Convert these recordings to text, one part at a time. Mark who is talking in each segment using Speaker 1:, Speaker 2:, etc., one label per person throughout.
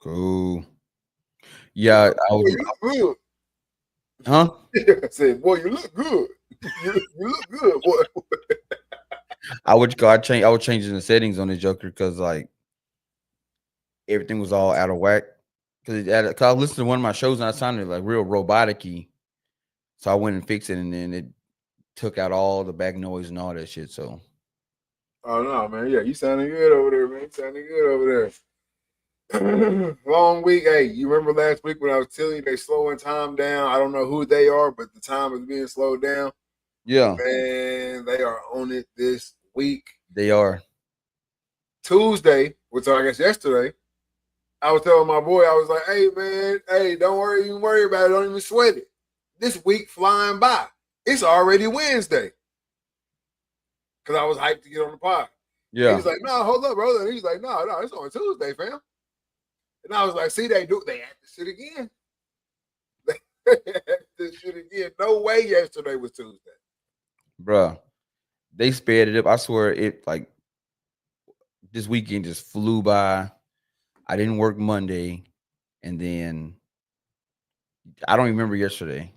Speaker 1: Cool.
Speaker 2: Boy,
Speaker 1: Yeah, I was.
Speaker 2: you look good.
Speaker 1: Huh?
Speaker 2: I said, boy, you look good. You look good, boy.
Speaker 1: I would go. I was changing the settings on the Joker because like everything was all out of whack. Cause I listened to one of my shows and I sounded like real robotic-y. So I went and fixed it, and then it took out all the back noise and all that shit. So
Speaker 2: Oh no, man. Yeah, you sounding good over there, man. You sounding good over there. Long week. Hey, you remember last week when I was telling you they slowing time down? I don't know who they are, but the time is being slowed down.
Speaker 1: yeah,
Speaker 2: Man, they are on it this week.
Speaker 1: they are.
Speaker 2: Tuesday, which I guess yesterday, I was telling my boy, I was like, hey, man, hey, don't even worry about it. Don't even sweat it. This week flying by. It's already Wednesday. Because I was hyped to get on the pod.
Speaker 1: Yeah.
Speaker 2: He's like, no, hold up, brother. And he's like, no, it's on Tuesday, fam. And I was like, see, they had this shit again. They had this shit again. No way yesterday was Tuesday.
Speaker 1: Bruh, they sped it up. I swear it like this weekend just flew by. I didn't work Monday, and then I don't even remember yesterday.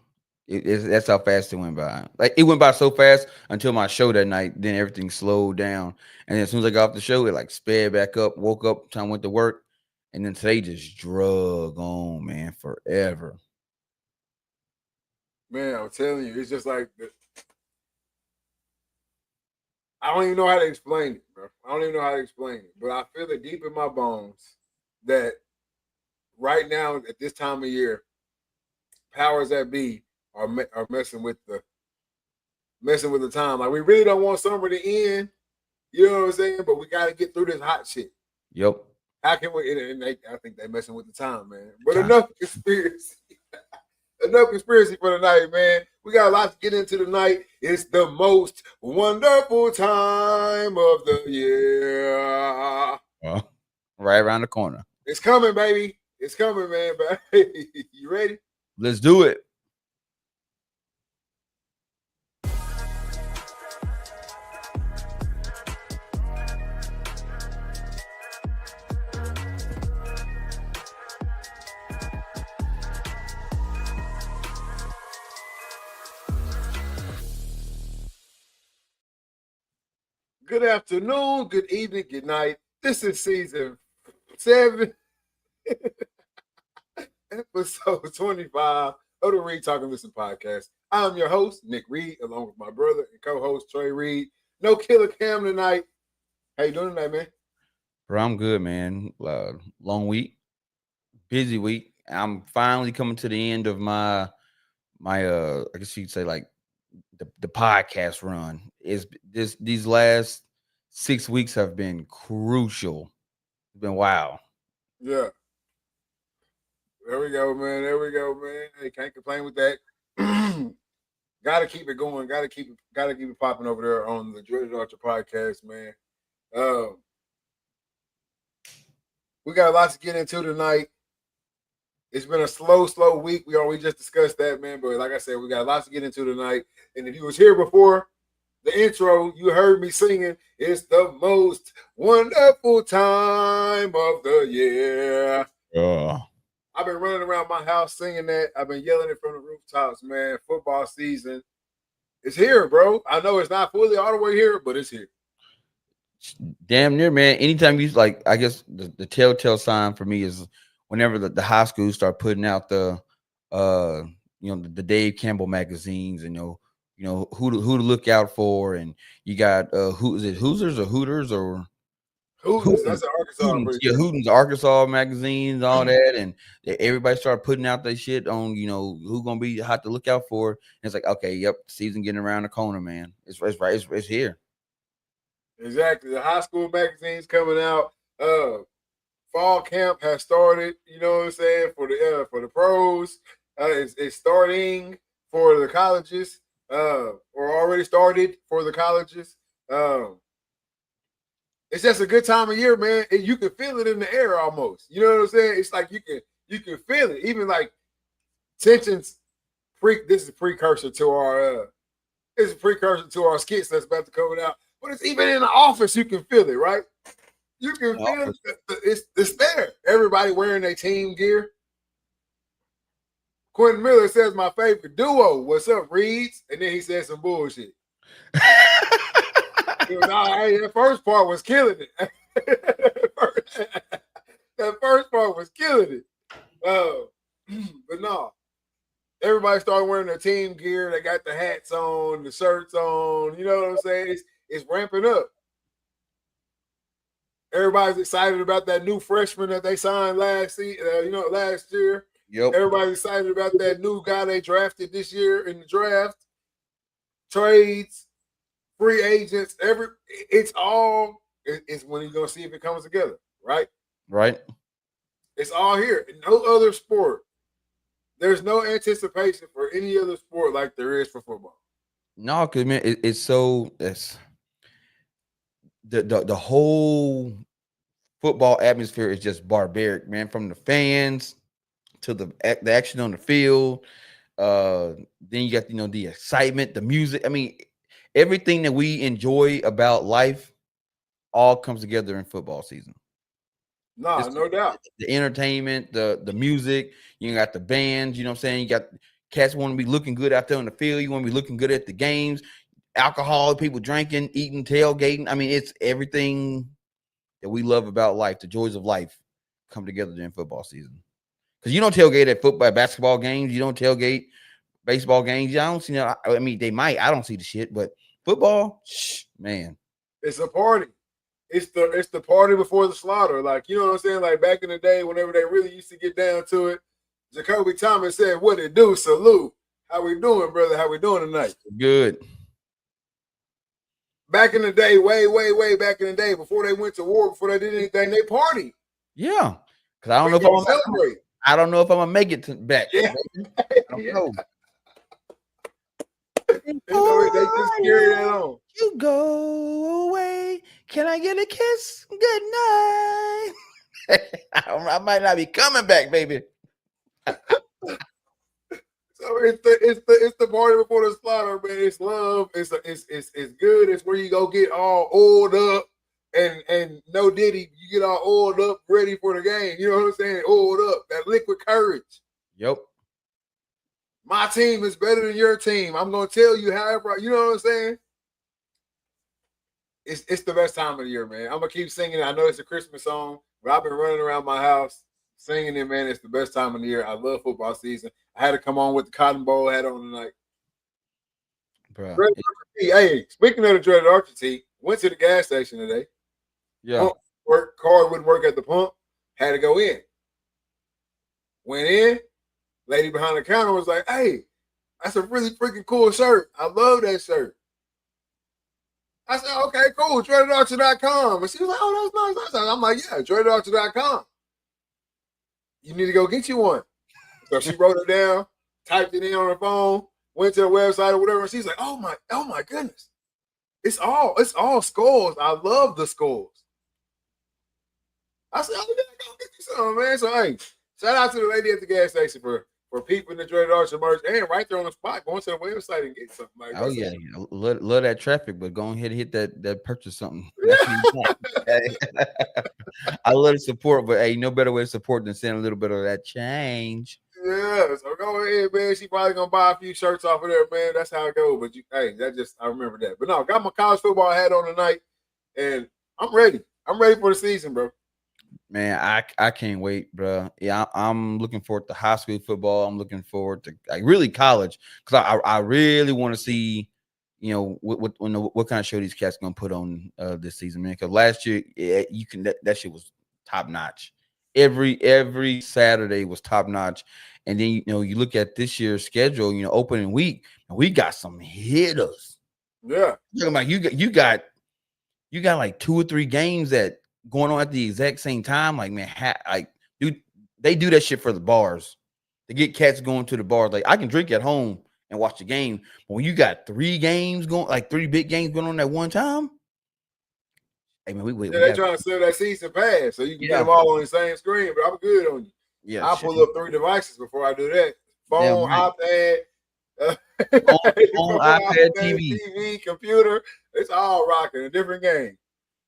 Speaker 1: That's how fast it went by. Like it went by so fast until my show that night. Then everything slowed down, and then as soon as I got off the show, it like sped back up. Woke up, time went to work, and then today just drug on, man, forever.
Speaker 2: Man, I'm telling you, it's just like I don't even know how to explain it, bro. I don't even know how to explain it, but I feel it deep in my bones that right now at this time of year, powers that be are messing with the time. Like we really don't want summer to end. You know what I'm saying? But we got to get through this hot shit.
Speaker 1: Yep.
Speaker 2: How can we? And I think they're messing with the time, man. But enough conspiracy. Enough conspiracy for the night, man. We got a lot to get into tonight. It's the most wonderful time of the year.
Speaker 1: Well, right around the corner.
Speaker 2: It's coming, baby. It's coming, man. You ready?
Speaker 1: Let's do it.
Speaker 2: Good afternoon, good evening, good night. This is season 7, episode 25 of the Reed Talking Listen podcast. I'm your host, Nick Reed, along with my brother and co-host, Trey Reed. No Killer Cam tonight. How you doing tonight, man?
Speaker 1: Bro, I'm good, man. Long week, busy week. I'm finally coming to the end of my I guess you'd say like the podcast run. Is these last 6 weeks have been crucial. It's been wow.
Speaker 2: Yeah. There we go, man. Hey, can't complain with that. Gotta keep it going. Gotta keep it popping over there on the Dreaded Archer podcast, man. We got a lot to get into tonight. It's been a slow week. We just discussed that, man. But like I said, we got a lot to get into tonight. And if you was here before the intro, you heard me singing, it's the most wonderful time of the year. I've been running around my house singing that. I've been yelling it from the rooftops, man. Football season is here, bro. I know it's not fully all the way here, but it's here.
Speaker 1: Damn near, man. Anytime you like, I guess the telltale sign for me is whenever the high schools start putting out the the Dave Campbell magazines, and who to look out for, and you got who is it, Hoosers or Hooters or
Speaker 2: Hooters, that's an Arkansas.
Speaker 1: Hootens, Arkansas magazines, all that, and everybody started putting out their shit on who gonna be hot to look out for. And it's like, okay, yep, season getting around the corner, man. It's here.
Speaker 2: Exactly. The high school magazine's coming out. Fall camp has started. You know what I'm saying, for the pros. It's starting for the colleges. Or already started for the colleges. It's just a good time of year, man. And you can feel it in the air almost. You know what I'm saying? It's like you can feel it. Even like tensions. This is a precursor to our skits that's about to come out. But it's even in the office, you can feel it, right? You can feel it's there. Everybody wearing their team gear. Quentin Miller says my favorite duo. What's up, Reeds? And then he said some bullshit. He was, hey, that first part was killing it. That first part was killing it. But no, everybody started wearing their team gear. They got the hats on, the shirts on. You know what I'm saying? It's ramping up. Everybody's excited about that new freshman that they signed last year.
Speaker 1: Yep.
Speaker 2: Everybody's excited about that new guy they drafted this year in the draft. Trades, free agents, it's when you're gonna see if it comes together, right?
Speaker 1: Right.
Speaker 2: It's all here. No other sport. There's no anticipation for any other sport like there is for football.
Speaker 1: No, because man, it's the whole football atmosphere is just barbaric, man. From the fans to the action on the field, then you got the excitement, the music. I mean, everything that we enjoy about life all comes together in football season.
Speaker 2: No doubt.
Speaker 1: The entertainment, the music, you got the bands, you know what I'm saying? You got cats want to be looking good out there on the field, you want to be looking good at the games, alcohol, people drinking, eating, tailgating. I mean, it's everything that we love about life, the joys of life come together during football season. Because you don't tailgate at football, basketball games, you don't tailgate baseball games. I don't see I mean, they might, I don't see the shit, but football, man.
Speaker 2: It's a party. It's the party before the slaughter. Like, you know what I'm saying? Like back in the day, whenever they really used to get down to it, Jacoby Thomas said, "What it do? Salute. How we doing, brother? How we doing tonight?"
Speaker 1: Good.
Speaker 2: Back in the day, way back in the day, before they went to war, before they did anything, they partied.
Speaker 1: Yeah. Because I don't know if I'm celebrate. I don't know if I'm gonna make it back.
Speaker 2: Yeah.
Speaker 1: I don't know.
Speaker 2: They just carry that on.
Speaker 1: You go away. Can I get a kiss? Good night. I might not be coming back, baby.
Speaker 2: So it's the party before the slaughter, man. It's love. It's good. It's where you go get all oiled up and no Diddy. You get all oiled up, ready for the game. You know what I'm saying? Oiled up, that liquid courage.
Speaker 1: Yep.
Speaker 2: My team is better than your team. I'm gonna tell you however. You know what I'm saying? It's the best time of the year, man. I'm gonna keep singing it. I know it's a Christmas song, but I've been running around my house singing it, man. It's the best time of the year. I love football season. I had to come on with the Cotton Bowl hat on tonight.
Speaker 1: Bro.
Speaker 2: Hey, speaking of the dreaded Archer tee, went to the gas station today.
Speaker 1: Yeah.
Speaker 2: Card wouldn't work at the pump. Had to go in. Went in. Lady behind the counter was like, "Hey, that's a really freaking cool shirt. I love that shirt." I said, "Okay, cool. DreadedArcher.com." And she was like, "Oh, that's nice." I'm like, "Yeah, DreadedArcher.com. You need to go get you one." So she wrote it down, typed it in on her phone, went to the website or whatever. And she's like, "Oh my goodness. It's all skulls. I love the skulls." I said, "Oh, yeah, go get you some, man." So hey, shout out to the lady at the gas station for peeping the Dreaded Archer merch and right there on the spot, going to the website and get something like that.
Speaker 1: Oh yeah, love that traffic, but go ahead and hit that purchase something. I love the support, but hey, no better way to support than send a little bit of that change.
Speaker 2: Yeah, so go ahead, man. She probably gonna buy a few shirts off of there, man. That's how it goes. But I remember that. But no, got my college football hat on tonight, and I'm ready. I'm ready for the season, bro.
Speaker 1: Man, I can't wait, bro. Yeah, I'm looking forward to high school football. I'm looking forward to really college because I really want to see, what kind of show these cats gonna put on this season, man. Because last year, that shit was top notch. Every Saturday was top notch, and then you look at this year's schedule. Opening week, and we got some hitters.
Speaker 2: Yeah,
Speaker 1: talking about you got like 2 or 3 games that going on at the exact same time. Like, man, dude, they do that shit for the bars. They get cats going to the bars. Like, I can drink at home and watch the game, but when you got 3 games going, like 3 big games going on at one time, hey man,
Speaker 2: they're trying to sell that season pass so you can get them all on the same screen. But I'm good on you. Yeah, I'll pull up 3 devices before I do that: phone, iPad,
Speaker 1: phone, iPad, TV,
Speaker 2: computer. It's all rocking a different game.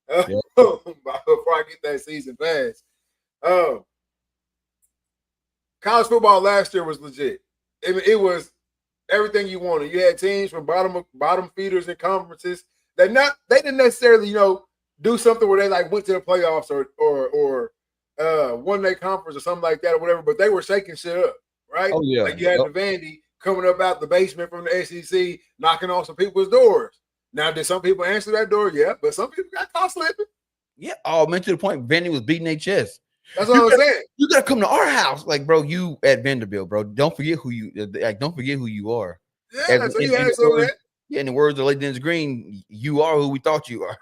Speaker 1: Yeah.
Speaker 2: before I get that season pass. Um, college football last year was legit. It was everything you wanted. You had teams from bottom feeders and conferences that they didn't necessarily do something where they like went to the playoffs or won their conference or something like that or whatever. But they were shaking shit up, right?
Speaker 1: Oh yeah.
Speaker 2: Like you had the Vandy coming up out the basement from the SEC, knocking on some people's doors. Now, did some people answer that door? Yeah, but some people got caught slipping.
Speaker 1: Yeah. Oh man, to the point Vandy was beating their chest.
Speaker 2: That's what I'm saying.
Speaker 1: You gotta come to our house, like, bro. You at Vanderbilt, bro. Don't forget who you like. Don't forget who you are.
Speaker 2: Yeah, so you had some of that.
Speaker 1: Yeah, in the words of Lady Dennis Green, you are who we thought you are.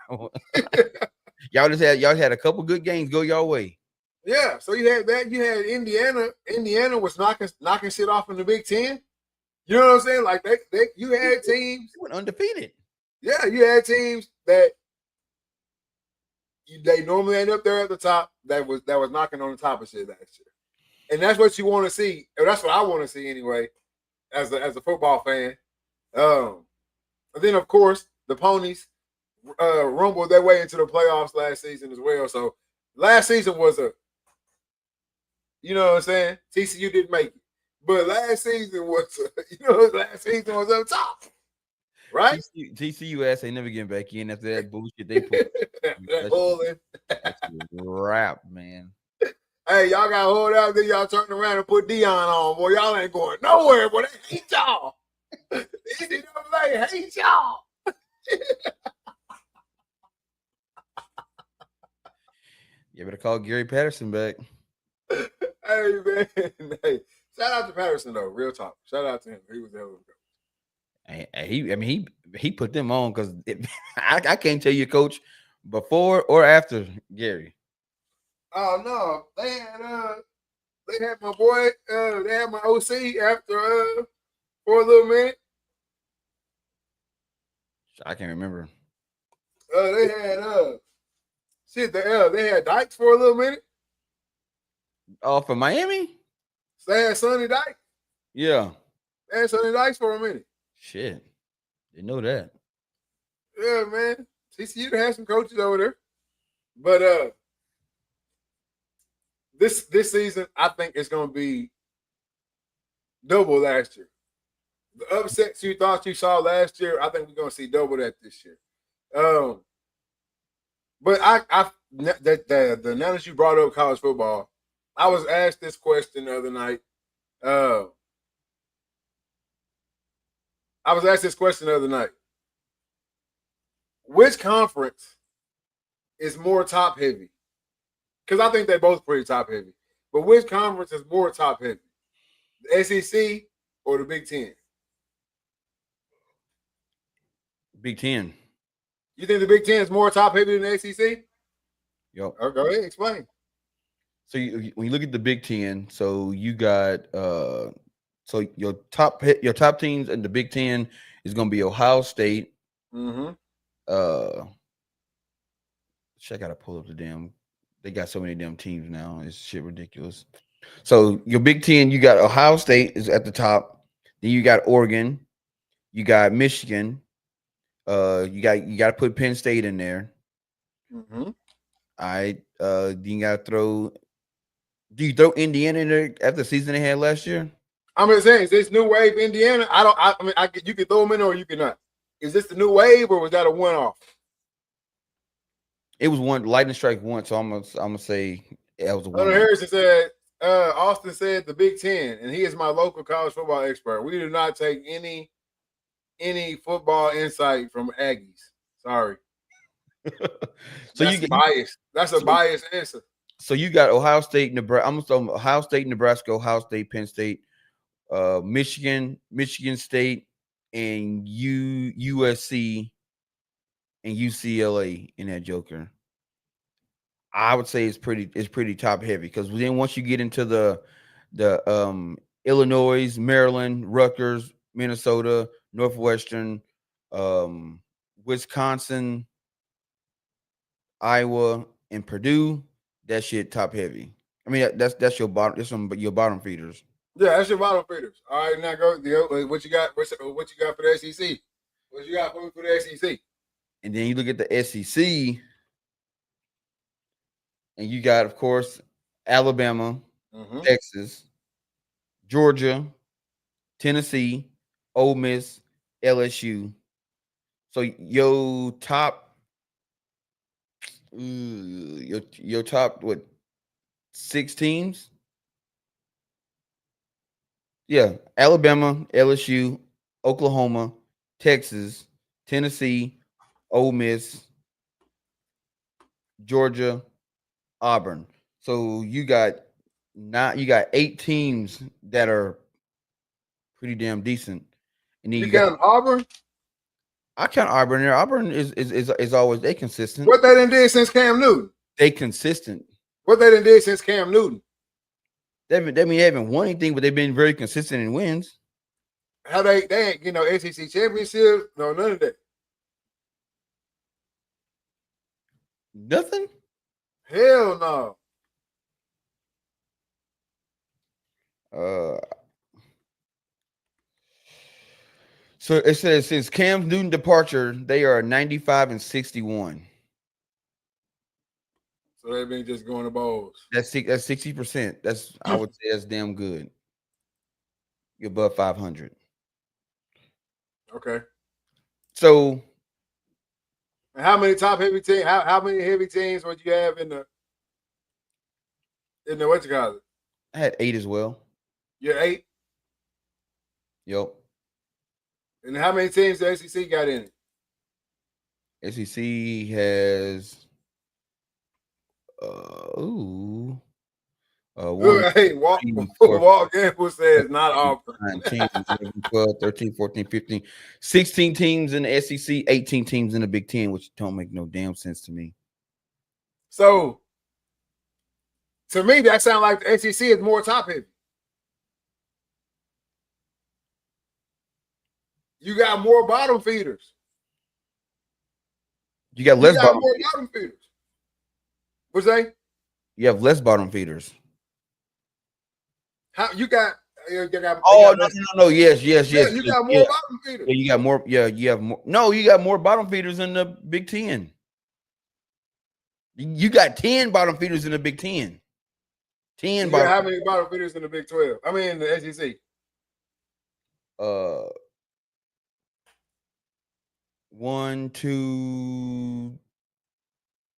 Speaker 1: y'all had a couple good games go your way.
Speaker 2: Yeah, so you had that. You had Indiana. Indiana was knocking shit off in the Big Ten. You know what I'm saying? Like you had teams
Speaker 1: went undefeated.
Speaker 2: Yeah, you had teams that they normally end up there at the top. That was knocking on the top of shit last year, and that's what you want to see. Or that's what I want to see anyway, as a football fan. And then of course the Ponies rumbled their way into the playoffs last season as well. So last season was you know what I'm saying? TCU didn't make it, but last season was up top. Right?
Speaker 1: TCU ass ain't never getting back in after that bullshit they put. That's rap, man.
Speaker 2: Hey, y'all got hold out there. Y'all turning around and put Dion on. Boy, y'all ain't going nowhere. Boy, they hate y'all. They hate y'all.
Speaker 1: You better call Gary Patterson back.
Speaker 2: Hey, man. Hey, shout out to Patterson, though. Real talk. Shout out to him. He was a hell of a
Speaker 1: coach. He put them on because I can't tell you, coach, before or after Gary.
Speaker 2: Oh no, they had my boy, they had my OC after for a little minute.
Speaker 1: I can't remember.
Speaker 2: They had they had Dykes for a little minute.
Speaker 1: Oh, for Miami?
Speaker 2: So they had Sonny Dykes.
Speaker 1: Yeah.
Speaker 2: They had Sonny Dykes for a minute.
Speaker 1: Shit. Didn't know that.
Speaker 2: Yeah, man. TCU had some coaches over there. But this season, I think it's gonna be double last year. The upsets you thought you saw last year, I think we're gonna see double that this year. But now that you brought up college football, I was asked this question the other night. Which conference is more top heavy? Because I think they're both pretty top heavy. But which conference is more top heavy? The SEC or the Big Ten?
Speaker 1: Big Ten.
Speaker 2: You think the Big Ten is more top heavy than the SEC?
Speaker 1: Yep.
Speaker 2: Oh, go ahead, explain.
Speaker 1: So when you look at the Big Ten, so you got so your top teams in the Big Ten is going to be Ohio State.
Speaker 2: Mm-hmm.
Speaker 1: I gotta pull up the damn. They got so many damn teams now. It's shit ridiculous. So your Big Ten, you got Ohio State is at the top. Then you got Oregon. You got Michigan. You got to put Penn State in there.
Speaker 2: Mm-hmm.
Speaker 1: All right. You got to throw. Do you throw Indiana in there after the season they had last year?
Speaker 2: I'm just saying, is this new wave Indiana? You can throw them in or you cannot. Is this the new wave or was that a one-off?
Speaker 1: It was one lightning strike one, so I'm gonna say it was a one.
Speaker 2: Hunter Harrison said, Austin said the Big Ten, and he is my local college football expert. We do not take any football insight from Aggies. Sorry. So that's biased. That's a biased answer.
Speaker 1: So you got Ohio State, Nebraska. I'm gonna Ohio State, Nebraska, Ohio State, Penn State, Michigan State, and USC and UCLA in that joker. I would say it's pretty top heavy because then once you get into the Illinois, Maryland, Rutgers, Minnesota, Northwestern, Wisconsin, Iowa, and Purdue, that shit top heavy. I mean that's your bottom. That's your bottom feeders.
Speaker 2: Yeah, that's your bottom feeders. All right, now go. What you got? What you got for the SEC? What you got for the SEC?
Speaker 1: And then you look at the SEC. and you got, of course, Alabama,
Speaker 2: Mm-hmm.
Speaker 1: Texas, Georgia, Tennessee, Ole Miss, LSU. So your top what 6 teams? Yeah, Alabama, LSU, Oklahoma, Texas, Tennessee, Ole Miss, Georgia, Auburn. So you got 8 teams that are pretty damn decent, and then
Speaker 2: You
Speaker 1: you got
Speaker 2: count Auburn?
Speaker 1: I count Auburn there. Auburn is always they consistent.
Speaker 2: What they done did since Cam Newton?
Speaker 1: They consistent.
Speaker 2: What they done did since Cam Newton?
Speaker 1: They haven't won anything, but they've been very consistent in wins.
Speaker 2: How they ain't SEC championship? No, none of that.
Speaker 1: Nothing.
Speaker 2: Hell no.
Speaker 1: Uh, so it says since Cam Newton departure, they are 95-61.
Speaker 2: So they've been just going to bowls.
Speaker 1: That's 60%. I would say that's damn good. You're above 500.
Speaker 2: Okay.
Speaker 1: So
Speaker 2: And how many top heavy teams? How many heavy teams would you have in the what you call it?
Speaker 1: I had 8 as well.
Speaker 2: You're 8.
Speaker 1: Yep.
Speaker 2: And how many teams the SEC got in it?
Speaker 1: SEC has
Speaker 2: Hey, Walk Gamble says not Auburn.
Speaker 1: 10, 11, 12, 13, 14, 15, 16 teams in the SEC, 18 teams in the Big Ten, which don't make no damn sense to me.
Speaker 2: So, to me, that sounds like the SEC is more top heavy. You got more bottom feeders.
Speaker 1: You got less bottom
Speaker 2: feeders. What's that?
Speaker 1: You have less bottom feeders.
Speaker 2: How you got?
Speaker 1: No. Yes.
Speaker 2: Yeah, you got more bottom feeders.
Speaker 1: Yeah, you got more. Yeah, you have more. No, you got more bottom feeders in the Big Ten. You got 10 bottom feeders in the Big Ten. 10 bottom.
Speaker 2: How many bottom feeders in the Big 12? I mean, in the SEC.
Speaker 1: 1, 2,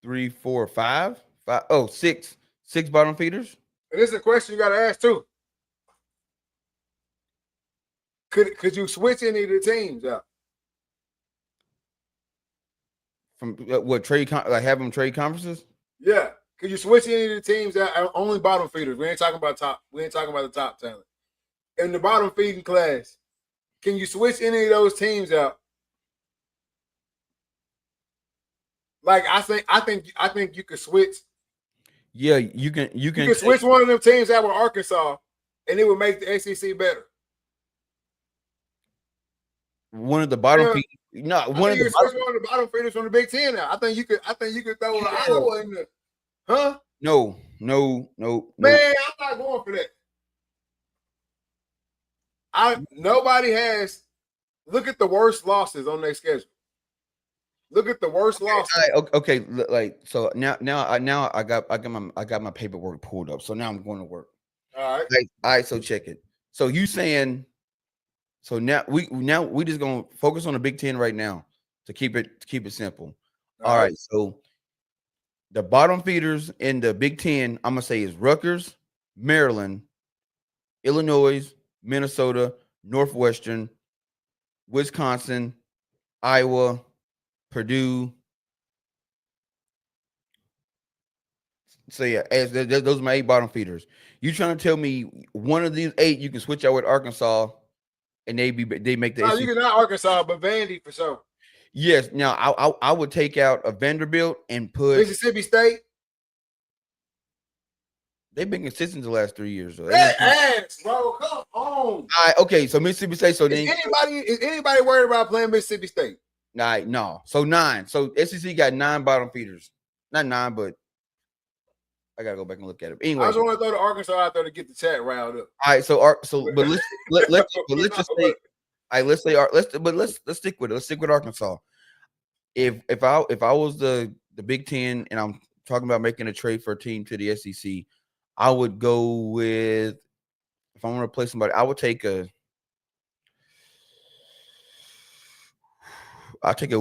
Speaker 1: 3, 4, 5. 5. Oh, 6. 6 bottom feeders.
Speaker 2: And this is a question you got to ask too. Could you switch any of the teams out?
Speaker 1: From what trade? Like have them trade conferences?
Speaker 2: Yeah. Could you switch any of the teams out? Only bottom feeders. We ain't talking about top. We ain't talking about the top talent. In the bottom feeding class, can you switch any of those teams out? Like I think you could switch.
Speaker 1: Yeah, you can. You can
Speaker 2: switch one of them teams out with Arkansas, and it would make the SEC better.
Speaker 1: One of the bottom feeders. No, one of
Speaker 2: the bottom feeders from the Big Ten. Now. I think you could throw Iowa in there. Huh?
Speaker 1: No.
Speaker 2: Man, I'm not going for that. Nobody has. Look at the worst losses on their schedule. Look at the worst losses.
Speaker 1: Okay, like so now I got my paperwork pulled up. So now I'm going to work.
Speaker 2: All right.
Speaker 1: All right. So check it. So you saying? So now we just gonna focus on the Big Ten right now to keep it simple. All right. So the bottom feeders in the Big Ten, I'm gonna say is Rutgers, Maryland, Illinois, Minnesota, Northwestern, Wisconsin, Iowa, Purdue. So yeah, those are my 8 bottom feeders. You trying to tell me one of these 8 you can switch out with Arkansas, and they make the.
Speaker 2: No, you can not Arkansas, but Vandy for sure.
Speaker 1: Yes. Now I would take out a Vanderbilt and put
Speaker 2: Mississippi State.
Speaker 1: They've been consistent the last 3 years. Though.
Speaker 2: Ass, bro. Come on.
Speaker 1: All right. Okay. So Mississippi State. So then
Speaker 2: is anybody worried about playing Mississippi State?
Speaker 1: No. So 9. So SEC got 9 bottom feeders. Not 9, but I gotta go back and look at it. Anyway,
Speaker 2: I just want to throw the Arkansas out there to get the chat riled up.
Speaker 1: All right. But let's just say. All right. Let's stick with it. Let's stick with Arkansas. If I was the Big Ten and I'm talking about making a trade for a team to the SEC, I would go with, if I want to play somebody, I would take I take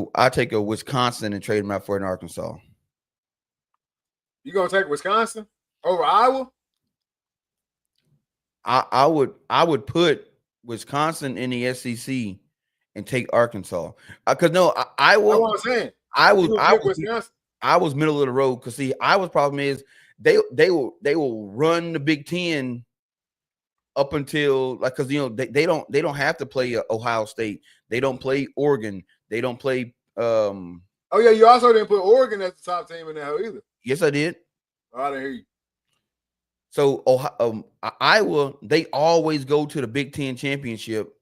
Speaker 1: a Wisconsin and trade them out for an Arkansas.
Speaker 2: You gonna take Wisconsin over Iowa?
Speaker 1: I would put Wisconsin in the SEC and take Arkansas. Because no,
Speaker 2: That's what I'm saying.
Speaker 1: I
Speaker 2: You would pick
Speaker 1: was
Speaker 2: Wisconsin.
Speaker 1: I was middle of the road because see, Iowa's problem is they will run the Big Ten up until like because they don't have to play Ohio State. They don't play Oregon. They don't play.
Speaker 2: Oh yeah, you also didn't put Oregon as the top team in that hell either.
Speaker 1: Yes, I did.
Speaker 2: Oh, I didn't hear you.
Speaker 1: So Iowa, they always go to the Big Ten championship,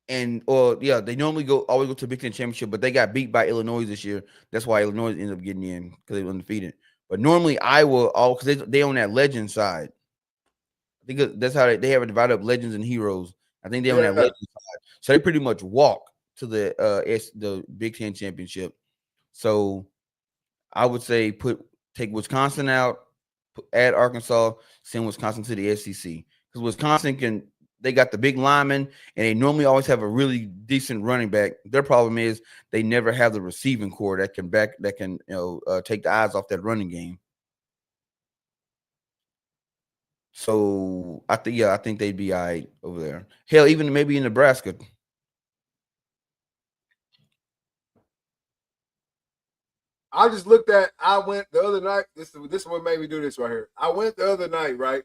Speaker 1: and they normally always go to the Big Ten championship, but they got beat by Illinois this year. That's why Illinois ended up getting in because they were undefeated. But normally Iowa, because they on that legend side. I think that's how they have it divided up, legends and heroes. I think they're on that legend side, so they pretty much walk to the Big Ten championship. So I would say take Wisconsin out, add Arkansas, send Wisconsin to the SEC because Wisconsin they got the big linemen and they normally always have a really decent running back. Their problem is they never have the receiving core that can take the eyes off that running game. So I think they'd be all right over there. Hell, even maybe in Nebraska.
Speaker 2: I went the other night. This is what made me do this right here. I went the other night, right?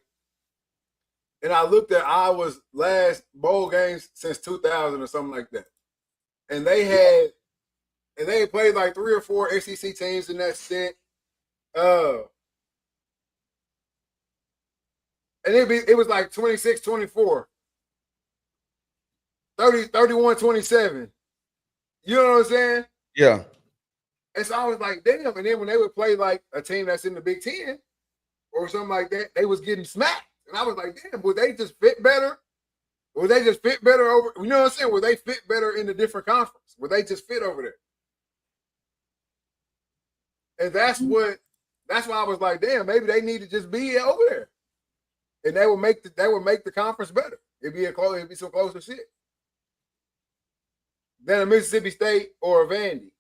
Speaker 2: And I looked at Iowa's last bowl games since 2000 or something like that. And they had played like 3 or 4 SEC teams in that stint. And it was like 26-24, 31-27. You know what I'm saying?
Speaker 1: Yeah.
Speaker 2: And so I was like, damn. And then when they would play like a team that's in the Big Ten or something like that, they was getting smacked. And I was like, damn, would they just fit better? Would they just fit better over? You know what I'm saying? Would they fit better in a different conference? Would they just fit over there? And that's why I was like, damn, maybe they need to just be over there. And they would make the conference better. It'd be some closer shit than a Mississippi State or a Vandy.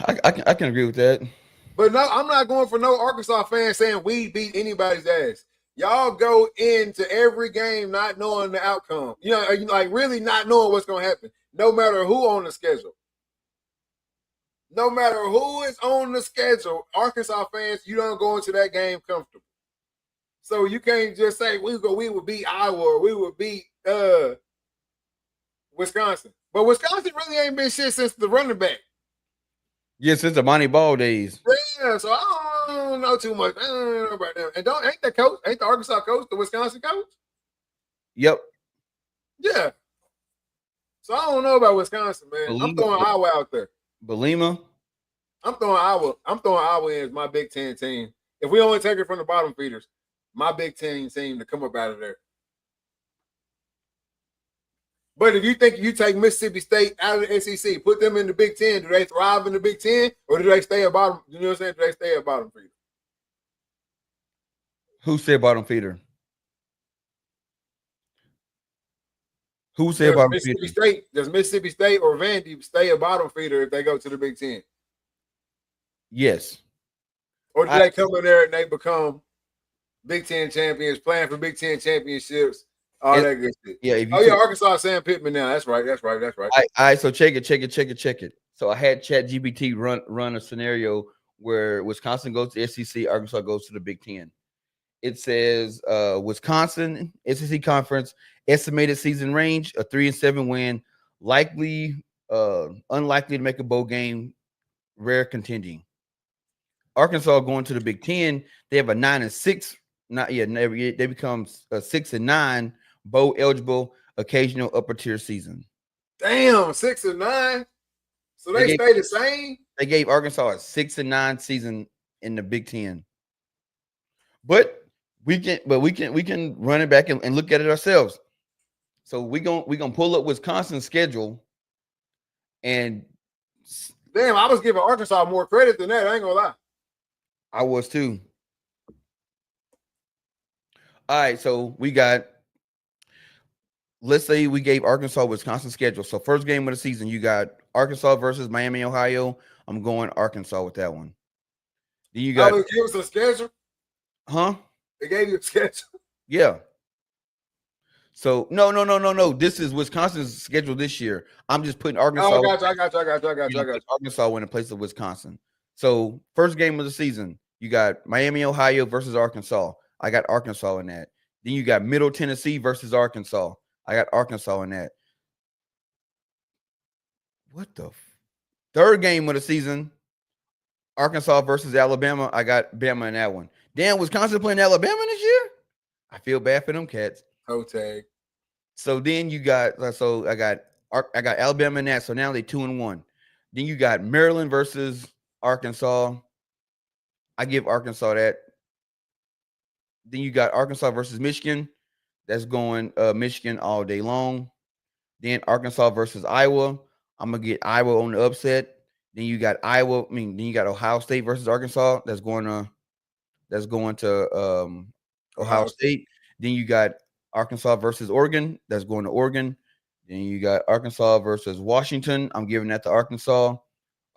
Speaker 1: I can agree with that.
Speaker 2: But no, I'm not going for no Arkansas fans saying we beat anybody's ass. Y'all go into every game not knowing the outcome. You know, like really not knowing what's going to happen, no matter who on the schedule. No matter who is on the schedule, Arkansas fans, you don't go into that game comfortable. So you can't just say we would beat Iowa or we would beat Wisconsin. But Wisconsin really ain't been shit since the running back.
Speaker 1: Yeah, since the Monty Ball days.
Speaker 2: Yeah, so I don't know too much. I don't know about them. And ain't the Arkansas coach the Wisconsin coach?
Speaker 1: Yep.
Speaker 2: Yeah. So I don't know about Wisconsin, man. I'm throwing Iowa out there.
Speaker 1: Belima?
Speaker 2: I'm throwing Iowa in as my Big Ten team. If we only take it from the bottom feeders, my Big Ten team to come up out of there. But if you think you take Mississippi State out of the SEC, put them in the Big Ten, do they thrive in the Big Ten or do they stay at bottom? You know what I'm saying? Do they stay at bottom feeder?
Speaker 1: Who said bottom feeder? Who said bottom feeder?
Speaker 2: Does Mississippi State or Vandy stay a bottom feeder if they go to the Big Ten?
Speaker 1: Yes.
Speaker 2: Or do they come in there and they become Big Ten champions, playing for Big Ten championships? All that good shit. Yeah. Arkansas Sam Pittman now. That's right. All
Speaker 1: right. So check it. So I had ChatGPT run a scenario where Wisconsin goes to SEC, Arkansas goes to the Big Ten. It says Wisconsin SEC conference estimated season range, a 3-7 win, likely, unlikely to make a bowl game, rare contending. Arkansas going to the Big Ten, they have a 9-6. They become a 6-9 bowl eligible occasional upper tier season.
Speaker 2: Damn, 6-9. So they stay the same.
Speaker 1: They gave Arkansas a 6-9 season in the Big Ten. But we can run it back and look at it ourselves. So we're gonna pull up Wisconsin's schedule And
Speaker 2: Damn, I was giving Arkansas more credit than that. I ain't gonna lie.
Speaker 1: I was too. All right, so we got. Let's say we gave Arkansas Wisconsin schedule. So first game of the season, you got Arkansas versus Miami, Ohio. I'm going Arkansas with that one. Then you
Speaker 2: I
Speaker 1: got,
Speaker 2: was giving us a schedule.
Speaker 1: huh?
Speaker 2: They gave you a schedule.
Speaker 1: Yeah. So no. This is Wisconsin's schedule this year. I'm just putting Arkansas.
Speaker 2: Oh, I got you.
Speaker 1: Arkansas in the place of Wisconsin. So first game of the season, you got Miami, Ohio versus Arkansas. I got Arkansas in that. Then you got Middle Tennessee versus Arkansas. I got Arkansas in that. What the third game of the season, Arkansas versus Alabama. I got Bama in that one. Damn, Wisconsin playing Alabama this year? I feel bad for them cats.
Speaker 2: Toe tag.
Speaker 1: So then you got I got Alabama in that. So now they 2-1. Then you got Maryland versus Arkansas. I give Arkansas that. Then you got Arkansas versus Michigan. That's going Michigan all day long. Then Arkansas versus Iowa. I'm gonna get Iowa on the upset. Then you got then you got Ohio State versus Arkansas. That's going to Ohio State. Then you got Arkansas versus Oregon. That's going to Oregon. Then you got Arkansas versus Washington. I'm giving that to Arkansas.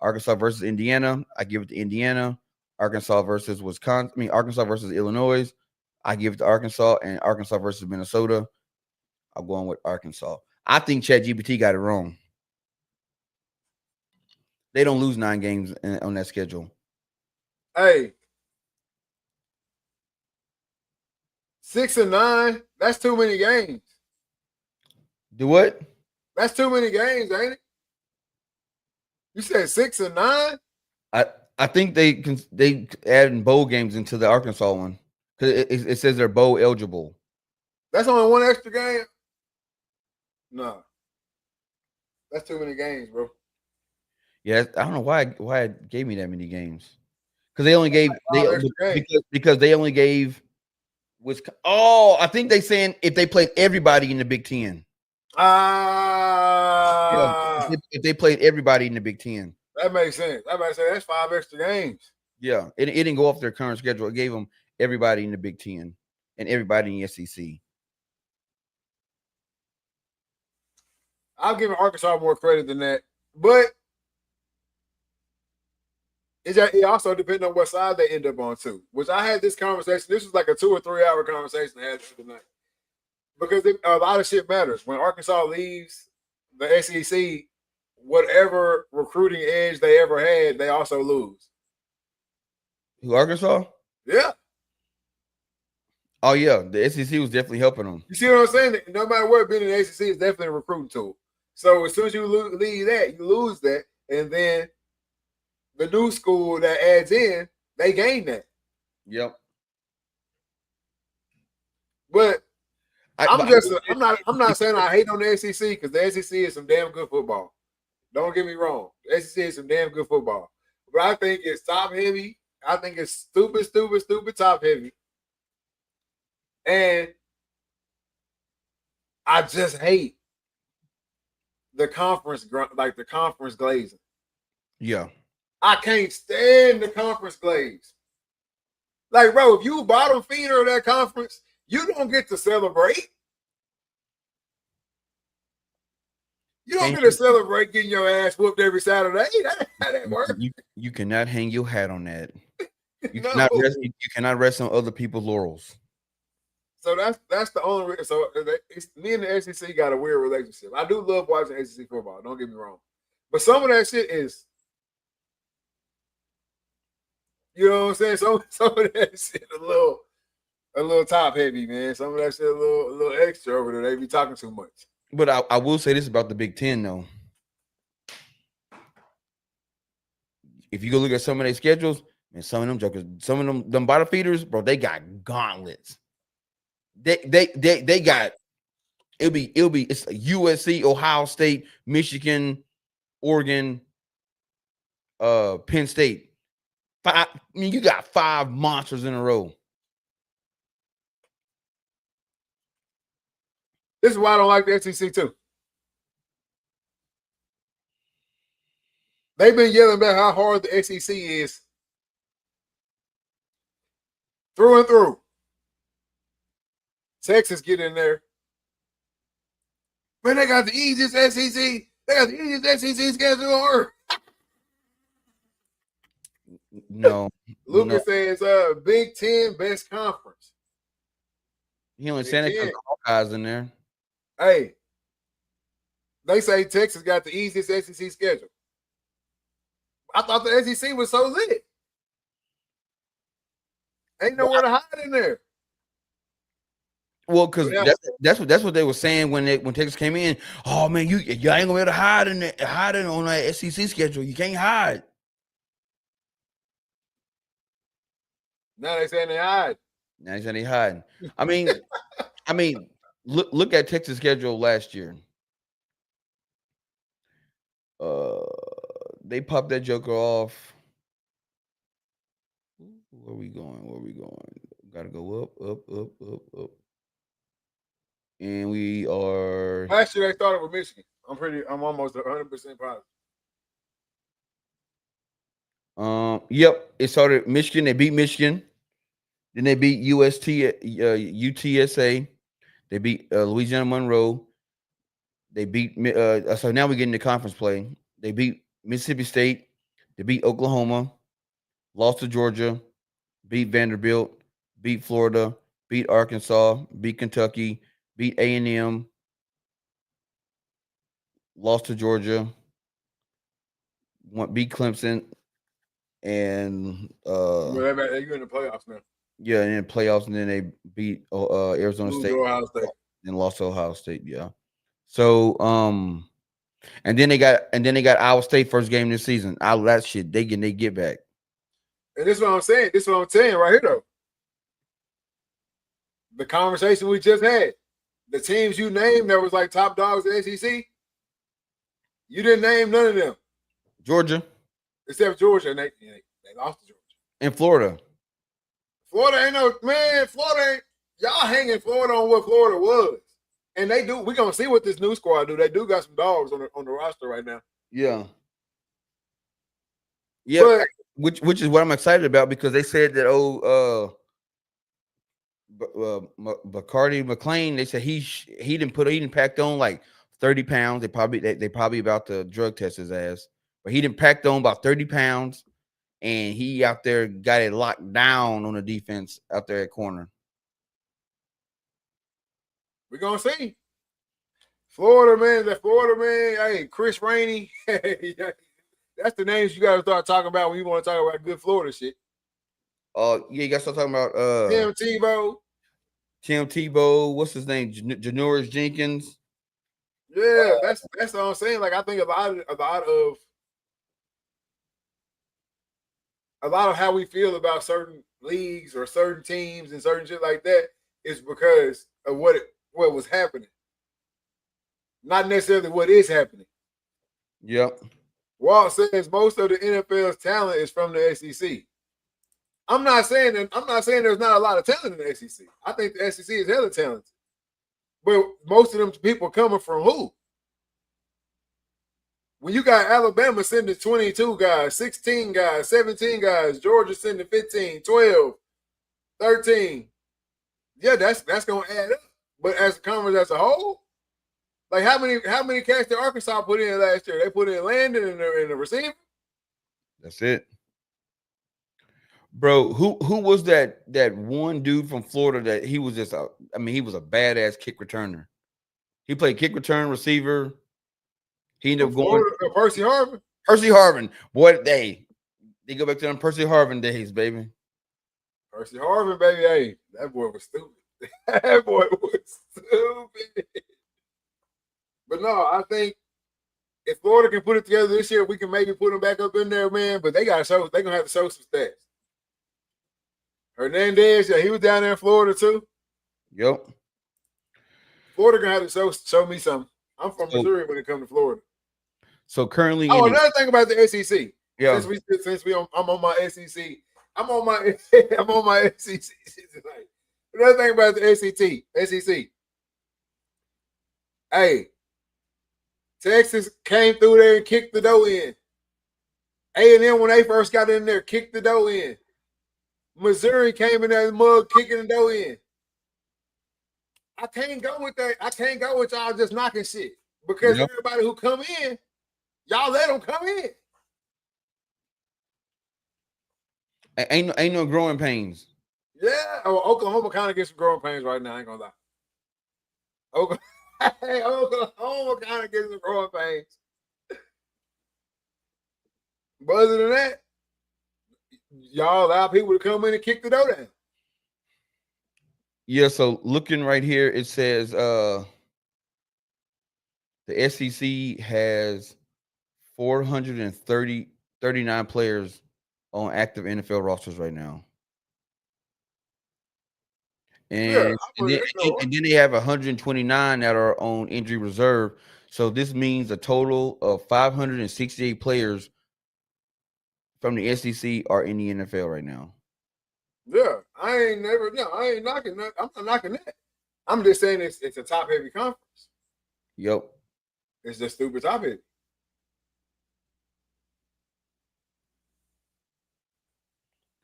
Speaker 1: Arkansas versus Indiana. I give it to Indiana. Arkansas versus Wisconsin. Arkansas versus Illinois. I give it to Arkansas. And Arkansas versus Minnesota. I'm going with Arkansas. I think ChatGPT got it wrong. They don't lose 9 games on that schedule.
Speaker 2: Hey, 6 and 9. That's too many games.
Speaker 1: Do what?
Speaker 2: That's too many games, ain't it? You said 6 and 9.
Speaker 1: I think they adding bowl games into the Arkansas one because it says they're bowl eligible.
Speaker 2: That's only one extra game. No, that's too many games, bro.
Speaker 1: Yeah, I don't know why it gave me that many games because they only gave because they only gave I think they saying if they played everybody in the Big Ten. If they played everybody in the Big Ten.
Speaker 2: That makes sense. That's 5 extra games.
Speaker 1: Yeah, it didn't go off their current schedule. It gave them everybody in the Big Ten and everybody in the SEC.
Speaker 2: I'll give Arkansas more credit than that, but it also depends on what side they end up on too. Which I had this conversation. This was like a 2 or 3 hour conversation I had the other night because a lot of shit matters. When Arkansas leaves the SEC, whatever recruiting edge they ever had, they also lose.
Speaker 1: Who, Arkansas?
Speaker 2: Yeah.
Speaker 1: Oh yeah, the SEC was definitely helping them.
Speaker 2: You see what I'm saying? No matter what, being in the SEC is definitely a recruiting tool. So as soon as you leave that, you lose that, and then the new school that adds in, they gain that.
Speaker 1: Yep.
Speaker 2: But I'm not saying I hate on the SEC because the SEC is some damn good football. Don't get me wrong. The SEC is some damn good football. But I think it's top heavy. I think it's stupid top heavy. And I just hate the conference glazing.
Speaker 1: Yeah.
Speaker 2: I can't stand the conference glaze. Like, bro, if you bottom feeder of that conference, you don't get to celebrate. You don't get to celebrate getting your ass whooped every Saturday. That works.
Speaker 1: You cannot hang your hat on that. You cannot rest on other people's laurels.
Speaker 2: So that's the only reason. So me and the SEC got a weird relationship. I do love watching SEC football. Don't get me wrong, but some of that shit is, you know what I'm saying. Some of that shit a little top heavy, man. Some of that shit a little extra over there. They be talking too much.
Speaker 1: But I will say this about the Big Ten though. If you go look at some of their schedules, and some of them jokers, some of them bottom feeders, bro, they got gauntlets. They got it's USC, Ohio State, Michigan, Oregon, Penn State. You got 5 monsters in a row.
Speaker 2: This is why I don't like the SEC too. They've been yelling about how hard the SEC is through and through. Texas get in there. Man, they got the easiest SEC. They got the easiest SEC schedule on earth.
Speaker 1: No.
Speaker 2: Lucas says Big Ten best conference.
Speaker 1: He only saying it because Hawkeyes in there.
Speaker 2: Hey, they say Texas got the easiest SEC schedule. I thought the SEC was so lit. Ain't nowhere to hide in there.
Speaker 1: Well, because that's what they were saying when Texas came in. Oh man, you ain't gonna be able to hide on that SEC schedule. You can't hide.
Speaker 2: Now they saying they hide.
Speaker 1: Now they saying they hiding. I mean, look at Texas' schedule last year. They popped that joker off. Where we going? Gotta go up. And we are.
Speaker 2: Last year they started with Michigan. I'm almost 100% positive.
Speaker 1: Yep. It started Michigan. They beat Michigan. Then they beat UTSA. They beat Louisiana Monroe. They beat. So now we get into conference play. They beat Mississippi State. They beat Oklahoma. Lost to Georgia. Beat Vanderbilt. Beat Florida. Beat Arkansas. Beat Kentucky. Beat A&M. Lost to Georgia. Beat Clemson. And
Speaker 2: they're in the playoffs now.
Speaker 1: Yeah, and then playoffs, and then they beat Arizona State,
Speaker 2: Ohio State,
Speaker 1: and lost to Ohio State. Yeah. So and then they got Iowa State first game this season. Out of that shit, they get back.
Speaker 2: And this is what I'm saying. This is what I'm saying right here, though. The conversation we just had, the teams you named that was like top dogs in the SEC, you didn't name none of them.
Speaker 1: Georgia.
Speaker 2: Except Georgia, and they lost to Georgia.
Speaker 1: And Florida.
Speaker 2: Florida ain't no, man, Florida ain't, y'all hanging Florida on what Florida was. And they do, we're going to see what this new squad do. They do got some dogs on the roster right now.
Speaker 1: Yeah. Yeah, but, which is what I'm excited about, because they said that Bacardi McLean, they said he didn't pack on like 30 pounds. They probably about to drug test his ass, but he didn't pack on about 30 pounds, and he out there got it locked down on the defense out there at corner.
Speaker 2: We're gonna see. Florida man, hey, Chris Rainey. That's the names you gotta start talking about when you want to talk about good Florida shit.
Speaker 1: Yeah, you gotta start talking about Tim Tebow, what's his name? Janoris Jenkins.
Speaker 2: Yeah, that's what I'm saying. Like, I think a lot of how we feel about certain leagues or certain teams and certain shit like that is because of what was happening, not necessarily what is happening.
Speaker 1: Yep.
Speaker 2: Walt says most of the NFL's talent is from the SEC. I'm not saying there's not a lot of talent in the SEC. I think the SEC is hella talented. But most of them people coming from who? When you got Alabama sending 22 guys, 16 guys, 17 guys, Georgia sending 15, 12, 13. Yeah, that's going to add up. But as a conference as a whole, like how many cats did Arkansas put in last year? They put in Landon and the receiver.
Speaker 1: That's it. Bro, who was that one dude from Florida that he was just he was a badass kick returner. He played kick return, receiver. He ended up going
Speaker 2: Percy Harvin.
Speaker 1: Percy Harvin. Boy, they go back to them Percy Harvin days, baby.
Speaker 2: Percy Harvin, baby. Hey, that boy was stupid. That boy was stupid. But no, I think if Florida can put it together this year, we can maybe put them back up in there, man. But they're gonna have to show some stats. Hernandez, yeah, he was down there in Florida too.
Speaker 1: Yep.
Speaker 2: Florida gonna have to show me something. I'm from Missouri when it comes to Florida.
Speaker 1: So currently,
Speaker 2: another thing about the SEC.
Speaker 1: Yeah.
Speaker 2: I'm on my SEC. I'm on my SEC tonight. Another thing about the SEC. Hey, Texas came through there and kicked the door in. A&M, when they first got in there, kicked the dough in. Missouri came in that mug kicking the dough in. I can't go with that. I can't go with y'all just knocking shit. Because
Speaker 1: Yep.
Speaker 2: everybody who come in, y'all let them come in.
Speaker 1: Ain't no growing pains.
Speaker 2: Yeah. Oh, Oklahoma kind of gets some growing pains right now. I ain't gonna lie. Oklahoma kind of gets some growing pains. But other than that, y'all allow people to come in and kick the dough down.
Speaker 1: Yeah, so looking right here, it says the SEC has 39 players on active NFL rosters right now.
Speaker 2: Yeah,
Speaker 1: And
Speaker 2: I
Speaker 1: and
Speaker 2: put
Speaker 1: then,
Speaker 2: it
Speaker 1: and
Speaker 2: in.
Speaker 1: then they have 129 that are on injury reserve. So this means a total of 568 players from the SEC are in the NFL right now.
Speaker 2: Yeah, I ain't knocking that. I'm not knocking that. I'm just saying it's a top heavy conference.
Speaker 1: Yep.
Speaker 2: It's just stupid top heavy.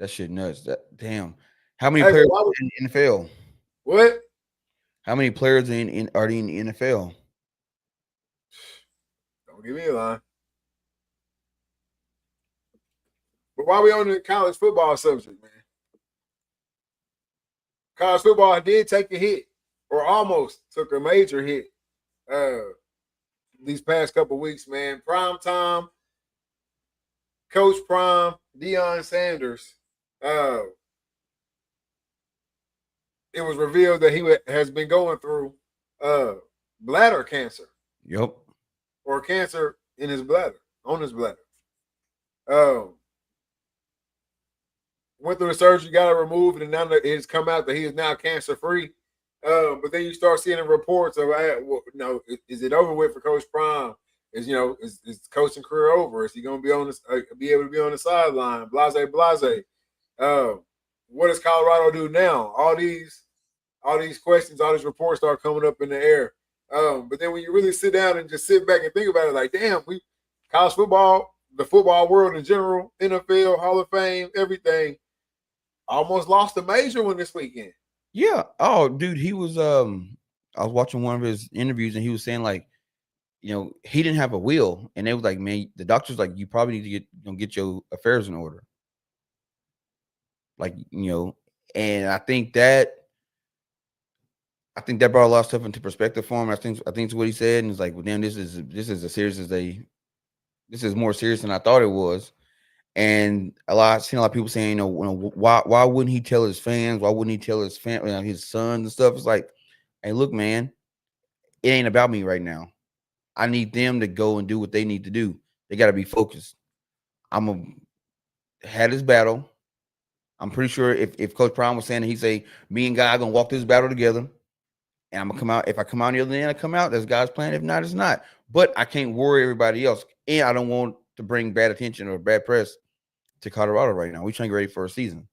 Speaker 1: That shit nuts. That damn. How many
Speaker 2: Hey,
Speaker 1: players
Speaker 2: why would,
Speaker 1: in the NFL?
Speaker 2: what?
Speaker 1: How many players are in the NFL?
Speaker 2: Don't give me a line. But why we on the college football subject, man? College football did take a hit, or almost took a major hit. These past couple weeks, man. Prime time, Coach Prime, Deion Sanders. Uh, it was revealed that he has been going through bladder cancer
Speaker 1: Yep.
Speaker 2: or cancer in his bladder, on his bladder. Um, went through the surgery, got it removed, and now it's come out that he is now cancer free. But then you start seeing the reports of, is it over with for Coach Prime? Is coaching career over? Is he going to be on this? Be able to be on the sideline? Blase, blase. What does Colorado do now? All these questions, all these reports start coming up in the air. But then when you really sit down and just sit back and think about it, like, damn, college football, the football world in general, NFL, Hall of Fame, everything, almost lost a major one this weekend.
Speaker 1: Yeah. Oh, dude, he was I was watching one of his interviews and he was saying like, he didn't have a will, and they was like, man, the doctor's like, you probably need to get your affairs in order. Like, and I think that brought a lot of stuff into perspective for him. I think it's what he said, and it's like, well, damn, this is as serious as this is more serious than I thought it was. And I've seen a lot of people saying, why wouldn't he tell his fans? Why wouldn't he tell his family, his sons and stuff? It's like, hey, look, man, it ain't about me right now. I need them to go and do what they need to do. They got to be focused. Had his battle. I'm pretty sure if Coach Prime was saying that, he'd say, me and Guy are gonna walk this battle together. And I'm gonna come out. If I come out on the other end, I come out. That's God's plan. If not, it's not. But I can't worry everybody else. And I don't want to bring bad attention or bad press to Colorado right now. We're trying to get ready for a season.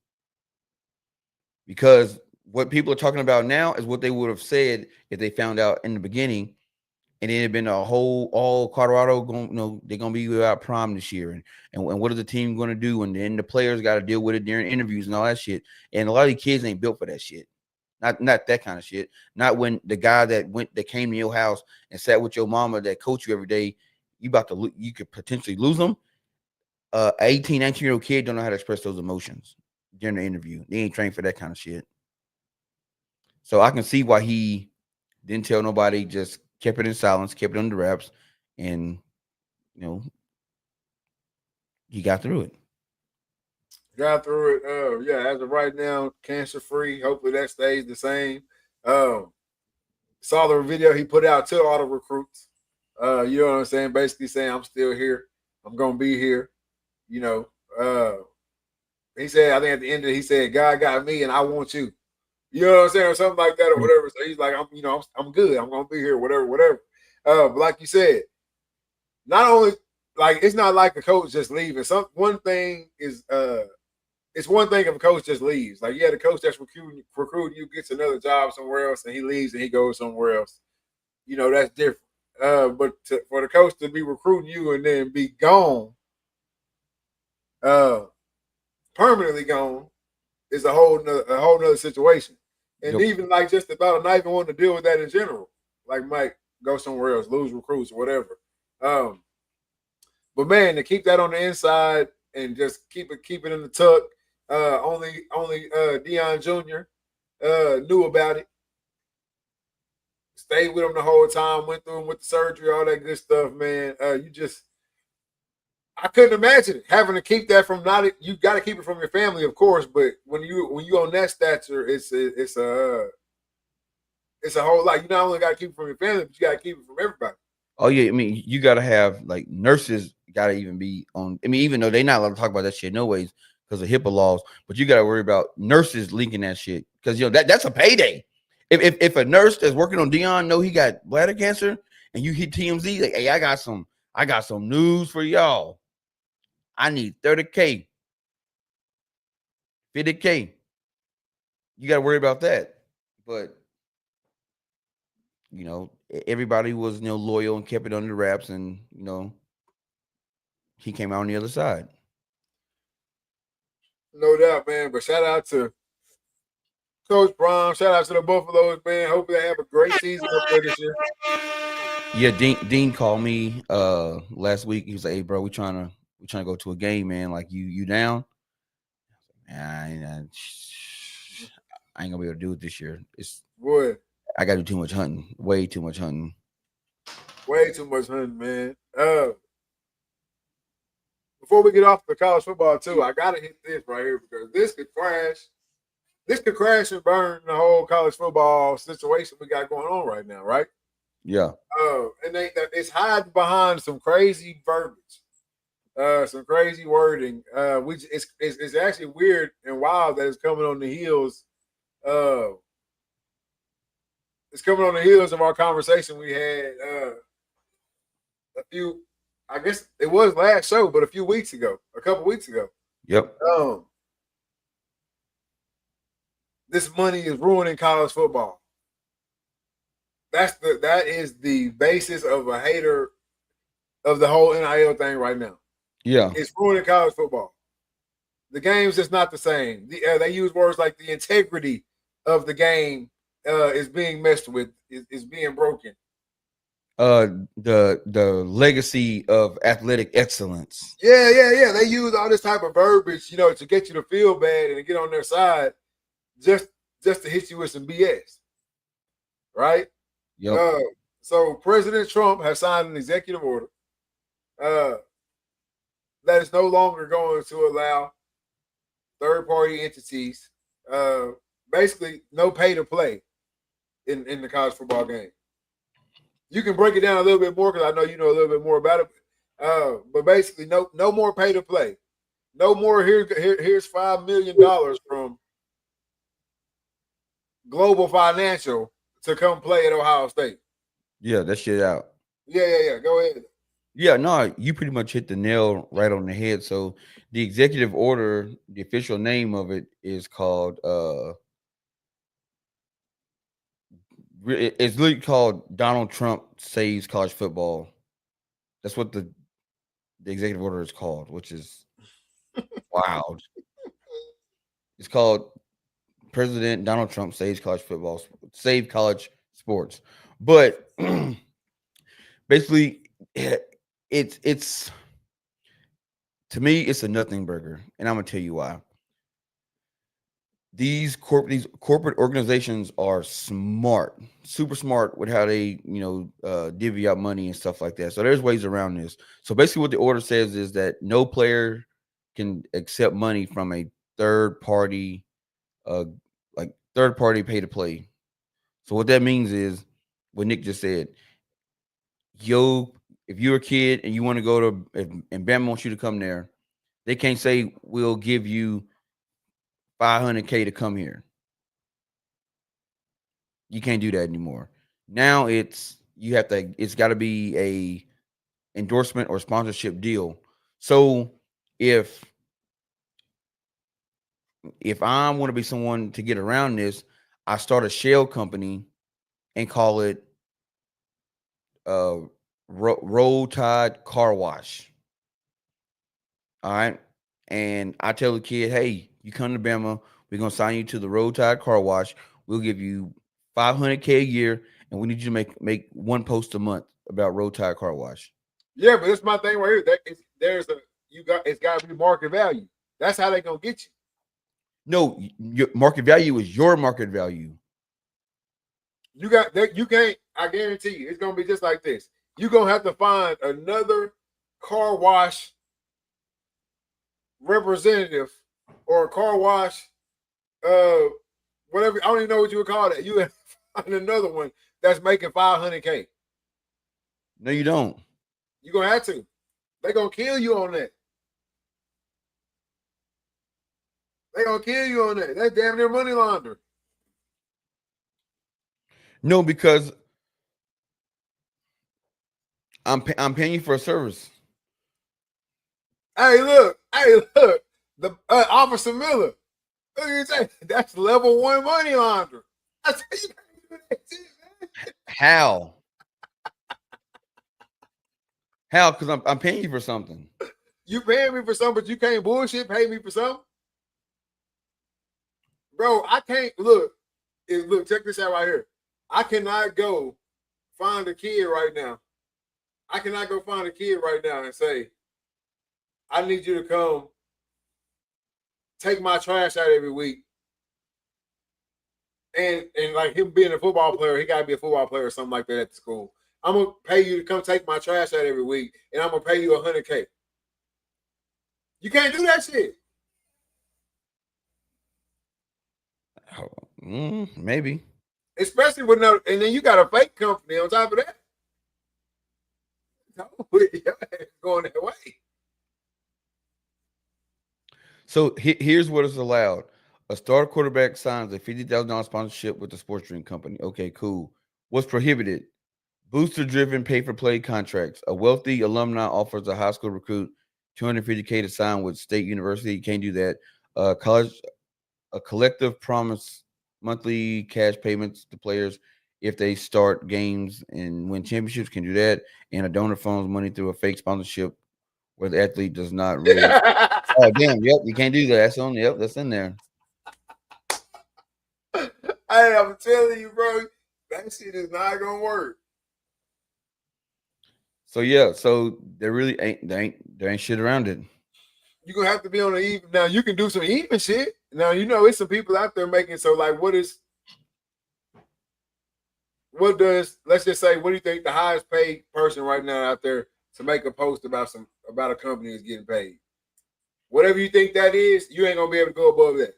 Speaker 1: Because what people are talking about now is what they would have said if they found out in the beginning. And then it'd been all Colorado going, they're gonna be without Prime this year, and what is the team gonna do? And then the players got to deal with it during interviews and all that shit. And a lot of these kids ain't built for that shit. Not that kind of shit. Not when the guy that came to your house and sat with your mama that coach you every day, you could potentially lose them. 18, 19-year-old kid don't know how to express those emotions during the interview. They ain't trained for that kind of shit. So I can see why he didn't tell nobody, just kept it in silence, kept it under wraps, and he got through it.
Speaker 2: Got through it. As of right now, cancer free. Hopefully that stays the same. Saw the video he put out to all the recruits. You know what I'm saying? Basically saying, I'm still here. I'm gonna be here. He said, I think at the end of it, he said, God got me and I want you. You know what I'm saying? Or something like that or whatever. So he's like, I'm good. I'm gonna be here, whatever. But like you said, not only like it's not like a coach just leaving. One thing is it's one thing if a coach just leaves. Like, the coach that's recruiting you gets another job somewhere else and he leaves and he goes somewhere else. That's different. But for the coach to be recruiting you and then be gone, Uh, Permanently gone is a whole nother situation. And
Speaker 1: Yep.
Speaker 2: even like just about not even wanting to deal with that in general. Like Mike, go somewhere else, lose recruits or whatever. Um, but man, to keep that on the inside and just keep it in the tuck. Only Dion Jr. Knew about it. Stayed with him the whole time. Went through him with the surgery, all that good stuff, man. You just I couldn't imagine it, having to keep that from not. You got to keep it from your family, of course. But when you on that stature, it's a whole lot. You not only got to keep it from your family, but you got to keep it from everybody.
Speaker 1: Oh yeah, I mean, you gotta have like nurses gotta even be on. I mean, even though they're not allowed to talk about that shit no ways because of HIPAA laws, but you gotta worry about nurses leaking that shit because that's a payday. If a nurse that's working on Dion know he got bladder cancer and you hit TMZ like, hey, I got some news for y'all. I need 30K, 50K. You gotta worry about that. But everybody was loyal and kept it under wraps, and he came out on the other side.
Speaker 2: No doubt, man. But shout out to Coach Brown. Shout out to the Buffaloes, man. Hope they have a great season up there this year.
Speaker 1: Yeah, Dean called me last week. He was like, "Hey, bro, we trying to go to a game, man. Like, you down?" Man, I ain't gonna be able to do it this year.
Speaker 2: Boy,
Speaker 1: I gotta do too much hunting, way too much hunting.
Speaker 2: way too much hunting, man. Before we get off the college football too, I gotta hit this right here because this could crash. This could crash and burn the whole college football situation we got going on right now, right?
Speaker 1: Yeah,
Speaker 2: And it's hiding behind some crazy verbiage, some crazy wording. Which it's actually weird and wild that it's coming on the heels. Uh, it's coming on the heels of our conversation we had a few. I guess it was last show, but a couple weeks ago.
Speaker 1: yep,
Speaker 2: Um, this money is ruining college football. That is the basis of a hater of the whole NIL thing right now.
Speaker 1: yeah.
Speaker 2: It's ruining college football. The game's just not the same. They use words like the integrity of the game is being messed with, is being broken.
Speaker 1: The legacy of athletic excellence.
Speaker 2: Yeah. They use all this type of verbiage, to get you to feel bad and to get on their side, just to hit you with some BS, right?
Speaker 1: Yep.
Speaker 2: Uh, so President Trump has signed an executive order uh, that is no longer going to allow third-party entities, uh, basically no pay to play in the college football game. You can break it down a little bit more because I know you know a little bit more about it. But basically, no more pay to play. No more. Here's $5 million from Global Financial to come play at Ohio State.
Speaker 1: Yeah, that shit out.
Speaker 2: Yeah. Go ahead.
Speaker 1: Yeah, no, you pretty much hit the nail right on the head. So the executive order, the official name of it is called it's literally called Donald Trump Saves College Football. That's what the executive order is called, which is wild. It's called President Donald Trump Saves College Football, Save College Sports. But basically, it's to me, it's a nothing burger, and I'm gonna tell you why. These corporate organizations are smart, super smart with how they divvy out money and stuff like that. So there's ways around this. So basically, what the order says is that no player can accept money from a third party, uh, like third party pay to play. So what that means is what Nick just said. Yo, if you're a kid and you want to go to and Bama wants you to come there, they can't say we'll give you 500K to come here. You can't do that anymore. Now it's got to be a endorsement or sponsorship deal. So if I want to be someone to get around this, I start a shell company and call it Roll Tide Car Wash. All right. and I tell the kid, hey, you come to Bama, we're gonna sign you to the Road Tide Car Wash. We'll give you $500K a year, and we need you to make one post a month about Road Tide Car Wash.
Speaker 2: Yeah, but it's my thing right here. It's got to be market value. That's how they gonna get you.
Speaker 1: No, your market value is your market value.
Speaker 2: You got that. You can't. I guarantee you, it's gonna be just like this. You're gonna have to find another car wash representative or a car wash, uh, whatever. I don't even know what you would call that. You have to find another one that's making $500K.
Speaker 1: No, you don't.
Speaker 2: You're gonna have to. They're gonna kill you on that. They're gonna kill you on that. That's damn near money laundering.
Speaker 1: No, because I'm paying you for a service.
Speaker 2: Hey, look. The Officer Miller. Look at that. That's level 1 money laundering. That's how you gotta do that shit, man.
Speaker 1: How? How? Because I'm paying you for something.
Speaker 2: You paying me for something, but you can't bullshit pay me for something? Bro, I can't look. Look, check this out right here. I cannot go find a kid right now. I cannot go find a kid right now and say, I need you to come take my trash out every week. And like him being a football player, he gotta be a football player or something like that at the school. I'm gonna pay you to come take my trash out every week, and I'm gonna pay you $100K. You can't do that shit.
Speaker 1: Maybe.
Speaker 2: Especially with no, and then you got a fake company on top of that. No, going that way.
Speaker 1: So here's what is allowed. A star quarterback signs a $50,000 sponsorship with the sports drink company. Okay, cool. What's prohibited? Booster-driven pay-for-play contracts. A wealthy alumni offers a high school recruit $250K to sign with state university. You can't do that. A collective promise monthly cash payments to players if they start games and win championships. Can do that. And a donor funds money through a fake sponsorship where the athlete does not really. Oh damn! Yep, you can't do that. That's on. Yep, that's in there.
Speaker 2: Hey, I'm telling you, bro, that shit is not gonna work.
Speaker 1: So yeah, so there ain't shit around it.
Speaker 2: You're gonna have to be on the even. Now you can do some even shit. Now you know it's some people out there making so like what does let's just say what do you think the highest paid person right now out there to make a post about a company is getting paid? Whatever you think that is, you ain't gonna be able to go above that.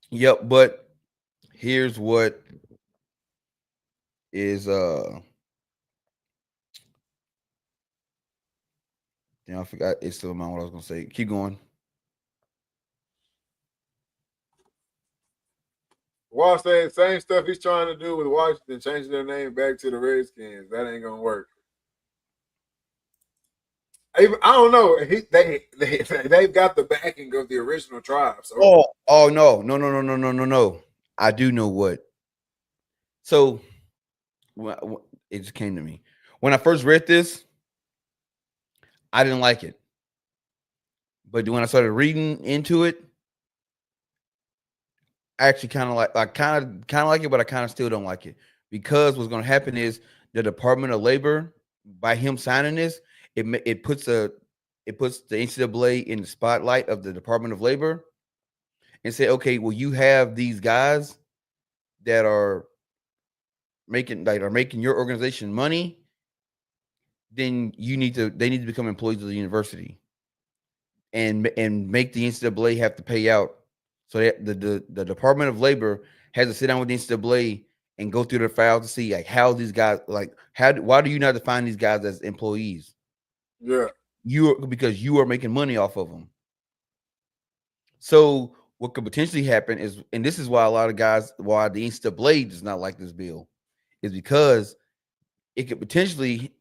Speaker 1: Yep, but here's what is I forgot it's still in mind what I was gonna say. Keep going.
Speaker 2: Wall said same stuff he's trying to do with Washington, changing their name back to the Redskins. That ain't gonna work. I don't know. They've got the backing of the original tribe. So.
Speaker 1: Oh no. I do know what. So it just came to me when I first read this. I didn't like it, but when I started reading into it, I actually kind of like it, but I kind of still don't like it because what's going to happen is the Department of Labor, by him signing this, it puts the NCAA in the spotlight of the Department of Labor and say, okay, well, you have these guys that are making your organization money, then they need to become employees of the university and make the NCAA have to pay out. So that the Department of Labor has to sit down with the NCAA and go through their files to see like how these guys why do you not define these guys as employees?
Speaker 2: Yeah,
Speaker 1: because you are making money off of them. So what could potentially happen is, and this is why why the NCAA does not like this bill, is because it could potentially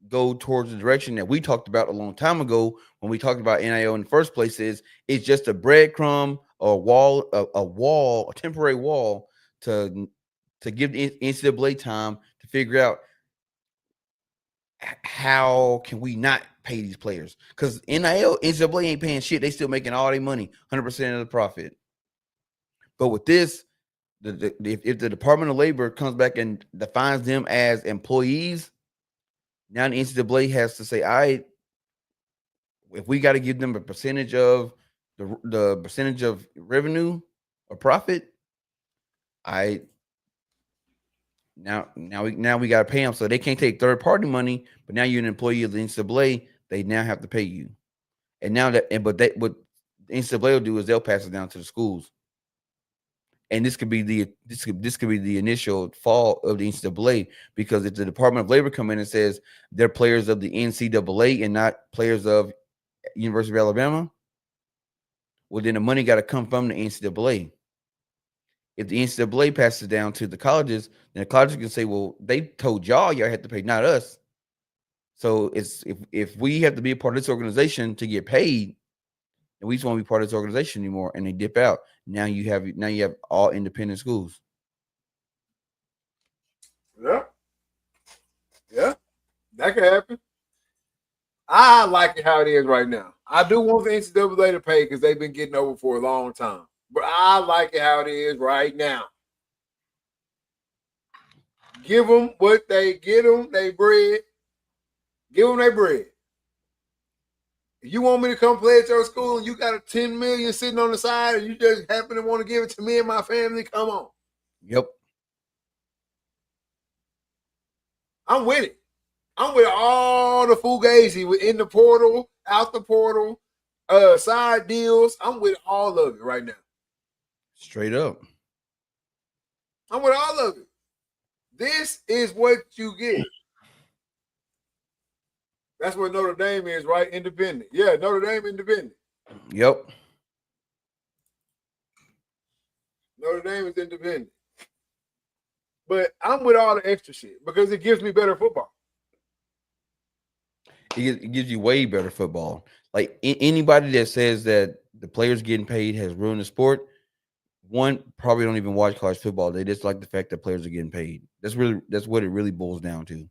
Speaker 1: go towards the direction that we talked about a long time ago when we talked about NIL in the first place. It's just a breadcrumb, a temporary wall to give the NCAA time to figure out how can we not pay these players because NIL, NCAA ain't paying shit. They still making all their money, 100% of the profit. But with this, if the Department of Labor comes back and defines them as employees, now the NCAA has to say, all right, if we got to give them a percentage of the percentage of revenue or profit, I now we got to pay them. So they can't take third party money, but now you're an employee of the NCAA. They now have to pay you. And now what the NCAA will do is they'll pass it down to the schools. And this could be the initial fall of the NCAA, because if the Department of Labor come in and says they're players of the NCAA and not players of University of Alabama, well, then the money got to come from the NCAA. If the NCAA passes down to the colleges, then the colleges can say, well, they told y'all have to pay, not us. So it's if we have to be a part of this organization to get paid, and we just want to be part of this organization anymore, and they dip out. Now you have all independent schools.
Speaker 2: Yeah, that could happen. I like it how it is right now. I do want the NCAA to pay because they've been getting over for a long time, but I like it how it is right now. Give them what they get them, they bread. Give them their bread. If you want me to come play at your school and you got a $10 million sitting on the side and you just happen to want to give it to me and my family, come on.
Speaker 1: Yep.
Speaker 2: I'm with it. I'm with all the fugazi in the portal, out the portal, side deals. I'm with all of it right now.
Speaker 1: Straight up.
Speaker 2: I'm with all of it. This is what you get. That's what Notre Dame is, right? Independent. Yeah, Notre Dame independent.
Speaker 1: Yep.
Speaker 2: Notre Dame is independent. But I'm with all the extra shit because it gives me better football.
Speaker 1: It gives you way better football. Like anybody that says that the players getting paid has ruined the sport, one, probably don't even watch college football. They just like the fact that players are getting paid. That's what it really boils down to.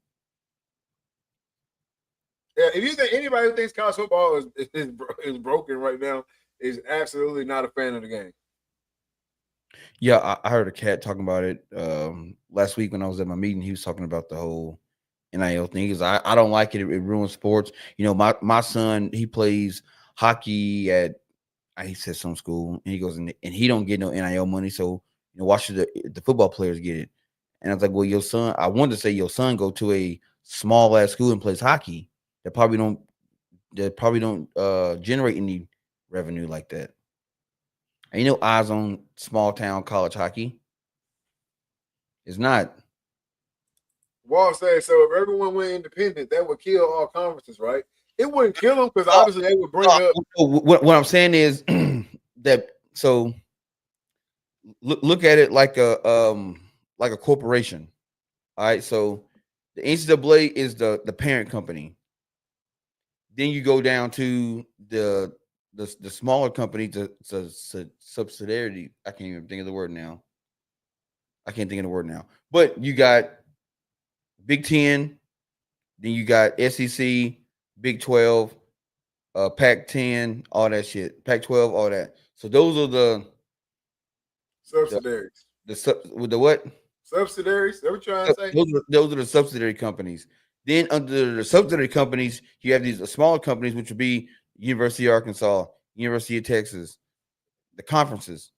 Speaker 2: Yeah, if you think anybody who thinks college football is broken right now is absolutely not a fan of the game.
Speaker 1: Yeah, I heard a cat talking about it last week when I was at my meeting. He was talking about the whole NIL thing. Because I don't like it. It ruins sports. You know, my son, he plays hockey at, he said some school, and he goes and he don't get no NIL money. So, you know, why should the football players get it? And I was like, well, your son, I wanted to say your son go to a small ass school and plays hockey that probably don't generate any revenue like that. And you know, eyes on small town college hockey. It's not.
Speaker 2: Wall said so. If everyone went independent, that would kill all conferences, right? It wouldn't kill them because obviously they would bring up.
Speaker 1: What I'm saying is that so look at it like a corporation. All right, so the NCAA is the parent company. Then you go down to the smaller company, to subsidiary. I can't even think of the word now. But you got Big 10, then you got SEC, Big 12, Pac-10, all that shit. Pac-12, all that. So those are the
Speaker 2: subsidiaries.
Speaker 1: The what?
Speaker 2: Subsidiaries. Is that what you're trying to say?
Speaker 1: Those are the subsidiary companies. Then under the subsidiary companies, you have these smaller companies, which would be University of Arkansas, University of Texas, the conferences.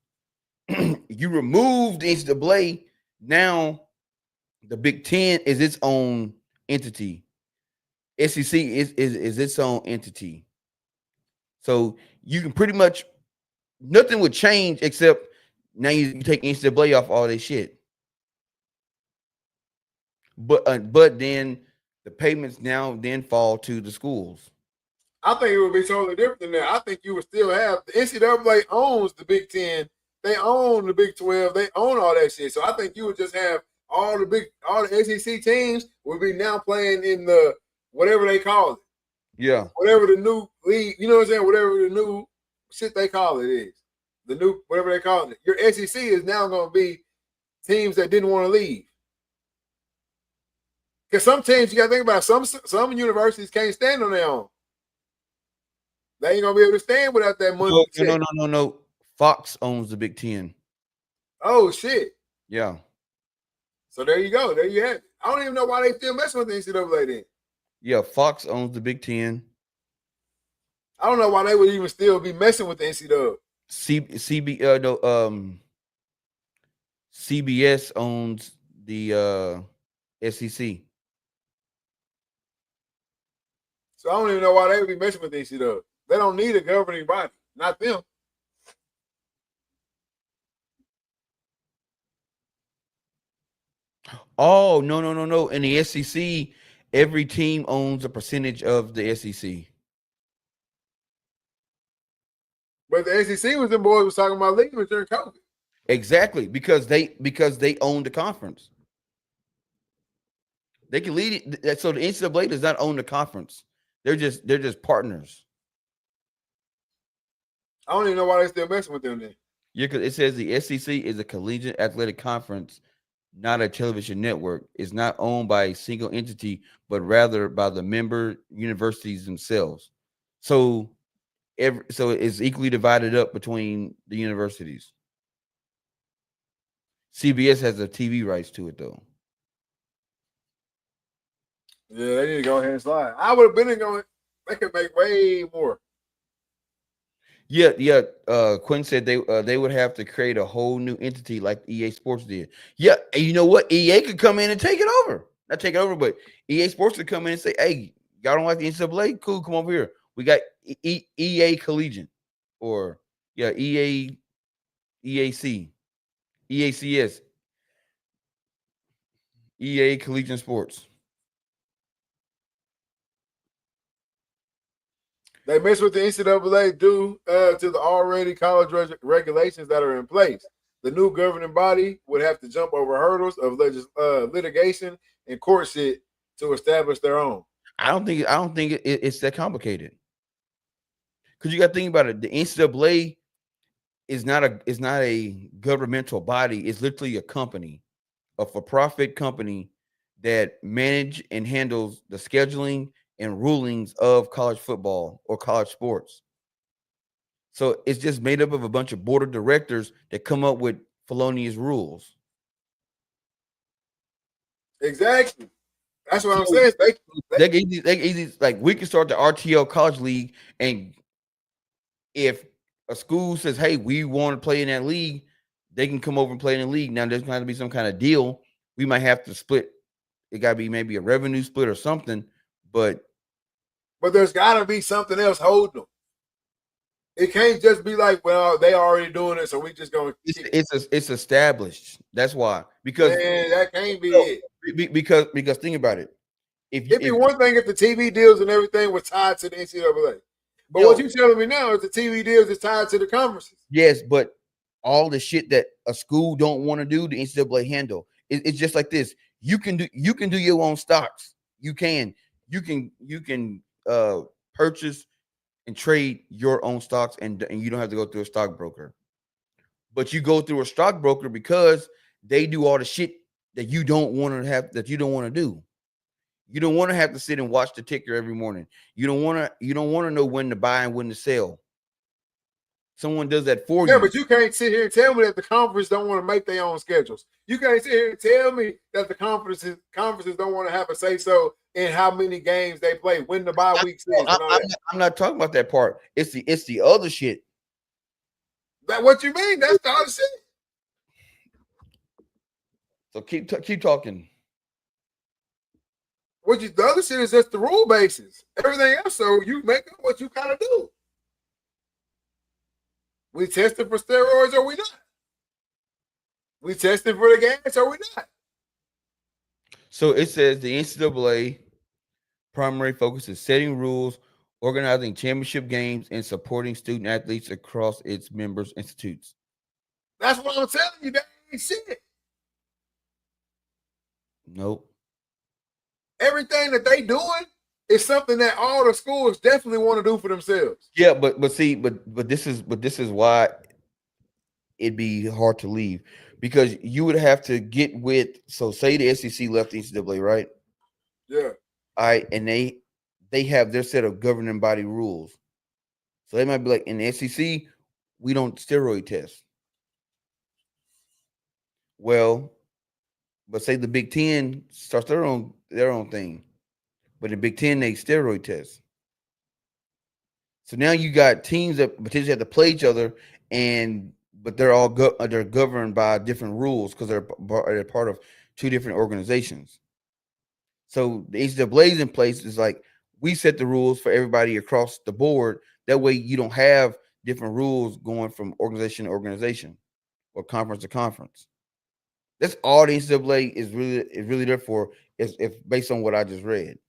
Speaker 1: You remove the NCAA, now the Big 10 is its own entity. SEC is its own entity. So you can pretty much, nothing would change except now you take NCAA off all this shit. But then the payments now then fall to the schools.
Speaker 2: I think it would be totally different than that. I think you would still have the NCAA owns the Big 10, they own the Big 12, they own all that shit. So I think you would just have all the SEC teams would be now playing in the whatever they call it.
Speaker 1: Yeah.
Speaker 2: Whatever the new league, you know what I'm saying? Whatever the new shit they call it is. The new whatever they call it. Your SEC is now going to be teams that didn't want to leave. Because some teams, you got to think about, some universities can't stand on their own. They ain't gonna be able to stand without that
Speaker 1: No,
Speaker 2: monthly
Speaker 1: no, no,
Speaker 2: check.
Speaker 1: no, no, no. Fox owns the Big Ten.
Speaker 2: Oh shit!
Speaker 1: Yeah.
Speaker 2: So there you go. There you have it. I don't even know why they still messing with the NCAA then.
Speaker 1: Yeah, Fox owns the Big Ten.
Speaker 2: I don't know why they would even still be messing with the NCAA.
Speaker 1: CBS owns the SEC.
Speaker 2: So I don't even know why they would be messing with the NCAA. They don't need a governing body, not them.
Speaker 1: Oh, no, no, no, no. In the SEC, every team owns a percentage of the SEC.
Speaker 2: But the SEC was them boys was talking about leaving during COVID.
Speaker 1: Exactly, because they own the conference. They can lead it. So the NCAA does not own the conference. They're just partners.
Speaker 2: I don't even know why they still messing with them then.
Speaker 1: Yeah, because it says the SEC is a collegiate athletic conference, not a television network. It's not owned by a single entity, but rather by the member universities themselves. So so it's equally divided up between the universities. CBS has the TV rights to it though.
Speaker 2: Yeah, they need to go ahead and slide. I would have been going. They could make way more.
Speaker 1: Yeah, yeah. Quinn said they would have to create a whole new entity like EA Sports did. Yeah, and you know what? EA could come in and take it over. Not take it over, but EA Sports could come in and say, "Hey, y'all don't like the NCAA? Cool, come over here. We got EA Collegiate, or yeah, EAC, EACS, EA Collegiate Sports."
Speaker 2: They mess with the NCAA due to the already college regulations that are in place. The new governing body would have to jump over hurdles of litigation and court shit to establish their own.
Speaker 1: I don't think it's that complicated. Because you got to think about it. The NCAA is not a governmental body. It's literally a company, a for-profit company that manage and handles the scheduling and rulings of college football or college sports. So it's just made up of a bunch of board of directors that come up with felonious rules.
Speaker 2: Exactly. That's what I'm
Speaker 1: So
Speaker 2: saying.
Speaker 1: they like we can start the RTL College League, and if a school says, "Hey, we want to play in that league," they can come over and play in the league. Now there's going to be some kind of deal. We might have to split. It got to be maybe a revenue split or something. But
Speaker 2: there's got to be something else holding them. It can't just be like, well, they already doing it, so we just going to.
Speaker 1: It's established. That's why. Because
Speaker 2: Man, that can't be it.
Speaker 1: Because think about it.
Speaker 2: It'd be one thing if the TV deals and everything was tied to the NCAA. But what you telling me now is the TV deals is tied to the conferences.
Speaker 1: Yes, but all the shit that a school don't want to do, the NCAA handle. It's just like this. You can do your own stocks. You can purchase and trade your own stocks, and you don't have to go through a stockbroker. But you go through a stockbroker because they do all the shit that you don't want to have, that you don't want to do. You don't want to have to sit and watch the ticker every morning. You don't want to know when to buy and when to sell. Someone does that for you.
Speaker 2: Yeah, but you can't sit here and tell me that the conference don't want to make their own schedules. You can't sit here and tell me that the conferences don't want to have a say so in how many games they play, when the bye weeks is.
Speaker 1: I'm not talking about that part. It's the other shit.
Speaker 2: That what you mean? That's the other shit.
Speaker 1: So keep talking.
Speaker 2: The other shit is just the rule basis. Everything else, so you make up what you kind of do. We testing for steroids or we not? We testing for the gas or we not?
Speaker 1: So it says the NCAA primary focus is setting rules, organizing championship games, and supporting student athletes across its members institutes.
Speaker 2: That's what I'm telling you. That ain't shit.
Speaker 1: Nope.
Speaker 2: Everything that they doing is something that all the schools definitely want to do for themselves.
Speaker 1: Yeah, but this is why it'd be hard to leave, because you would have to get with, so say the SEC left the NCAA, right?
Speaker 2: Yeah.
Speaker 1: All right, and they have their set of governing body rules. So they might be like, in the SEC, we don't steroid test. Well, but say the Big Ten starts their own thing, but the Big Ten they steroid test. So now you got teams that potentially have to play each other, but they're all they're governed by different rules because they're part of two different organizations. So the NCAA's in place is like we set the rules for everybody across the board. That way you don't have different rules going from organization to organization or conference to conference. That's all the NCAA is really there for. Is if based on what I just read.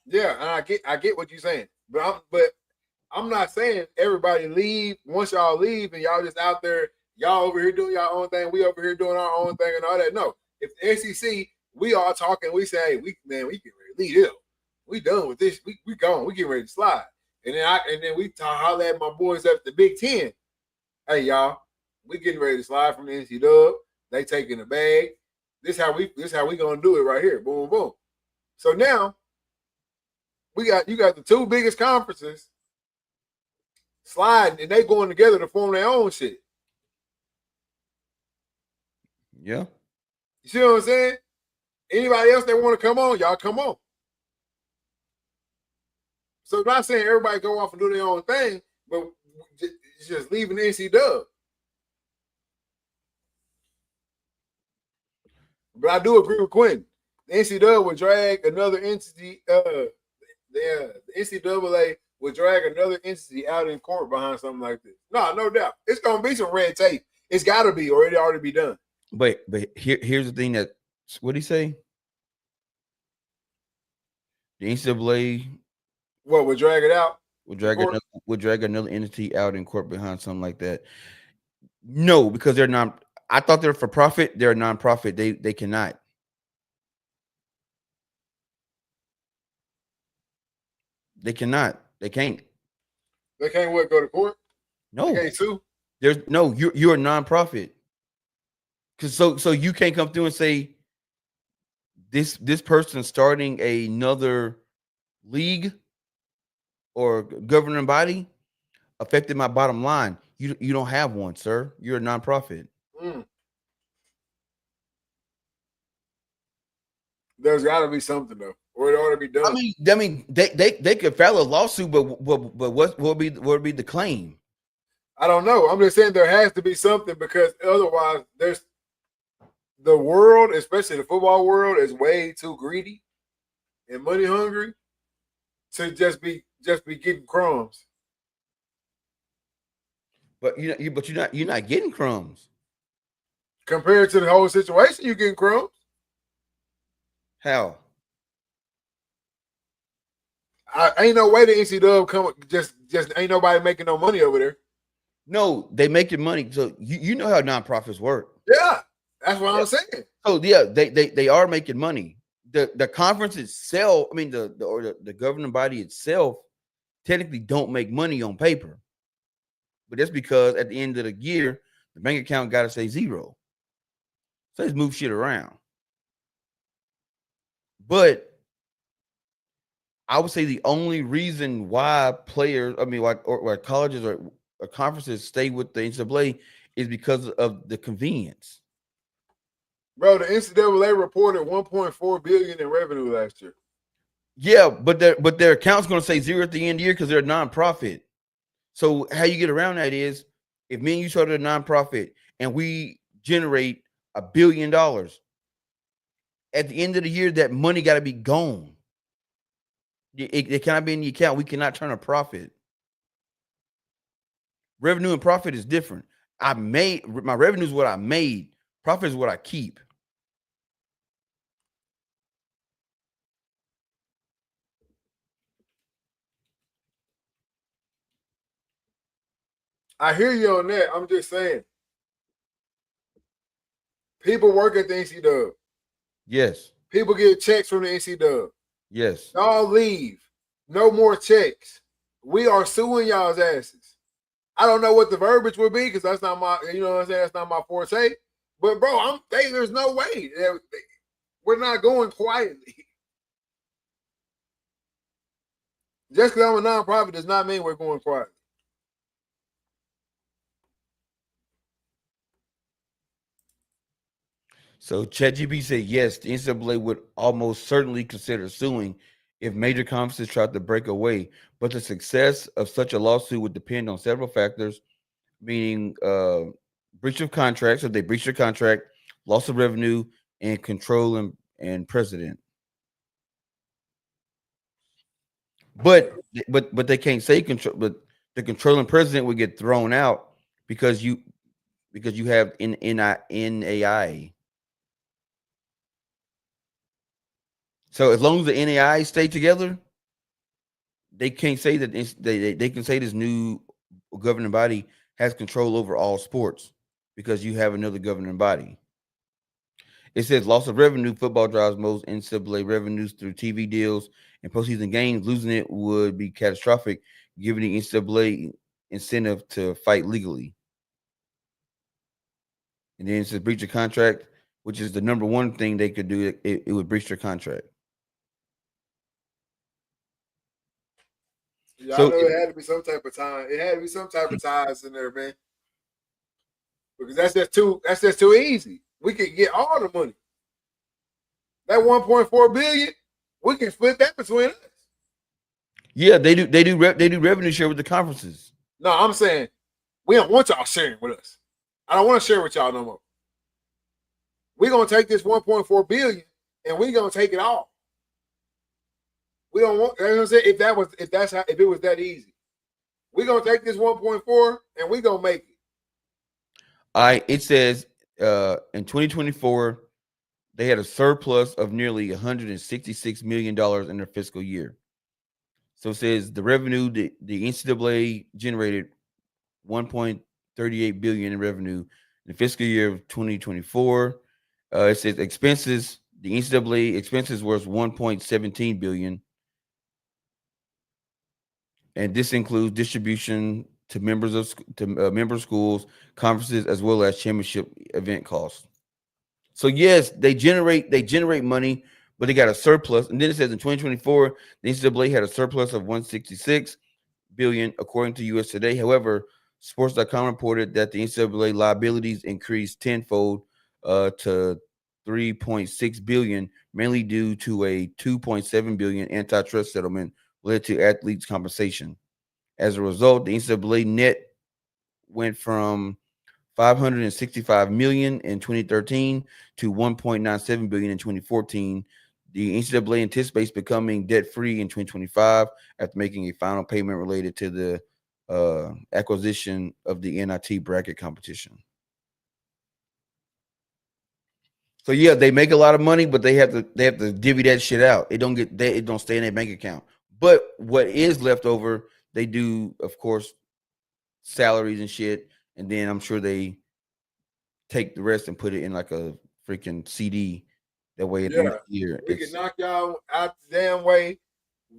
Speaker 2: Yeah, and I get what you're saying, but I'm not saying everybody leave. Once y'all leave and y'all just out there, y'all over here doing your own thing, we over here doing our own thing and all that. No, if the SEC, we all talking, we say, hey, we get ready to leave here. We done with this. We gone. We get ready to slide. And then we holler at my boys up the Big Ten. Hey y'all, we getting ready to slide from the NC Dub. They taking the bag. This how we gonna do it right here. Boom, boom. So now you got the two biggest conferences sliding, and they going together to form their own shit.
Speaker 1: Yeah.
Speaker 2: You see what I'm saying? Anybody else that want to come on, y'all come on. So I'm not saying everybody go off and do their own thing, but just leaving the NC Dub. But I do agree with Quentin. The NCAA would drag another entity. The NCAA would drag another entity out in court behind something like this. No doubt. It's gonna be some red tape. It's got to be, or it already be done.
Speaker 1: But here's the thing that what did he say? The NCAA
Speaker 2: would drag it out?
Speaker 1: Would drag another entity out in court behind something like that? No, because they're not. I thought they're for profit. They're a nonprofit. They cannot. They cannot. They can't.
Speaker 2: They can't what? Go to court?
Speaker 1: No.
Speaker 2: They can't sue?
Speaker 1: There's no. You're a nonprofit. Because so you can't come through and say this person starting another league or governing body affected my bottom line. You don't have one, sir. You're a nonprofit.
Speaker 2: There's got to be something though, or it ought to be done.
Speaker 1: I mean, they could file a lawsuit, but what would be the claim?
Speaker 2: I don't know. I'm just saying there has to be something because otherwise, there's the world, especially the football world, is way too greedy and money hungry to just be getting crumbs.
Speaker 1: But you're not getting crumbs
Speaker 2: compared to the whole situation. You getting crumbs?
Speaker 1: How?
Speaker 2: Ain't no way the NCAA come just ain't nobody making no money over there.
Speaker 1: No, they making money. So you know how nonprofits work.
Speaker 2: Yeah, that's what I'm saying.
Speaker 1: So yeah, they are making money. The conference itself, I mean the governing body itself, technically don't make money on paper. But that's because at the end of the year, the bank account got to say zero. So let's move shit around. But I would say the only reason why players, why colleges or conferences stay with the NCAA is because of the convenience.
Speaker 2: Bro, the NCAA reported $1.4 billion in revenue last year.
Speaker 1: Yeah, but their account's going to say zero at the end of the year because they're a nonprofit. So how you get around that is if me and you started a nonprofit and we generate $1 billion, at the end of the year, that money got to be gone. It cannot be in the account. We cannot turn a profit. Revenue and profit is different. My revenue is what I made. Profit is what I keep.
Speaker 2: I hear you on that. I'm just saying. People work at the NCAA.
Speaker 1: Yes.
Speaker 2: People get checks from the NCAA.
Speaker 1: Yes.
Speaker 2: Y'all leave. No more checks. We are suing y'all's asses. I don't know what the verbiage would be because that's not my, you know what I'm saying? That's not my forte. But bro, there's no way. We're not going quietly. Just because I'm a nonprofit does not mean we're going quietly.
Speaker 1: So ChatGPT said yes, the NCAA would almost certainly consider suing if major conferences tried to break away, but the success of such a lawsuit would depend on several factors, meaning breach of contract. So if they breach their contract, loss of revenue, and control and precedent. But but they can't say control. But the controlling president would get thrown out because you have NAI. So as long as the NAI stay together, they can't say that they can say this new governing body has control over all sports because you have another governing body. It says loss of revenue. Football drives most NCAA revenues through TV deals and postseason games. Losing it would be catastrophic, giving the NCAA incentive to fight legally. And then it says breach of contract, which is the number one thing they could do. It would breach their contract.
Speaker 2: Yeah, I
Speaker 1: So
Speaker 2: know it had to be some type of time. It had to be some type of ties in there, man. Because that's just too easy. We could get all the money. That 1.4 billion, we can split that between us.
Speaker 1: yeah, they do revenue share with the conferences.
Speaker 2: No, I'm saying we don't want y'all sharing with us. I don't want to share with y'all no more. We're gonna take this 1.4 billion and we're gonna take it all. We don't want, you know what I'm saying? If it was that easy, we're gonna take this 1.4 and we're gonna make it.
Speaker 1: It says in 2024 they had a surplus of nearly $166 million in their fiscal year. So it says the revenue the NCAA generated 1.38 billion in revenue in the fiscal year of 2024. It says expenses. The NCAA expenses was 1.17 billion, and this includes distribution to member schools, conferences, as well as championship event costs. So yes, they generate money, but they got a surplus. And then it says in 2024, the NCAA had a surplus of 166 billion, according to US Today. However, Sports.com reported that the NCAA liabilities increased tenfold to 3.6 billion, mainly due to a 2.7 billion antitrust settlement related to athletes' compensation. As a result, the NCAA net went from 565 million in 2013 to 1.97 billion in 2014. The NCAA anticipates becoming debt-free in 2025 after making a final payment related to the acquisition of the NIT bracket competition. So yeah, they make a lot of money, but they have to divvy that shit out. It don't stay in their bank account. But what is left over, they do, of course, salaries and shit, and then I'm sure they take the rest and put it in like a freaking CD. That way, at the end of
Speaker 2: Yeah,
Speaker 1: the year,
Speaker 2: we can
Speaker 1: it's
Speaker 2: knock y'all out the damn way,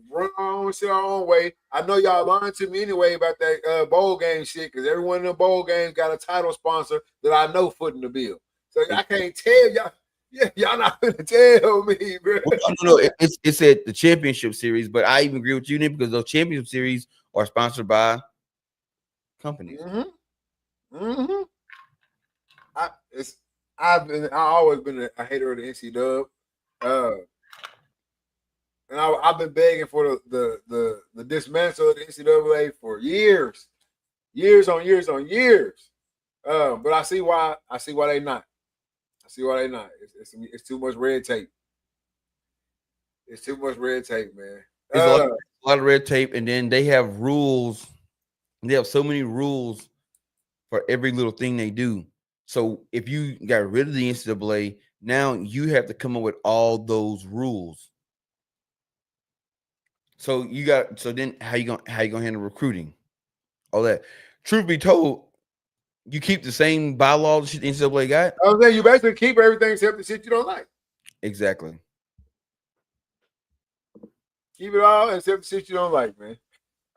Speaker 2: run our own shit our own way. I know y'all lying to me anyway about that bowl game shit because every one of the bowl games got a title sponsor that I know footing the bill. So I can't tell y'all. Yeah, y'all not gonna tell me, bro.
Speaker 1: well, no. It's at the championship series, but I even agree with you, Nick, because those championship series are sponsored by companies.
Speaker 2: Mm-hmm. Mm-hmm. I it's I always been a hater of the NC Dub. And I've been begging for the dismantle of the NCAA for years, years on years on years. But I see why they not. I see why they not. It's too much red tape. It's too much red tape, man.
Speaker 1: It's a lot of red tape, and then they have rules. They have so many rules for every little thing they do. So if you got rid of the NCAA, now you have to come up with all those rules. So then how you gonna handle recruiting? All that. Truth be told, you keep the same bylaws the NCAA got.
Speaker 2: I was saying you basically keep everything except the shit you don't like.
Speaker 1: Exactly.
Speaker 2: Keep it all except the shit you don't like, man.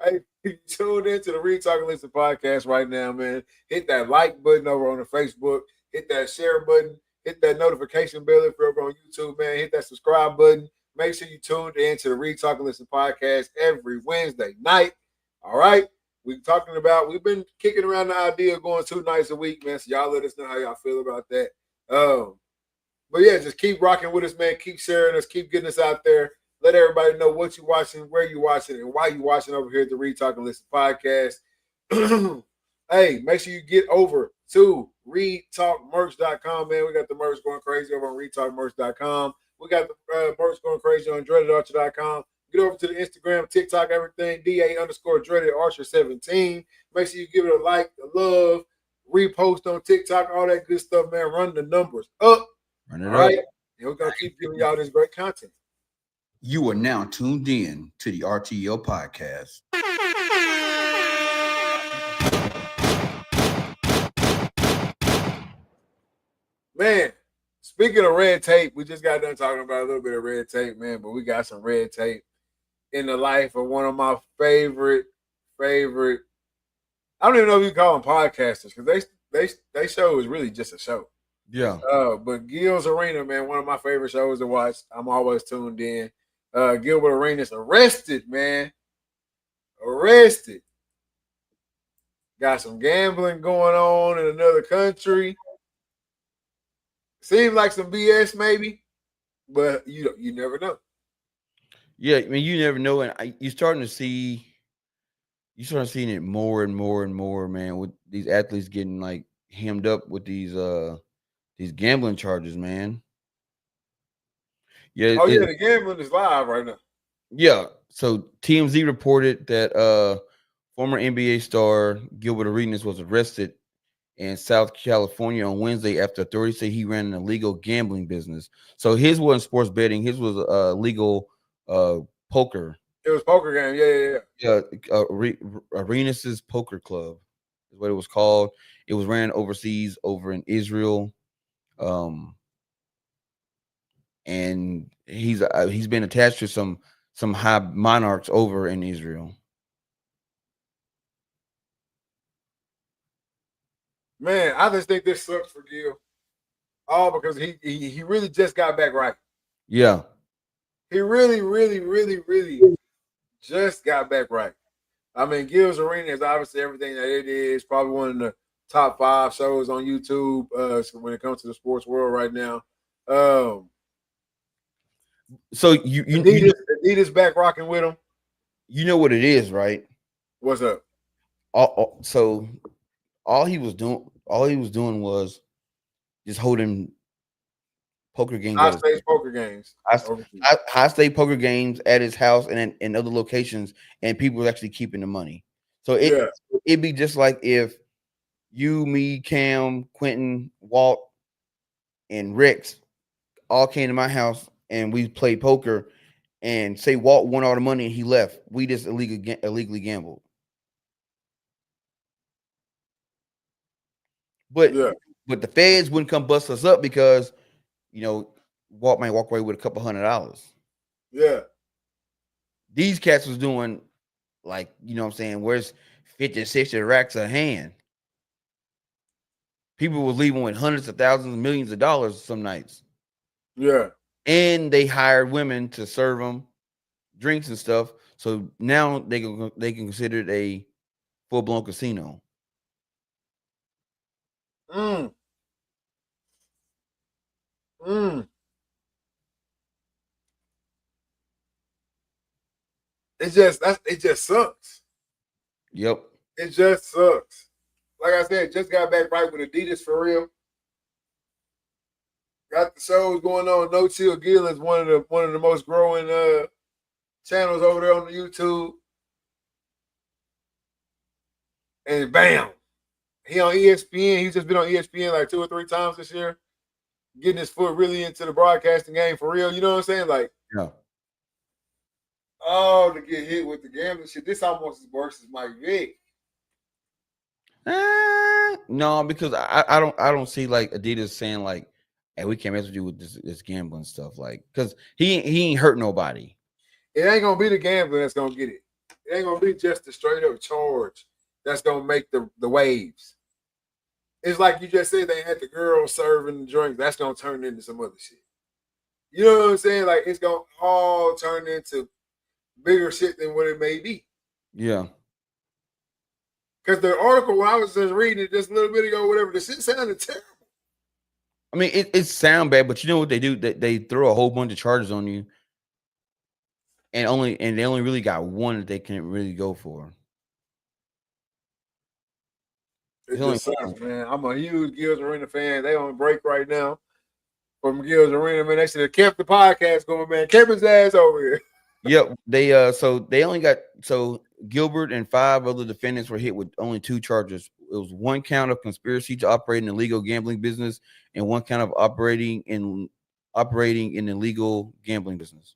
Speaker 2: Hey, tune into the Retalking Listen podcast right now, man. Hit that like button over on the Facebook. Hit that share button. Hit that notification bell if you're over on YouTube, man. Hit that subscribe button. Make sure you tune in to the Retalking Listen podcast every Wednesday night. All right. We've been kicking around the idea of going 2 nights a week, man. So y'all let us know how y'all feel about that. But yeah, just keep rocking with us, man. Keep sharing us. Keep getting us out there. Let everybody know what you're watching, where you're watching, and why you're watching over here at the Read Talk and Listen podcast. Hey, make sure you get over to readtalkmerch.com, man. We got the merch going crazy over on readtalkmerch.com. We got the merch going crazy on dreadedarcher.com. Get over to the Instagram, TikTok, everything, DA_dreadedarcher17. Make sure you give it a like, a love, repost on TikTok, all that good stuff, man. Run the numbers up.
Speaker 1: Run
Speaker 2: All
Speaker 1: it
Speaker 2: right.
Speaker 1: up.
Speaker 2: And we're going to keep giving y'all this great content.
Speaker 1: You are now tuned in to the RTL Podcast.
Speaker 2: Man, speaking of red tape, we just got done talking about a little bit of red tape, man, but we got some red tape in the life of one of my favorite, I don't even know if you call them podcasters because they show is really just a show.
Speaker 1: Yeah.
Speaker 2: But Gil's Arena, man, one of my favorite shows to watch. I'm always tuned in. Gilbert Arenas arrested, man. Arrested. Got some gambling going on in another country. Seems like some BS, maybe, but you never know.
Speaker 1: Yeah, I mean, you never know, and you're starting seeing it more and more and more, man, with these athletes getting like hemmed up with these gambling charges, man. Yeah,
Speaker 2: The gambling is live right now.
Speaker 1: Yeah. So TMZ reported that former NBA star Gilbert Arenas was arrested in South California on Wednesday after authorities say he ran an illegal gambling business. So his wasn't sports betting; his was legal poker.
Speaker 2: It was poker game. Yeah.
Speaker 1: Arenas's Poker Club is what it was called. It was ran overseas, over in Israel, and he's been attached to some high monarchs over in Israel.
Speaker 2: Man, I just think this sucks for Gil. All because he really just got back right.
Speaker 1: Yeah.
Speaker 2: He really just got back right. I mean, Gil's Arena is obviously everything that it is. Probably one of the top 5 shows on YouTube when it comes to the sports world right now.
Speaker 1: So you
Speaker 2: Adidas back rocking with him.
Speaker 1: You know what it is, right?
Speaker 2: What's up?
Speaker 1: So all he was doing was just holding poker games.
Speaker 2: High stakes poker games.
Speaker 1: High stake poker games at his house and in other locations, and people were actually keeping the money. So it'd be just like if you, me, Cam, Quentin, Walt, and Rex all came to my house and we played poker, and say Walt won all the money and he left. We just illegally gambled. But the feds wouldn't come bust us up because, Walt might walk away with a couple $100.
Speaker 2: Yeah.
Speaker 1: These cats was doing like, what I'm saying, where's 50, 60 racks a hand. People were leaving with hundreds of thousands, millions of dollars some nights.
Speaker 2: Yeah.
Speaker 1: And they hired women to serve them drinks and stuff. So now they can consider it a full-blown casino.
Speaker 2: It just sucks.
Speaker 1: Yep.
Speaker 2: It just sucks. Like I said, just got back right with Adidas for real. Got the shows going on. No Chill Gil is one of the most growing channels over there on the YouTube. And bam, he on ESPN. He's just been on ESPN like 2 or 3 times this year, getting his foot really into the broadcasting game for real. You know what I'm saying? Like,
Speaker 1: yeah.
Speaker 2: Oh, to get hit with the gambling shit. This almost as worse as Mike Vick.
Speaker 1: No, because I don't see like Adidas saying like, "Hey, we can't mess with you with this gambling stuff." Like, because he ain't hurt nobody.
Speaker 2: It ain't gonna be the gambling that's gonna get it. It ain't gonna be just the straight up charge that's gonna make the waves. It's like you just said, they had the girls serving the drinks. That's gonna turn into some other shit. You know what I'm saying? Like, it's gonna all turn into bigger shit than what it may be.
Speaker 1: Yeah.
Speaker 2: Because the article, when I was just reading it just a little bit ago, whatever, the shit sounded terrible.
Speaker 1: I mean, it sound bad, but you know what they do? They throw a whole bunch of charges on you, and they only really got one that they can really go for.
Speaker 2: It
Speaker 1: It's only
Speaker 2: just
Speaker 1: one.
Speaker 2: sucks, man. I'm a huge Gills Arena fan. They on break right now from Gills Arena, man. They should have kept the podcast going, man. Kept his ass over here.
Speaker 1: Yep. They only got Gilbert and 5 other defendants were hit with only 2 charges. It was 1 count of conspiracy to operate in illegal gambling business and 1 count of operating in illegal gambling business.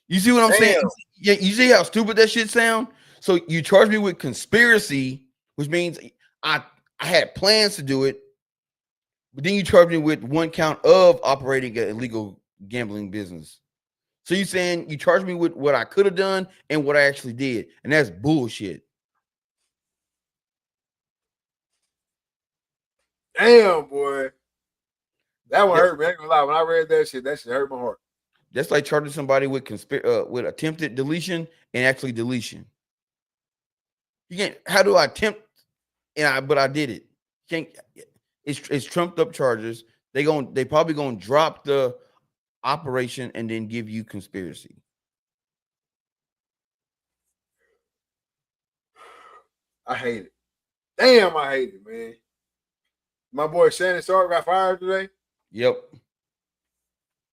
Speaker 1: You see what I'm saying?
Speaker 2: Damn.
Speaker 1: Yeah, you see how stupid that shit sound? So you charge me with conspiracy, which means I had plans to do it, but then you charge me with 1 count of operating an illegal gambling business. So you saying you charge me with what I could have done and what I actually did, and that's bullshit.
Speaker 2: Damn, boy. That one
Speaker 1: Yep.
Speaker 2: hurt me. I ain't gonna lie. When I read that shit hurt my heart.
Speaker 1: That's like charging somebody with with attempted deletion and actually deletion. You can't. How do I attempt? But I did it. You can't. It's trumped up charges. They probably gonna drop the operation and then give you conspiracy.
Speaker 2: I hate it. Damn, I hate it, man. My boy Shannon Sharp got fired today.
Speaker 1: Yep.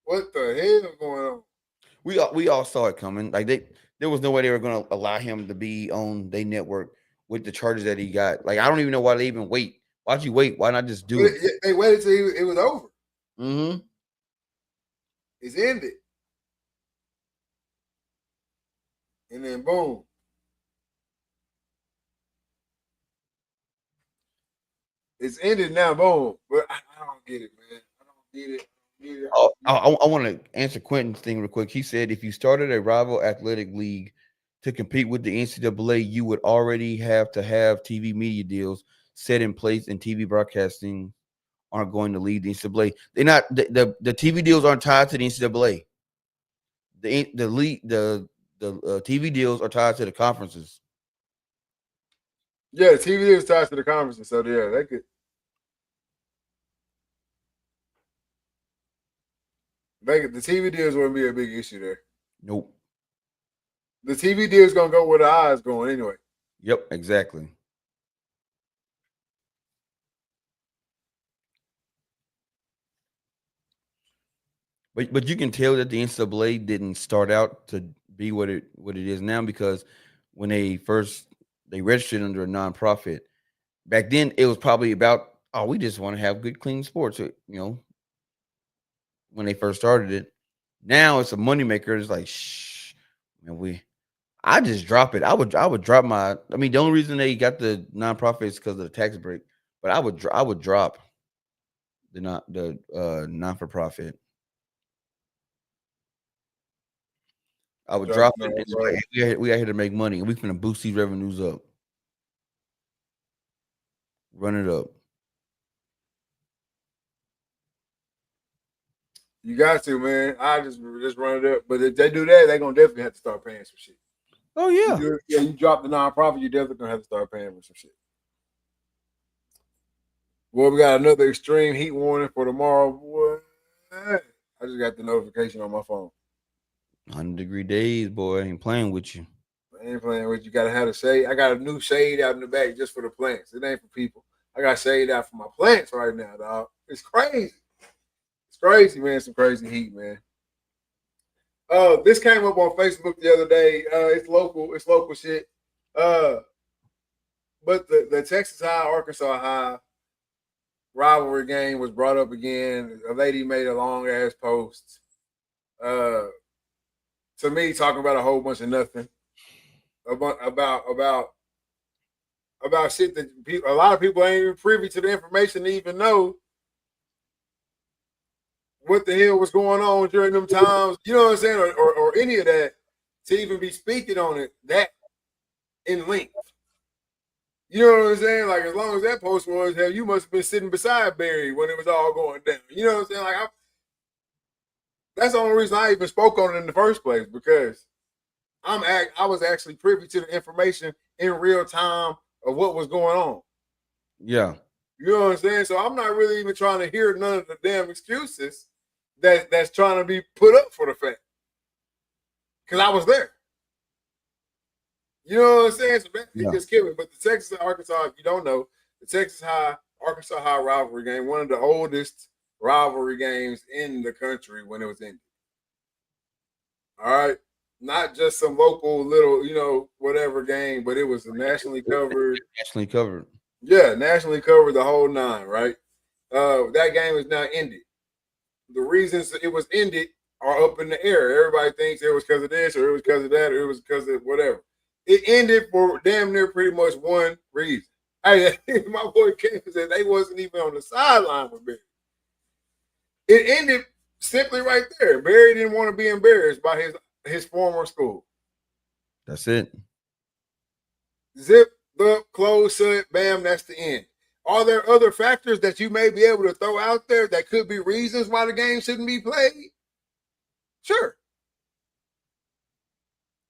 Speaker 2: What the hell is going on?
Speaker 1: We all saw it coming. Like there was no way they were going to allow him to be on their network with the charges that he got. Like I don't even know why they even wait. Why'd you wait? Why not just do it?
Speaker 2: They waited till it was over.
Speaker 1: Mm-hmm.
Speaker 2: It's ended. And then boom. It's ended now, boom. But I don't get it, man. I don't get it.
Speaker 1: I want to answer Quentin's thing real quick. He said if you started a rival athletic league to compete with the NCAA, you would already have to have TV media deals set in place, and TV broadcasting aren't going to lead the NCAA. They're not the TV deals aren't tied to the NCAA. The league the TV deals are tied to the conferences.
Speaker 2: Yeah, the TV is tied to the conferences, so yeah, they could. The TV deals wouldn't be a big issue there.
Speaker 1: Nope.
Speaker 2: The TV deal is gonna go where the eyes going anyway.
Speaker 1: Yep, exactly. But you can tell that the NCAA didn't start out to be what it is now, because when they registered under a nonprofit, back then it was probably about, oh, we just want to have good clean sports, when they first started it. Now it's a moneymaker. It's like, shh, man, I just drop it. I would drop my. I mean, the only reason they got the nonprofit is because of the tax break. But I would drop the non for profit. I would drop it. And like, hey, we are here to make money, and we finna boost these revenues up. Run it up.
Speaker 2: You got to, man. I just run it up. But if they do that, they're gonna definitely have to start paying some shit.
Speaker 1: Oh yeah.
Speaker 2: You drop the nonprofit, you definitely gonna have to start paying for some shit. Boy, we got another extreme heat warning for tomorrow. Boy, I just got the notification on my phone.
Speaker 1: 100-degree days, boy. I ain't playing with you.
Speaker 2: I ain't playing with you. Gotta have a shade. I got a new shade out in the back just for the plants. It ain't for people. I got shade out for my plants right now, dog. It's crazy. It's crazy, man. Some crazy heat, man. This came up on Facebook the other day. It's local shit. But the Texas High, Arkansas High rivalry game was brought up again. A lady made a long ass post. To me, talking about a whole bunch of nothing. About shit that a lot of people ain't even privy to the information to even know what the hell was going on during them times. You know what I'm saying? Or any of that, to even be speaking on it that in length. You know what I'm saying? Like, as long as that post was, hell, you must have been sitting beside Barry when it was all going down. You know what I'm saying? Like, that's the only reason I even spoke on it in the first place, because I was actually privy to the information in real time of what was going on.
Speaker 1: Yeah.
Speaker 2: You know what I'm saying? So I'm not really even trying to hear none of the damn excuses that's trying to be put up for the fact. Because I was there. You know what I'm saying? So it just killed me. But the Texas and Arkansas, if you don't know, the Texas High, Arkansas High rivalry game, one of the oldest rivalry games in the country when it was ended. All right. Not just some local little, whatever game, but it was nationally covered.
Speaker 1: Nationally covered.
Speaker 2: Yeah, nationally covered the whole nine, right? That game is now ended. The reasons it was ended are up in the air. Everybody thinks it was because of this, or it was because of that, or it was because of whatever. It ended for damn near pretty much one reason. Hey, my boy Ken said they wasn't even on the sideline with Barry. It ended simply right there. Barry didn't want to be embarrassed by his former school.
Speaker 1: That's it.
Speaker 2: Zip, up, close, shut, bam, that's the end. Are there other factors that you may be able to throw out there that could be reasons why the game shouldn't be played? Sure.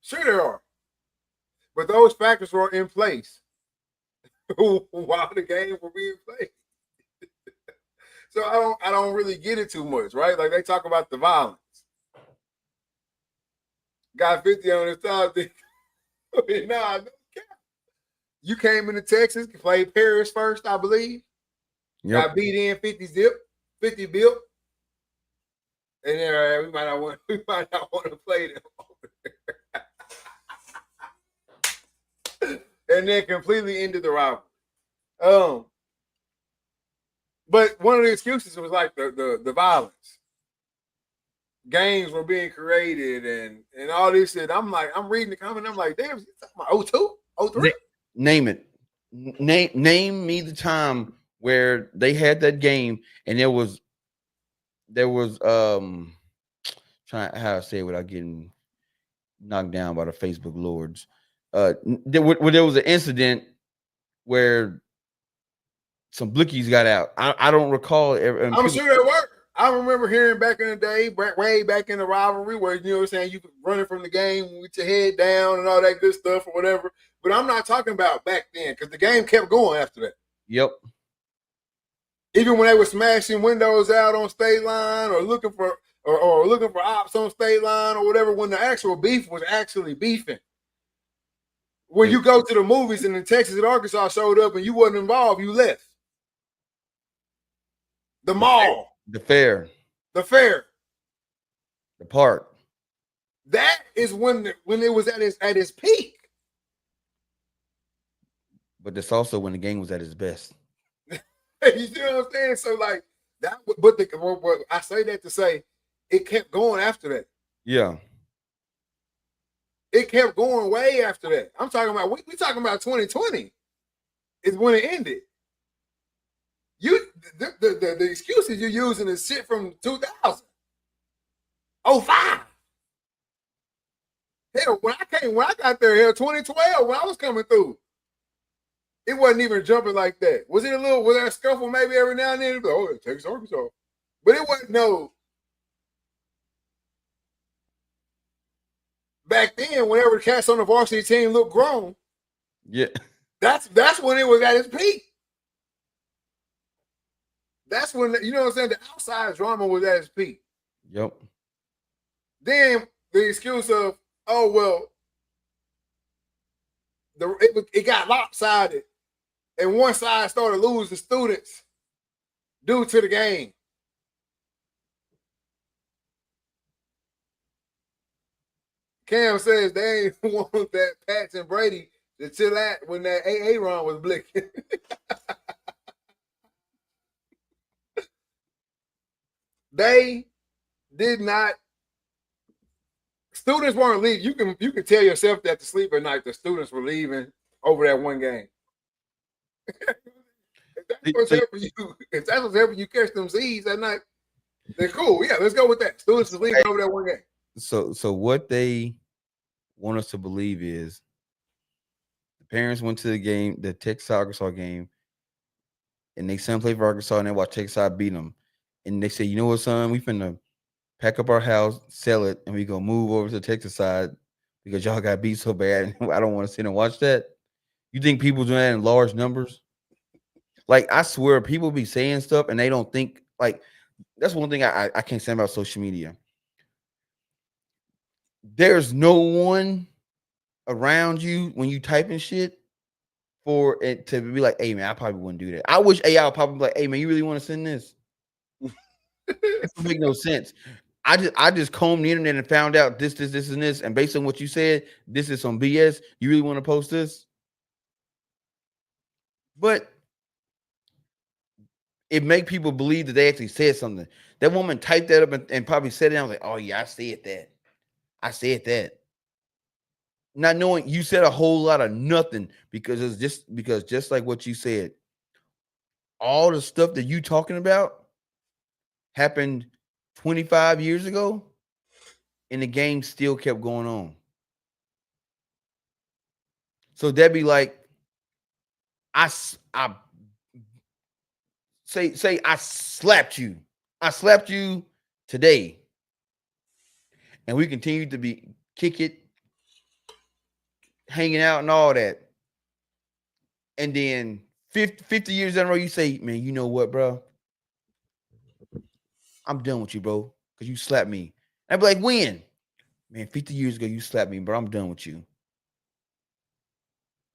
Speaker 2: Sure there are. But those factors were in place while the game were being played. So I don't really get it too much, right? Like they talk about the violence. Got 50 on his top. Nah, you came into Texas, played Paris first, I believe. Yep. Got beat in 50 built. And then we might not want to play them over there. And then completely ended the rivalry. But one of the excuses was like the violence. Games were being created and all this shit. I'm reading the comment. I'm like, damn, you talking about 02, 03?
Speaker 1: Name it. Name me the time where they had that game and there was trying how to say it without getting knocked down by the Facebook lords. There was an incident where some blickies got out. I don't recall.
Speaker 2: I'm sure there were. I remember hearing back in the day, way back in the rivalry, where you know what I'm saying, you could running from the game with your head down and all that good stuff or whatever. But I'm not talking about back then because the game kept going after that.
Speaker 1: Yep.
Speaker 2: Even when they were smashing windows out on state line or looking for ops on state line or whatever, when the actual beef was actually beefing. When you go to the movies and in Texas and Arkansas showed up and you wasn't involved, you left. The mall.
Speaker 1: The fair.
Speaker 2: The fair.
Speaker 1: The park.
Speaker 2: That is when it was at its peak.
Speaker 1: But that's also when the game was at its best.
Speaker 2: You see what I'm saying? So like that, but I say that to say it kept going after that.
Speaker 1: Yeah.
Speaker 2: It kept going way after that. I'm talking about we talking about 2020 is when it ended. The excuses you're using is shit from 2000. 05. Hell, when I got there, 2012, when I was coming through, it wasn't even jumping like that. Was there a scuffle maybe every now and then? Oh, it takes Arkansas. But it wasn't no. Back then, whenever the cats on the varsity team looked grown,
Speaker 1: yeah,
Speaker 2: that's when it was at its peak. That's when, you know what I'm saying, the outside drama was at its peak.
Speaker 1: Yep.
Speaker 2: Then the excuse of, oh, well, it got lopsided and one side started losing students due to the game. Cam says they ain't want that Pats and Brady to chill at when that AA run was blicking. They did not. Students weren't leaving. You can tell yourself that to sleep at night. The students were leaving over that one game. If that's what's helping you catch them Z's at night, they're cool. Yeah, let's go with that. Students were leaving over that one game.
Speaker 1: So what they want us to believe is the parents went to the game, the Texas Arkansas game, and they son played for Arkansas, and they watched Texas beat them. And they say, you know what, son, we finna pack up our house, sell it, and we gonna move over to the Texas side because y'all got beat so bad. I don't want to sit and watch that. You think people doing that in large numbers? Like, I swear, people be saying stuff and they don't think, like, that's one thing I can't stand about social media. There's no one around you when you typing shit for it to be like, hey man, I probably wouldn't do that. I wish AI would probably be like, hey man, you really want to send this? It don't make no sense. I just combed the internet and found out this, and this, and based on what you said, this is some BS. You really want to post this? But it make people believe that they actually said something. That woman typed that up and probably said it. I was like, oh yeah, I said that. I said that. Not knowing you said a whole lot of nothing because it's just like what you said, all the stuff that you talking about happened 25 years ago, and the game still kept going on. So that'd be like, I say I slapped you. I slapped you today, and we continue to be kick it, hanging out and all that. And then 50 years in a row, you say, man, you know what, bro? I'm done with you, bro, because you slapped me. I'd be like, when? Man, 50 years ago, you slapped me, bro. I'm done with you.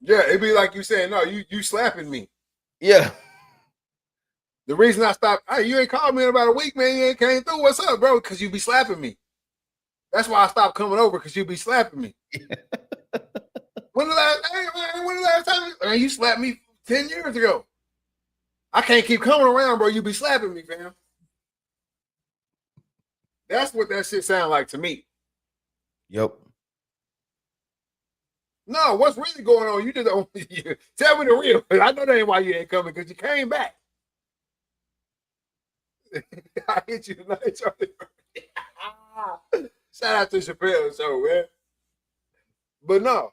Speaker 2: Yeah, it'd be like you saying, no, you slapping me.
Speaker 1: Yeah.
Speaker 2: The reason I stopped, hey, you ain't called me in about a week, man. You ain't came through. What's up, bro? Because you be slapping me. That's why I stopped coming over, because you be slapping me. When the last time man, you slapped me 10 years ago? I can't keep coming around, bro. You be slapping me, fam. That's what that shit sound like to me.
Speaker 1: Yep.
Speaker 2: No, what's really going on? You just don't tell me the real. I know that ain't why you ain't coming, because you came back. I hit you tonight, Charlie. Shout out to Chappelle show, man. But no,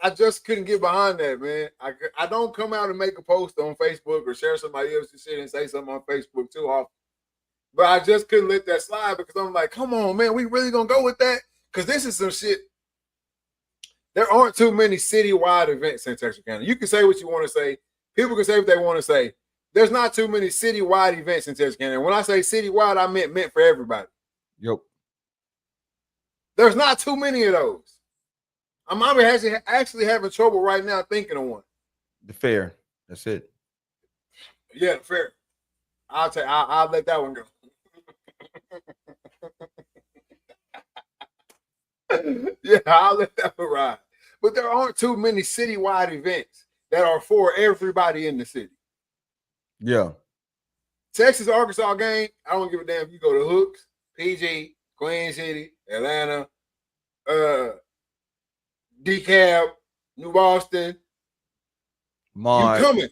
Speaker 2: I just couldn't get behind that, man. I don't come out and make a post on Facebook or share somebody else's shit and say something on Facebook too often. But I just couldn't let that slide, because I'm like, come on, man, we really gonna go with that? Because this is some shit. There aren't too many citywide events in Texarkana. You can say what you want to say. People can say what they want to say. There's not too many citywide events in Texarkana. And when I say citywide, I meant for everybody.
Speaker 1: Yep.
Speaker 2: There's not too many of those. I'm actually having trouble right now thinking of one.
Speaker 1: The fair. That's it.
Speaker 2: Yeah, the fair. I'll let that one go. Yeah, I'll let that one ride. But there aren't too many citywide events that are for everybody in the city.
Speaker 1: Yeah.
Speaker 2: Texas Arkansas game, I don't give a damn if you go to Hooks, PG, Queen City, Atlanta, DeKalb, New Boston. You coming.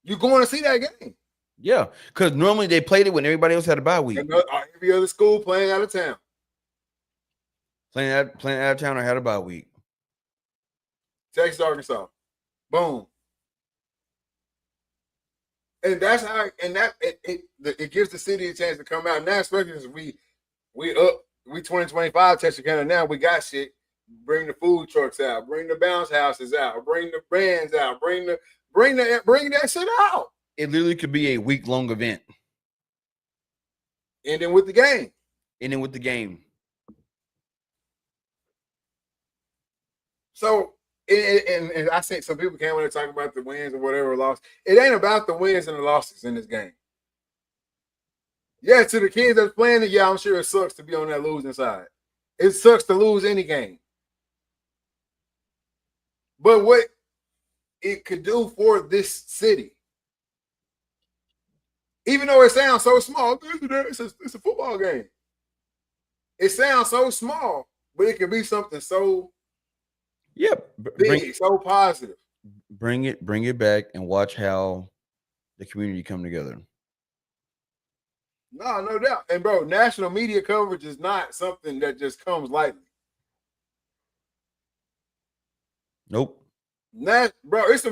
Speaker 2: You going to see that game.
Speaker 1: Yeah, because normally they played it when everybody else had a bye week.
Speaker 2: Every other school playing out of town.
Speaker 1: Playing out of town or had a bye week.
Speaker 2: Texas, Arkansas. Boom. And that's how, and that it gives the city a chance to come out now, especially as we 2025 Texarkana now. We got shit. Bring the food trucks out, bring the bounce houses out, bring the bands out, bring that shit out.
Speaker 1: It literally could be a week-long event.
Speaker 2: And then with the game. So, and I think some people came when they're talking about the wins and whatever loss. It ain't about the wins and the losses in this game. Yeah, to the kids that's playing it, yeah, I'm sure it sucks to be on that losing side. It sucks to lose any game. But what it could do for this city, even though it sounds so small, it's a football game. It sounds so small, but it can be something so big, so positive.
Speaker 1: Bring it back and watch how the community come together.
Speaker 2: No doubt. And bro, national media coverage is not something that just comes lightly.
Speaker 1: Nope.
Speaker 2: Bro, it's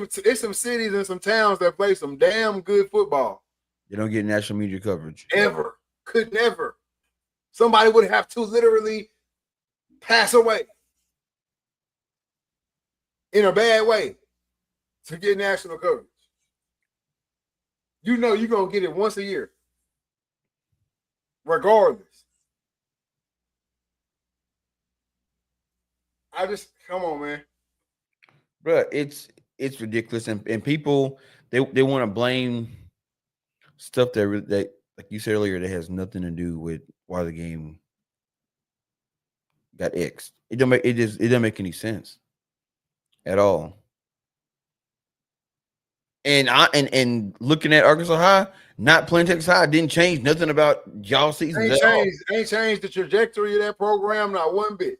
Speaker 2: some cities and some towns that play some damn good football.
Speaker 1: They don't get national media coverage.
Speaker 2: Ever. Could never. Somebody would have to literally pass away in a bad way to get national coverage. You know you're going to get it once a year, regardless. Come on, man.
Speaker 1: Bro, it's ridiculous, and people they want to blame stuff that like you said earlier that has nothing to do with why the game got X'd. It doesn't make any sense at all. And looking at Arkansas High, not playing Texas High didn't change nothing about y'all seasons at all.
Speaker 2: Ain't changed the trajectory of that program not one bit.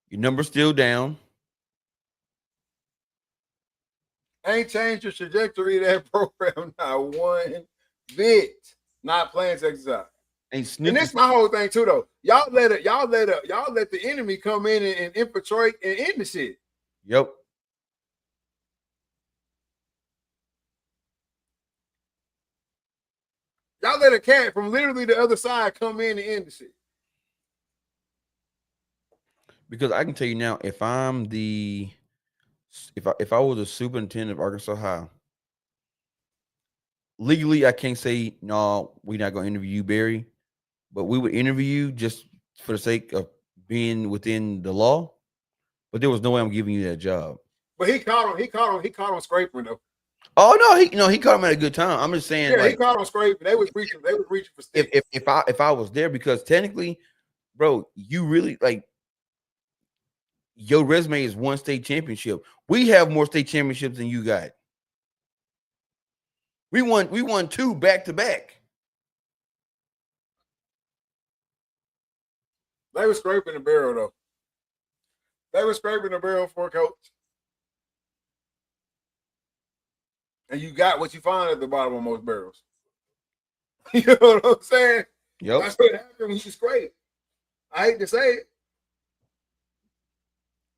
Speaker 1: Your number's still down.
Speaker 2: Ain't changed the trajectory of that program not one bit. Not playing Texas High. And this is my whole thing too, though. Y'all let the enemy come in and infiltrate and end the shit.
Speaker 1: Yep.
Speaker 2: Y'all let a cat from literally the other side come in and end the shit.
Speaker 1: Because I can tell you now, if I was a superintendent of Arkansas High, legally I can't say no, we're not gonna interview you, Barry, but we would interview you just for the sake of being within the law. But there was no way I'm giving you that job.
Speaker 2: But he caught him scraping though.
Speaker 1: Oh no, he caught him at a good time. I'm just saying,
Speaker 2: yeah, he caught him scraping. They was reaching for sticks.
Speaker 1: If I was there, because technically, bro, you really like your resume is one state championship. We have more state championships than you got. We won 2 back to back.
Speaker 2: They were scraping the barrel though. They were scraping the barrel for a coach. And you got what you find at the bottom of most barrels. You know what I'm saying?
Speaker 1: Yep.
Speaker 2: That's what happened when you scrape. I hate to say it.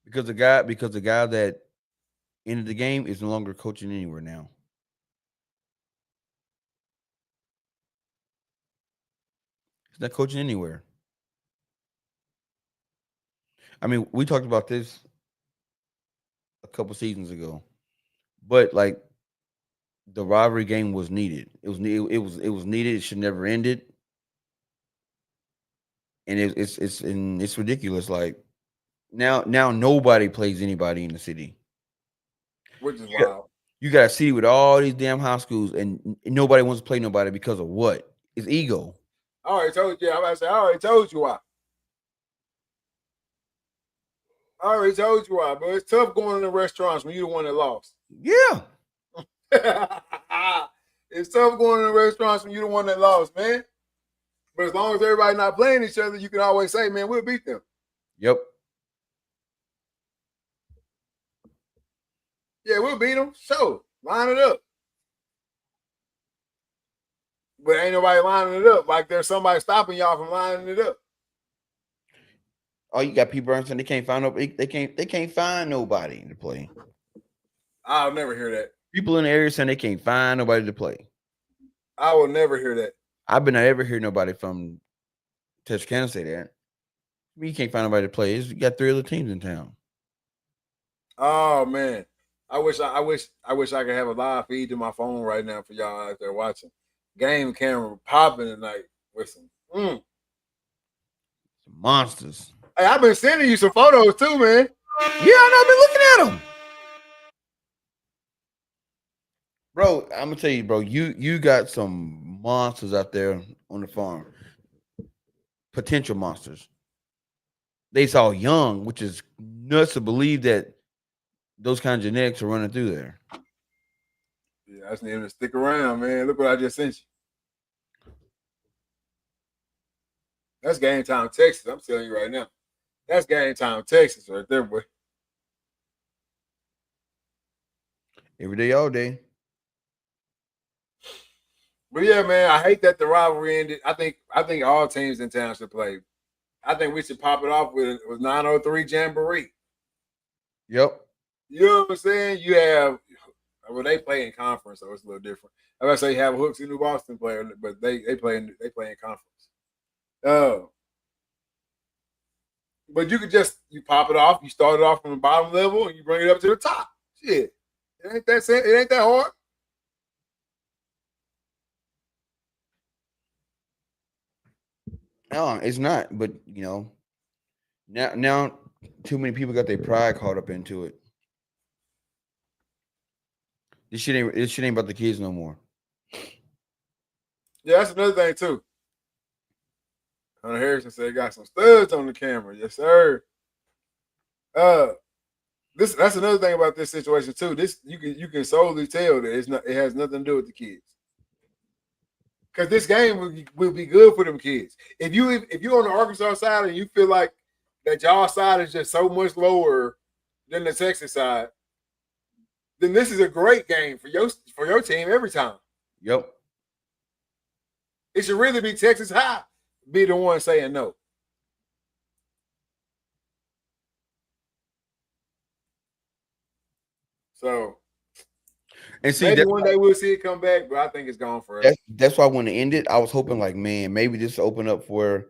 Speaker 1: Because the guy that ended the game is no longer coaching anywhere now. He's not coaching anywhere. I mean, we talked about this a couple seasons ago, but like the rivalry game was needed. It was needed. It should never ended, and it's ridiculous. Like now nobody plays anybody in the city,
Speaker 2: which is wild.
Speaker 1: You got a city with all these damn high schools, and nobody wants to play nobody because of what? It's ego.
Speaker 2: I already told you. I'm about to say, I already told you why. But it's tough going to restaurants when you're the one that lost.
Speaker 1: Yeah.
Speaker 2: It's tough going to restaurants when you're the one that lost, man. But as long as everybody not playing each other, you can always say, man, we'll beat them.
Speaker 1: Yep.
Speaker 2: Yeah, we'll beat them. Sure. Line it up. But ain't nobody lining it up. Like there's somebody stopping y'all from lining it up.
Speaker 1: Oh, you got people saying they can't find they can't find nobody to play.
Speaker 2: I'll never hear that.
Speaker 1: People in the area saying they can't find nobody to play.
Speaker 2: I will never hear that.
Speaker 1: I've been not ever hear nobody from Texarkana say that. You can't find nobody to play. You got 3 other teams in town.
Speaker 2: Oh man. I wish I could have a live feed to my phone right now for y'all out there watching. Game camera popping tonight with some
Speaker 1: monsters.
Speaker 2: Hey, I've been sending you some photos too, man.
Speaker 1: Yeah, I know. I've been looking at them. Bro, I'm gonna tell you, bro, you got some monsters out there on the farm. Potential monsters. They all young, which is nuts to believe that those kind of genetics are running through there.
Speaker 2: Yeah, I just need him to stick around, man. Look what I just sent you. That's Game Time, Texas. I'm telling you right now. That's Game Time, Texas right there, boy.
Speaker 1: Every day, all day.
Speaker 2: But yeah, man, I hate that the rivalry ended. I think all teams in town should play. I think we should pop it off with 903 Jamboree.
Speaker 1: Yep.
Speaker 2: You know what I'm saying? You have, well, they play in conference, so it's a little different. I was say you have a Hooks and New Boston player, but they play in conference. But you could just you pop it off. You start it off from the bottom level and you bring it up to the top. Shit, it ain't that hard.
Speaker 1: No, it's not. But now too many people got their pride caught up into it. This shit ain't about the kids no more.
Speaker 2: Yeah, that's another thing too. Hunter Harrison said got some studs on the camera. Yes, sir. Uh, that's another thing about this situation too. This you can solely tell that it has nothing to do with the kids. Because this game will be good for them kids. If you're on the Arkansas side and you feel like that y'all side is just so much lower than the Texas side, then this is a great game for your team every time.
Speaker 1: Yep.
Speaker 2: It should really be Texas High be the one saying no. So
Speaker 1: And see,
Speaker 2: maybe one day we'll see it come back, but I think it's gone forever.
Speaker 1: that's why when it ended, I was hoping like, man, maybe this will open up for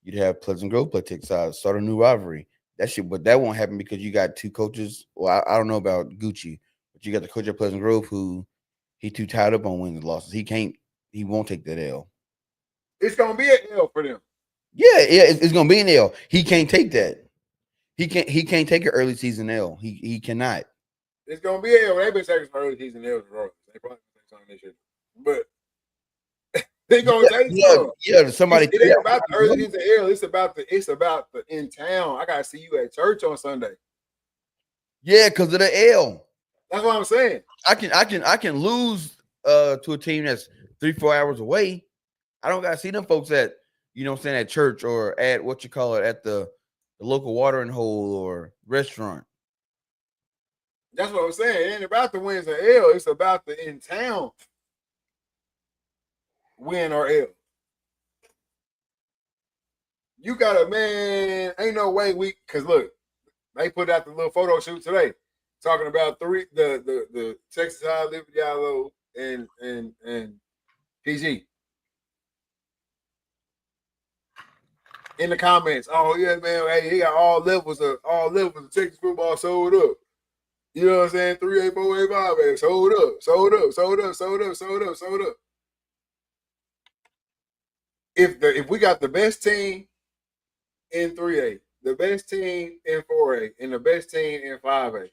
Speaker 1: you'd have Pleasant Grove play Texas side, start a new rivalry. That shit, but that won't happen because you got two coaches. Well, I don't know about Gucci, but you got the coach at Pleasant Grove who he too tied up on wins and losses. He won't take that L.
Speaker 2: It's gonna be an L for them.
Speaker 1: Yeah, it's gonna be an L. He can't take that. He can't take an early season L. He cannot.
Speaker 2: It's gonna be an L. They've been taking some early season L's. They probably take something this year, but they gonna take some.
Speaker 1: Somebody.
Speaker 2: It ain't about the early season L. It's about the in town. I gotta see you at church on Sunday.
Speaker 1: Yeah, because of the L.
Speaker 2: That's what I'm saying.
Speaker 1: I can lose to a team that's 3-4 hours away. I don't gotta see them folks at at church or at what you call it at the local watering hole or restaurant.
Speaker 2: That's what I'm saying. It ain't about the wins or L. It's about the in town win or L. You got a man. Ain't no way because look, they put out the little photo shoot today, talking about the Texas High, Liberty Diallo, and PG. In the comments, oh yeah, man, hey, he got all levels of Texas football sold up. You know what I'm saying? 3A, 4A, 5A, sold up. If we got the best team in 3A, the best team in 4A, and the best team in 5A,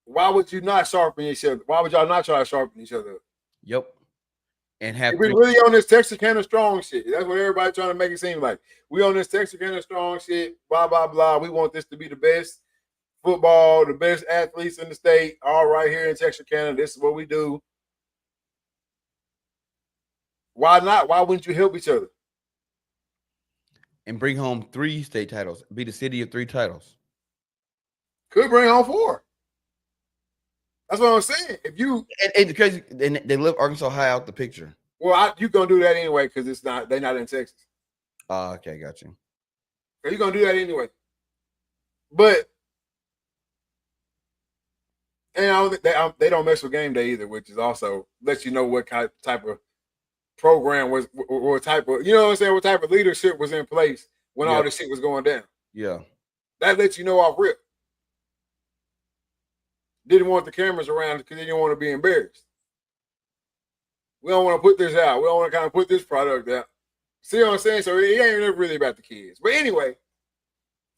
Speaker 2: why would you not sharpen each other? Why would y'all not try to sharpen each other up?
Speaker 1: Yep. And have
Speaker 2: if we really on this Texarkana strong shit. That's what everybody trying to make it seem like. We on this Texarkana strong shit, blah, blah, blah. We want this to be the best football, the best athletes in the state, all right here in Texarkana. This is what we do. Why not? Why wouldn't you help each other?
Speaker 1: And bring home 3 state titles. Be the city of 3 titles.
Speaker 2: Could bring home 4. That's what I'm saying. If you
Speaker 1: because they left Arkansas High out the picture.
Speaker 2: Well, you're gonna do that anyway because they're not in Texas.
Speaker 1: Okay, got you.
Speaker 2: So you're gonna do that anyway. But and they don't mess with game day either, which is also lets you know what type of program was or type of what type of leadership was in place when all this shit was going down.
Speaker 1: Yeah,
Speaker 2: that lets you know off rip. Didn't want the cameras around because they didn't want to be embarrassed. We don't want to put this out. We don't want to kind of put this product out. See what I'm saying? So it ain't really about the kids. But anyway,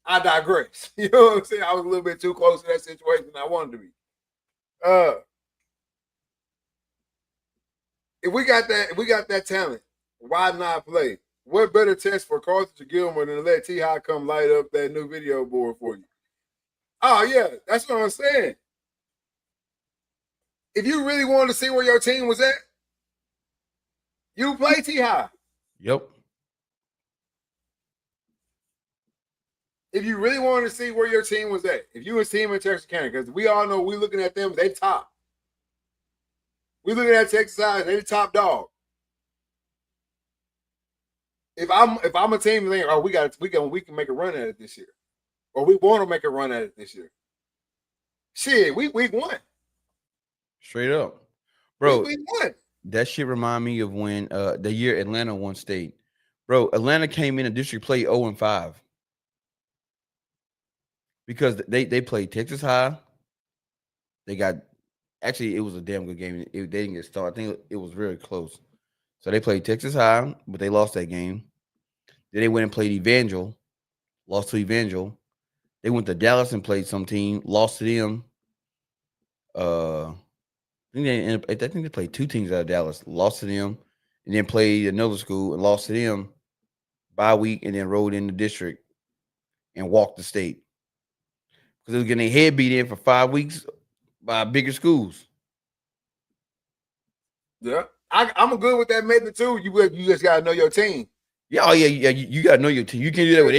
Speaker 2: I digress. You know what I'm saying? I was a little bit too close to that situation than I wanted to be. If we got that talent, why not play? What better test for Carthage or Gilmore than to let T-High come light up that new video board for you? Oh, yeah, that's what I'm saying. If you really wanted to see where your team was at, you play T-High.
Speaker 1: Yep.
Speaker 2: If you really wanted to see where your team was at, if you was team in Texarkana, because we all know we looking at them, they top. We looking at Texas High, they the top dog. If I'm a team, we can make a run at it this year, or we want to make a run at it this year. Shit, we won.
Speaker 1: Straight up, bro.
Speaker 2: We won.
Speaker 1: That shit remind me of when the year Atlanta won state, Bro, Atlanta came in a district play 0-5 because they played Texas High. They got actually it was a damn good game. They didn't get started. I think it was very close. So they played Texas High, but they lost that game. Then they went and played Evangel, lost to Evangel. They went to Dallas and played some team, lost to them. I think they played two teams out of Dallas, lost to them, and then played another school and lost to them bye week, and then rolled in the district and walked the state because they was getting their head beat in for 5 weeks by bigger schools.
Speaker 2: Yeah, I'm good with that method too. You just gotta know your team.
Speaker 1: Yeah, oh yeah, yeah. You gotta know your team. You can't do that with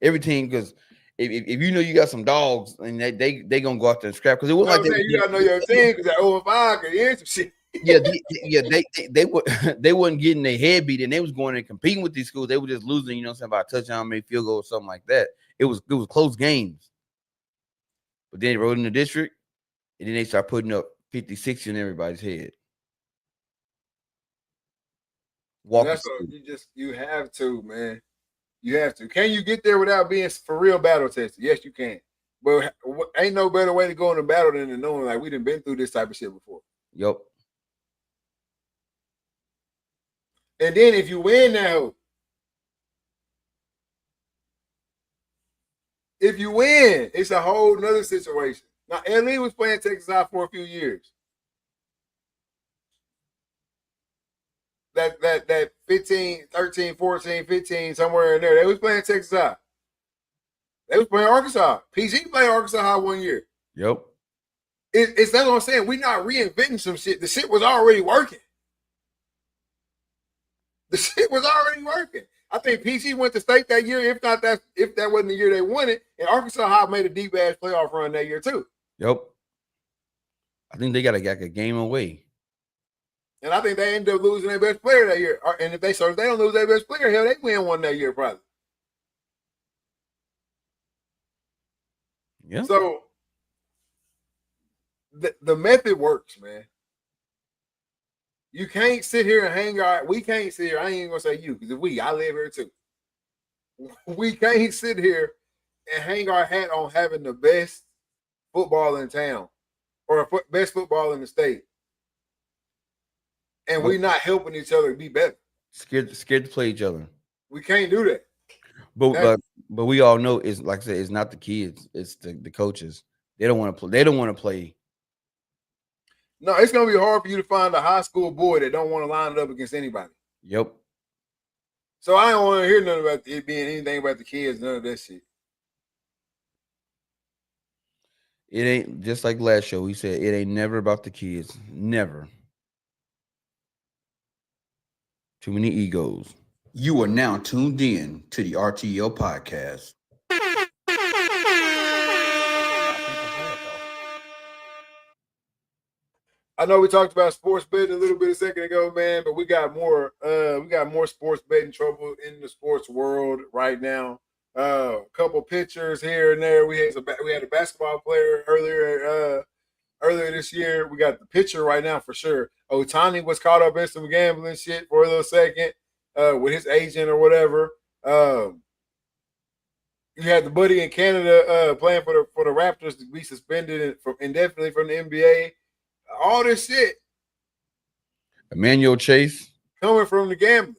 Speaker 1: every team because if you know you got some dogs and they gonna go out there and scrap because it wasn't like
Speaker 2: you gotta know your team because that 0-5 could hear some shit.
Speaker 1: Yeah, they would they wasn't getting their head beat and they was going and competing with these schools. They were just losing, you know, something by a touchdown, maybe field goal or something like that. It was close games. But then they rode in the district and then they start putting up 50, 60 in everybody's head.
Speaker 2: That's what you have to, man. You have to. Can you get there without being for real battle tested? Yes, you can. But ain't no better way to go in a battle than to knowing like we done been through this type of shit before.
Speaker 1: Yep.
Speaker 2: And then if you win now, if you win, it's a whole nother situation. Now, LE was playing Texas High for a few years. That 15, 13, 14, 15, somewhere in there. They was playing Texas High. They was playing Arkansas. PC played Arkansas High 1 year.
Speaker 1: Yep.
Speaker 2: It's that's what I'm saying. We're not reinventing some shit. The shit was already working. The shit was already working. I think PC went to state that year. If that wasn't the year they won it, and Arkansas High made a deep ass playoff run that year too.
Speaker 1: Yep. I think they got a game away.
Speaker 2: And I think they ended up losing their best player that year. And if they don't lose their best player, hell, they win one that year probably.
Speaker 1: Yeah.
Speaker 2: So the method works, man. You can't sit here and hang out. We can't sit here. I ain't even gonna say you, because I live here too. We can't sit here and hang our hat on having the best football in town or best football in the state. And we're not helping each other be better.
Speaker 1: Scared to play each other.
Speaker 2: We can't do that.
Speaker 1: But we all know it's like I said, it's not the kids, it's the coaches. They don't want to play. They don't want to play.
Speaker 2: No, it's gonna be hard for you to find a high school boy that don't want to line it up against anybody.
Speaker 1: Yep.
Speaker 2: So I don't want to hear nothing about it being anything about the kids, none of that shit.
Speaker 1: It ain't just like last show. We said it ain't never about the kids. Never. Too many egos. You are now tuned in to the RTL Podcast.
Speaker 2: I know we talked about sports betting a little bit a second ago, man, but we got more. We got more sports betting trouble in the sports world right now. A couple pictures here and there. We had a basketball player earlier this year. We got the pitcher right now for sure. Ohtani was caught up in some gambling shit for a little second with his agent or whatever. You had the buddy in Canada playing for the Raptors to be suspended indefinitely from the NBA. All this shit.
Speaker 1: Emmanuel Chase.
Speaker 2: Coming from the gambling.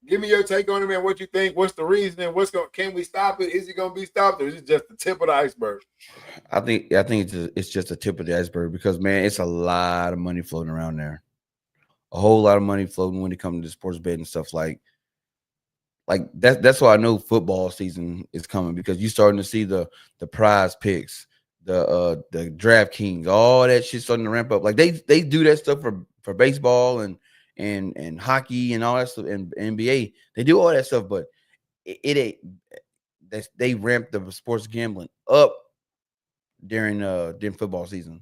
Speaker 2: Give me your take on it, man. What you think? What's the reason? And can we stop it? Is it going to be stopped, or is it just the tip of the iceberg?
Speaker 1: I think it's just the tip of the iceberg because, man, it's a lot of money floating around there. A whole lot of money floating when it comes to sports betting and stuff like that. That's why I know football season is coming, because you're starting to see the prize picks, the DraftKings, all that shit starting to ramp up. Like they do that stuff for baseball and hockey and all that stuff, and NBA. They do all that stuff, but it ain't. They ramped the sports gambling up during football season.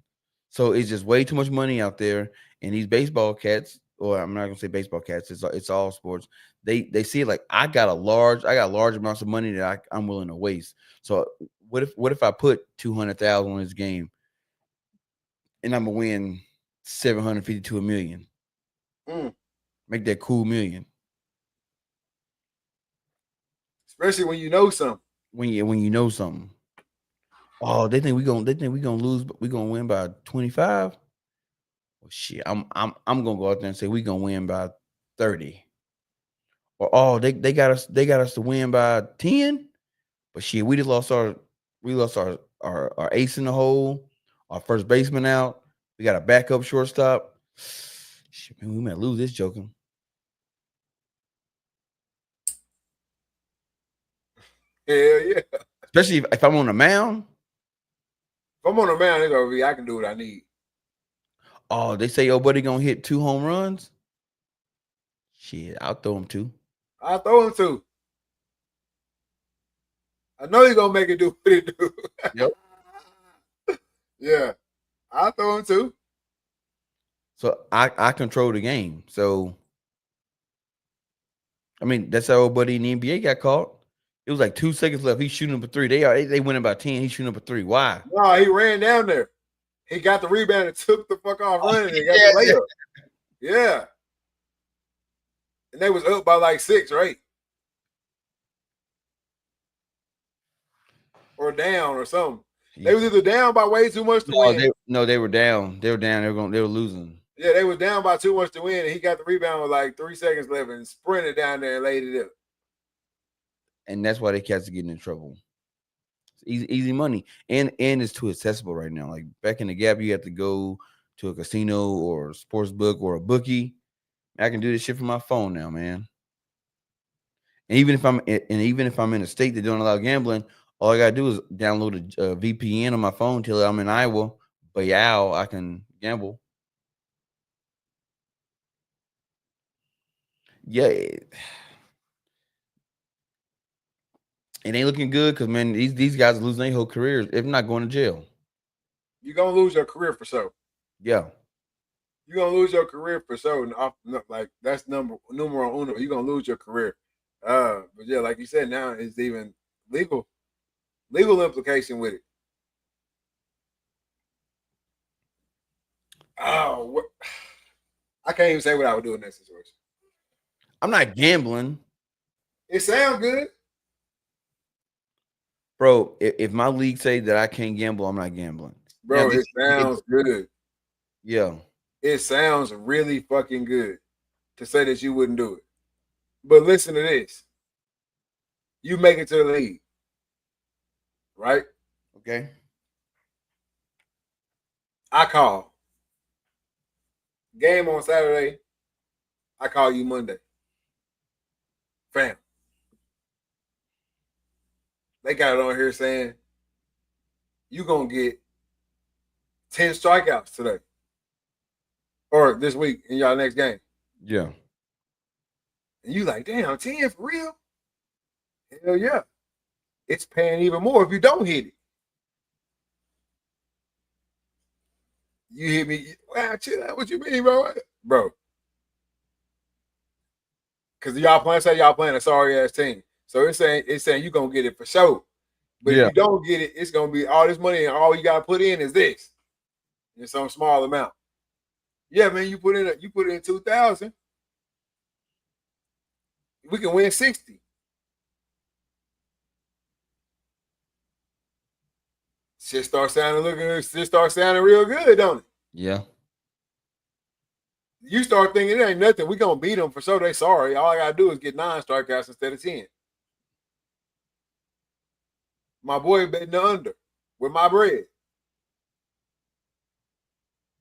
Speaker 1: So it's just way too much money out there, and these baseball cats, or I'm not gonna say baseball cats, it's all sports. They see it like I got large amounts of money that I'm willing to waste. So what if I put 200,000 on this game and I'm gonna win 750 to $1 million? Make that cool million.
Speaker 2: Especially when you know something.
Speaker 1: When you know something. Oh, they think we gonna lose, but we gonna win by 25. Well, shit, I'm gonna go out there and say we gonna win by 30. Or oh, they got us to win by 10. But shit, we lost our ace in the hole, our first baseman out. We got a backup shortstop. Shit, man, we might lose this joking.
Speaker 2: Hell yeah.
Speaker 1: Especially if I'm on the mound.
Speaker 2: If I'm on the mound, it's gonna be I can do what I need.
Speaker 1: Oh, they say your buddy gonna hit 2 home runs. Shit, I'll throw him 2.
Speaker 2: I'll throw him 2. I know he's gonna make it do what it do.
Speaker 1: Yep.
Speaker 2: Yeah. I'll throw him 2.
Speaker 1: So I control the game. So I mean, that's how old buddy in the NBA got caught. It was like 2 seconds left. He's shooting up a 3. They winning by 10. He's shooting up a 3. Why?
Speaker 2: No, he ran down there. He got the rebound and took the fuck off running and got the layup. Yeah. And they was up by like 6, right? Or down or something. Yeah. They was either down by way too much to win.
Speaker 1: They were down. They were down. They were losing.
Speaker 2: Yeah, they was down by too much to win, and he got the rebound with like 3 seconds left and sprinted down there and laid it up.
Speaker 1: And that's why they cats are getting in trouble. It's easy money, and it's too accessible right now. Like back in the gap, you have to go to a casino or a sports book or a bookie. I can do this shit from my phone now, man. And even if I'm in a state that don't allow gambling, all I gotta do is download a VPN on my phone till I'm in Iowa. But yeah, I can gamble. Yeah, it ain't looking good because man, these guys are losing their whole careers if not going to jail.
Speaker 2: You're gonna lose your career for sure.
Speaker 1: Yeah.
Speaker 2: You're gonna lose your career for sure. Like that's numero uno. You're gonna lose your career. But yeah, like you said, now it's even legal implication with it. Oh, I can't even say what I would do in that situation.
Speaker 1: I'm not gambling.
Speaker 2: It sounds good.
Speaker 1: Bro, if my league say that I can't gamble, I'm not gambling.
Speaker 2: Bro, it sounds good.
Speaker 1: Yeah.
Speaker 2: It sounds really fucking good to say that you wouldn't do it. But listen to this. You make it to the league. Right?
Speaker 1: Okay.
Speaker 2: I call. Game on Saturday. I call you Monday. Fam. They got it on here saying you're going to get 10 strikeouts today. Or this week in y'all next game.
Speaker 1: Yeah.
Speaker 2: And you like, damn, 10 for real? Hell yeah. It's paying even more if you don't hit it. You hit me. Wow, chill out. What you mean, bro? Bro. Because y'all playing a sorry ass team. So it's saying you're gonna get it for sure. But if you don't get it, it's gonna be all this money and all you gotta put in is this. In some small amount. Yeah, man, you put in 2,000. We can win 60. Shit start sounding real good, don't it?
Speaker 1: Yeah.
Speaker 2: You start thinking it ain't nothing. We gonna beat them for sure. They sorry. All I gotta do is get 9 strikeouts instead of 10. My boy betting the under with my bread.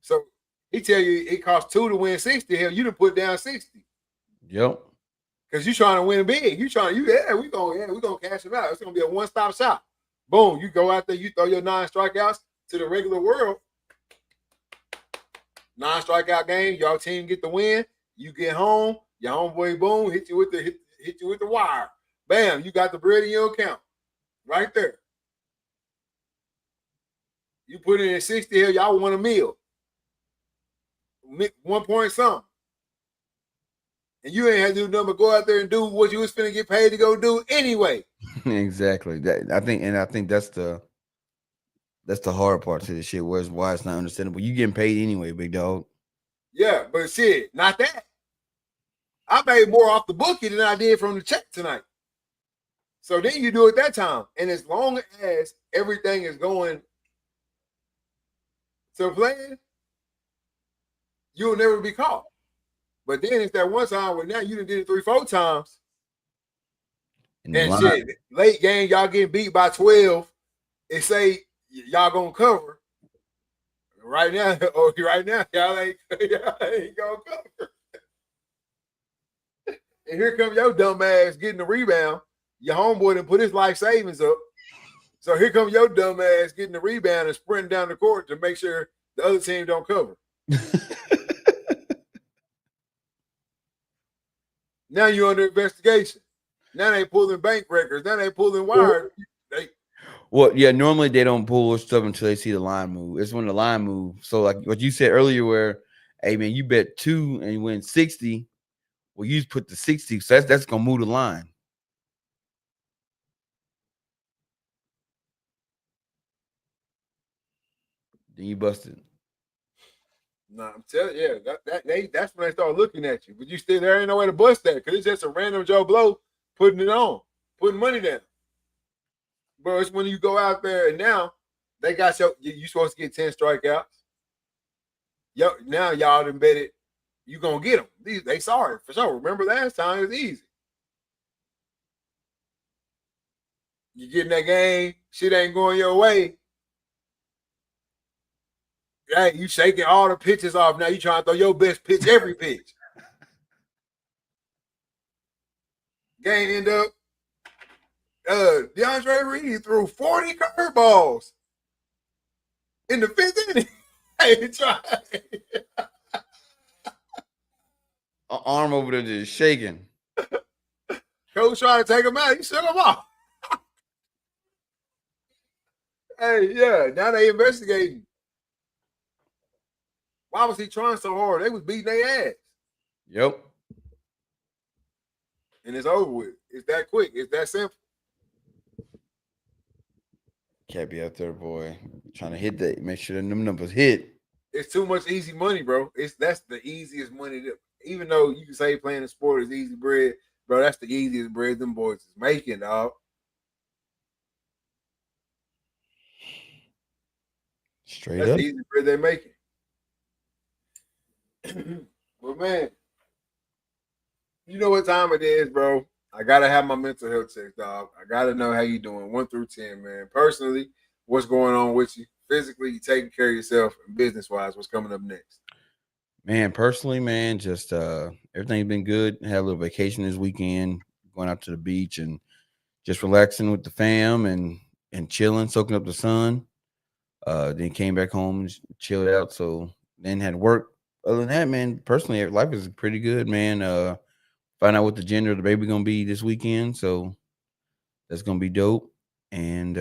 Speaker 2: So he tell you it costs 2 to win 60. Hell, you done put down 60.
Speaker 1: Yep.
Speaker 2: Because you trying to win big. We gonna cash them out. It's gonna be a one-stop shop. Boom, you go out there, you throw your 9 strikeouts to the regular world. 9 strikeout game, y'all team get the win. You get home, your homeboy boom, hit you with the wire. Bam, you got the bread in your account. Right there. You put it in 60 here, y'all won a meal. 1 point something. And you ain't had to do nothing but go out there and do what you was finna get paid to go do anyway.
Speaker 1: Exactly. I think that's the hard part to this shit, why it's not understandable. You getting paid anyway, big dog.
Speaker 2: Yeah, but shit, not that. I made more off the bookie than I did from the check tonight. So then you do it that time. And as long as everything is going to plan, you'll never be caught. But then it's that one time where now you done did it 3-4 times. And shit, late game, y'all getting beat by 12. And say y'all gonna cover. Right now, y'all ain't gonna cover. And here come your dumb ass getting the rebound. Your homeboy done put his life savings up. So here come your dumb ass getting the rebound and sprinting down the court to make sure the other team don't cover. Now you're under investigation. Now they pulling bank records. Now they pulling wires.
Speaker 1: Well, yeah, normally they don't pull stuff until they see the line move. It's when the line moves. So like what you said earlier where, hey, man, you bet 2 and you win 60. Well, you just put the 60. So that's going to move the line. Then you busted.
Speaker 2: Nah, I'm telling you, that's when they start looking at you. But you still there ain't no way to bust that because it's just a random Joe Blow putting it on, putting money down. Bro, it's when you go out there and now they got you supposed to get 10 strikeouts. Yo, now y'all done bet it. You gonna get them. They sorry for sure. Remember last time it was easy. You get in that game, shit ain't going your way. Hey, you shaking all the pitches off. Now you trying to throw your best pitch every pitch. Game end up. DeAndre Reed threw 40 curveballs in the 5th inning. Hey, try.
Speaker 1: Arm over there just shaking.
Speaker 2: Coach trying to take him out. He shook him off. Hey, yeah. Now they investigating. Why was he trying so hard? They was beating their ass.
Speaker 1: Yep.
Speaker 2: And it's over with. It's that quick. It's that simple.
Speaker 1: Can't be out there, boy. Trying to hit that. Make sure them numbers hit.
Speaker 2: It's too much easy money, bro. That's the easiest money. Even though you can say playing the sport is easy bread, bro, that's the easiest bread them boys is making, dog.
Speaker 1: Straight
Speaker 2: that's
Speaker 1: up.
Speaker 2: The easy bread they're making. But man, you know what time it is, bro. I gotta have my mental health check, dog. I gotta know how you doing, 1 through 10, man. Personally, what's going on with you? Physically, you taking care of yourself, and business-wise, what's coming up next?
Speaker 1: Man, personally, man, just everything's been good. Had a little vacation this weekend, going out to the beach and just relaxing with the fam and chilling, soaking up the sun. Then came back home and chilled out. So then had work. Other than that, man, personally, life is pretty good, man. Find out what the gender of the baby gonna be this weekend. So that's gonna be dope. And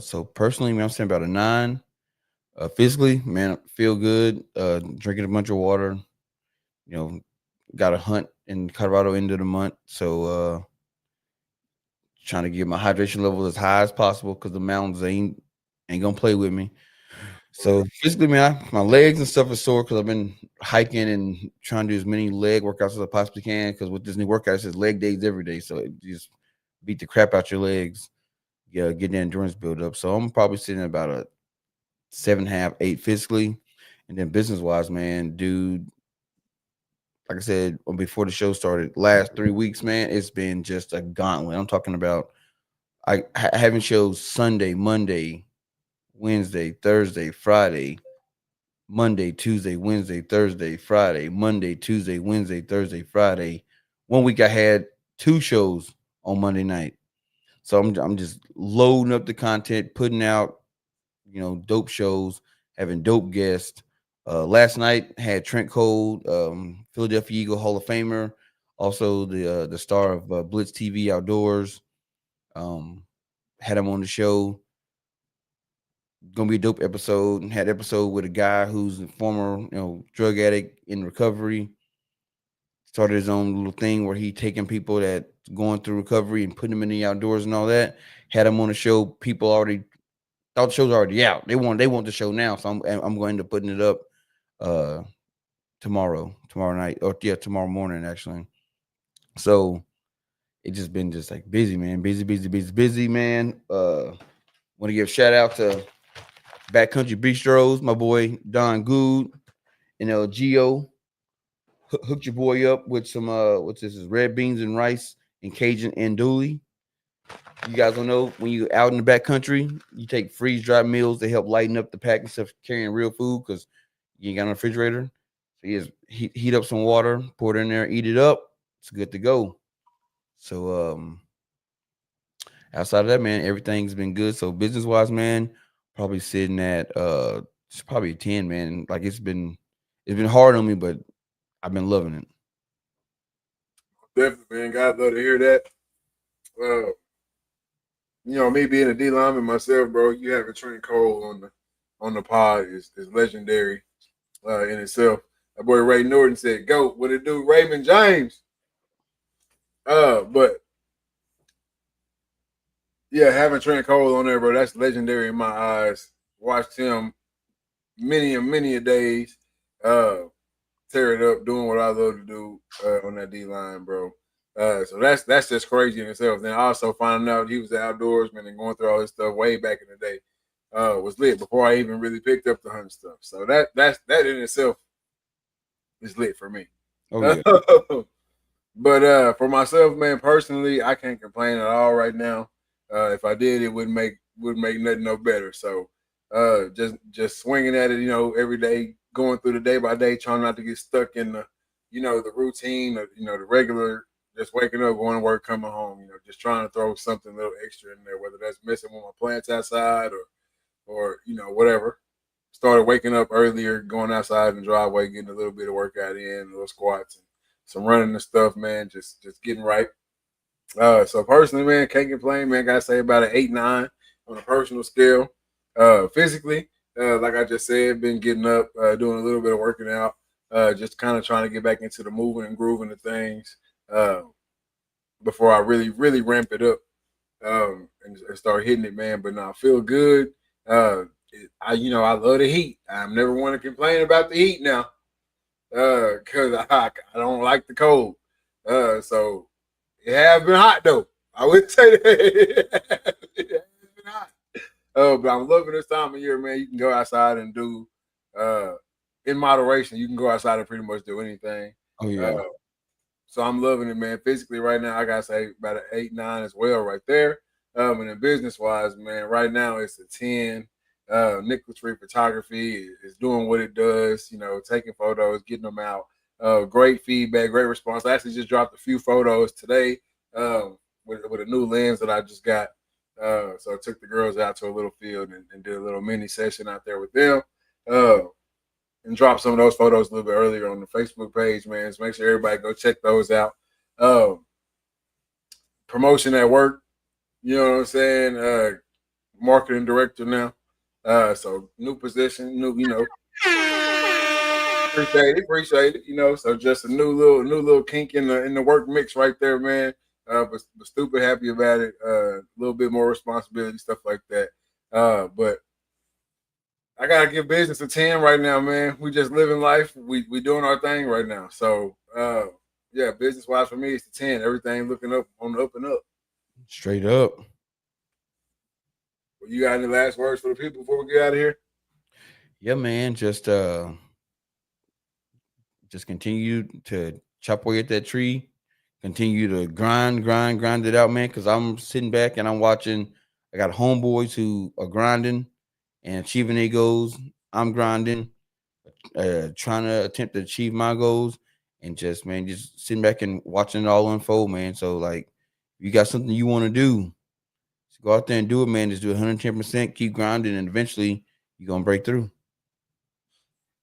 Speaker 1: so personally, man, I'm saying about a 9. Physically, man, feel good. Drinking a bunch of water. You know, got a hunt in Colorado end of the month. So trying to get my hydration level as high as possible because the mountains ain't gonna play with me. So physically, man, my legs and stuff are sore because I've been hiking and trying to do as many leg workouts as I possibly can. Because with this new workout, it says leg days every day, so it just beat the crap out your legs. Yeah, get the endurance build up. So I'm probably sitting at about a 7.5, 8 physically, and then business wise, man, dude. Like I said before the show started, last 3 weeks, man, it's been just a gauntlet. I'm talking about having shows Sunday, Monday, Wednesday, Thursday, Friday, Monday, Tuesday, Wednesday, Thursday, Friday, Monday, Tuesday, Wednesday, Thursday, Friday. 1 week I had 2 shows on Monday night. So I'm just loading up the content, putting out, dope shows, having dope guests. Last night had Trent Cole, Philadelphia Eagle Hall of Famer, also the star of Blitz TV Outdoors. Had him on the show. Gonna be a dope episode. Had an episode with a guy who's a former, drug addict in recovery. Started his own little thing where he taking people that going through recovery and putting them in the outdoors and all that. Had him on the show. People already thought the show's already out. They want the show now, so I'm going to putting it up tomorrow night, or tomorrow morning actually. So it just been just like busy, man. Busy, man. Want to give a shout out to Backcountry Bistros, my boy Don Good and El Gio. Hooked your boy up with some what's this is red beans and rice and Cajun andouille. You guys don't know when you out in the back country, you take freeze dried meals to help lighten up the pack instead of carrying real food because you ain't got no refrigerator. So you just heat up some water, pour it in there, eat it up. It's good to go. So outside of that, man, everything's been good. So business wise, man, probably sitting at it's probably a 10, man. Like it's been hard on me, but I've been loving it.
Speaker 2: Definitely, man. God love to hear that. Uh, me being a D lineman myself, bro, you having Trent Cole on the pod is legendary in itself. That boy Ray Norton said, "Go, what it do, Raymond James?" But yeah, having Trent Cole on there, bro, that's legendary in my eyes. Watched him many and many a days, tear it up, doing what I love to do on that D line, bro. So that's just crazy in itself. Then also finding out he was an outdoorsman and going through all this stuff way back in the day was lit before I even really picked up the hunting stuff. So that in itself is lit for me.
Speaker 1: Oh yeah.
Speaker 2: But for myself, man, personally, I can't complain at all right now. If I did, it wouldn't make nothing no better. So just swinging at it, every day, going through the day by day, trying not to get stuck in the, the routine of, the regular, just waking up, going to work, coming home, just trying to throw something a little extra in there, whether that's messing with my plants outside or whatever. Started waking up earlier, going outside in the driveway, getting a little bit of workout in, little squats and some running and stuff, man, just getting right. So personally, man, can't complain, man. Gotta say about an 8-9 on a personal scale. Physically, like I just said, been getting up, doing a little bit of working out, just kind of trying to get back into the moving and grooving of things before I really, really ramp it up and start hitting it, man. But now I feel good. I love the heat. I'm never want to complain about the heat now because I don't like the cold. So it has been hot though. I would say that it has been hot. But I'm loving this time of year, man. You can go outside and do in moderation. You can go outside and pretty much do anything.
Speaker 1: Oh yeah.
Speaker 2: So I'm loving it, man. Physically, right now, I gotta say about an 8-9 as well, right there. And then business wise, man, right now it's a 10. Nickel Tree Photography is doing what it does. Taking photos, getting them out. Great feedback, great response. I actually just dropped a few photos today with a new lens that I just got. So I took the girls out to a little field and did a little mini session out there with them. And dropped some of those photos a little bit earlier on the Facebook page, man. So make sure everybody go check those out. Promotion at work, you know what I'm saying? Marketing director now. So new position, appreciate it. So just a new little kink in the work mix right there, man. But stupid happy about it. A little bit more responsibility, stuff like that. But I gotta give business a 10 right now, man. We just living life. We doing our thing right now. So yeah, business wise for me, it's a 10. Everything looking up on the up and up.
Speaker 1: Straight up.
Speaker 2: Well, you got any last words for the people before we get out of here?
Speaker 1: Yeah, man. Just continue to chop away at that tree. Continue to grind it out, man. Because I'm sitting back and I'm watching. I got homeboys who are grinding and achieving their goals. I'm grinding, trying to attempt to achieve my goals, and just sitting back and watching it all unfold, man. So like, you got something you want to do, so go out there and do it, man. Just do 110%. Keep grinding, and eventually you're gonna break through.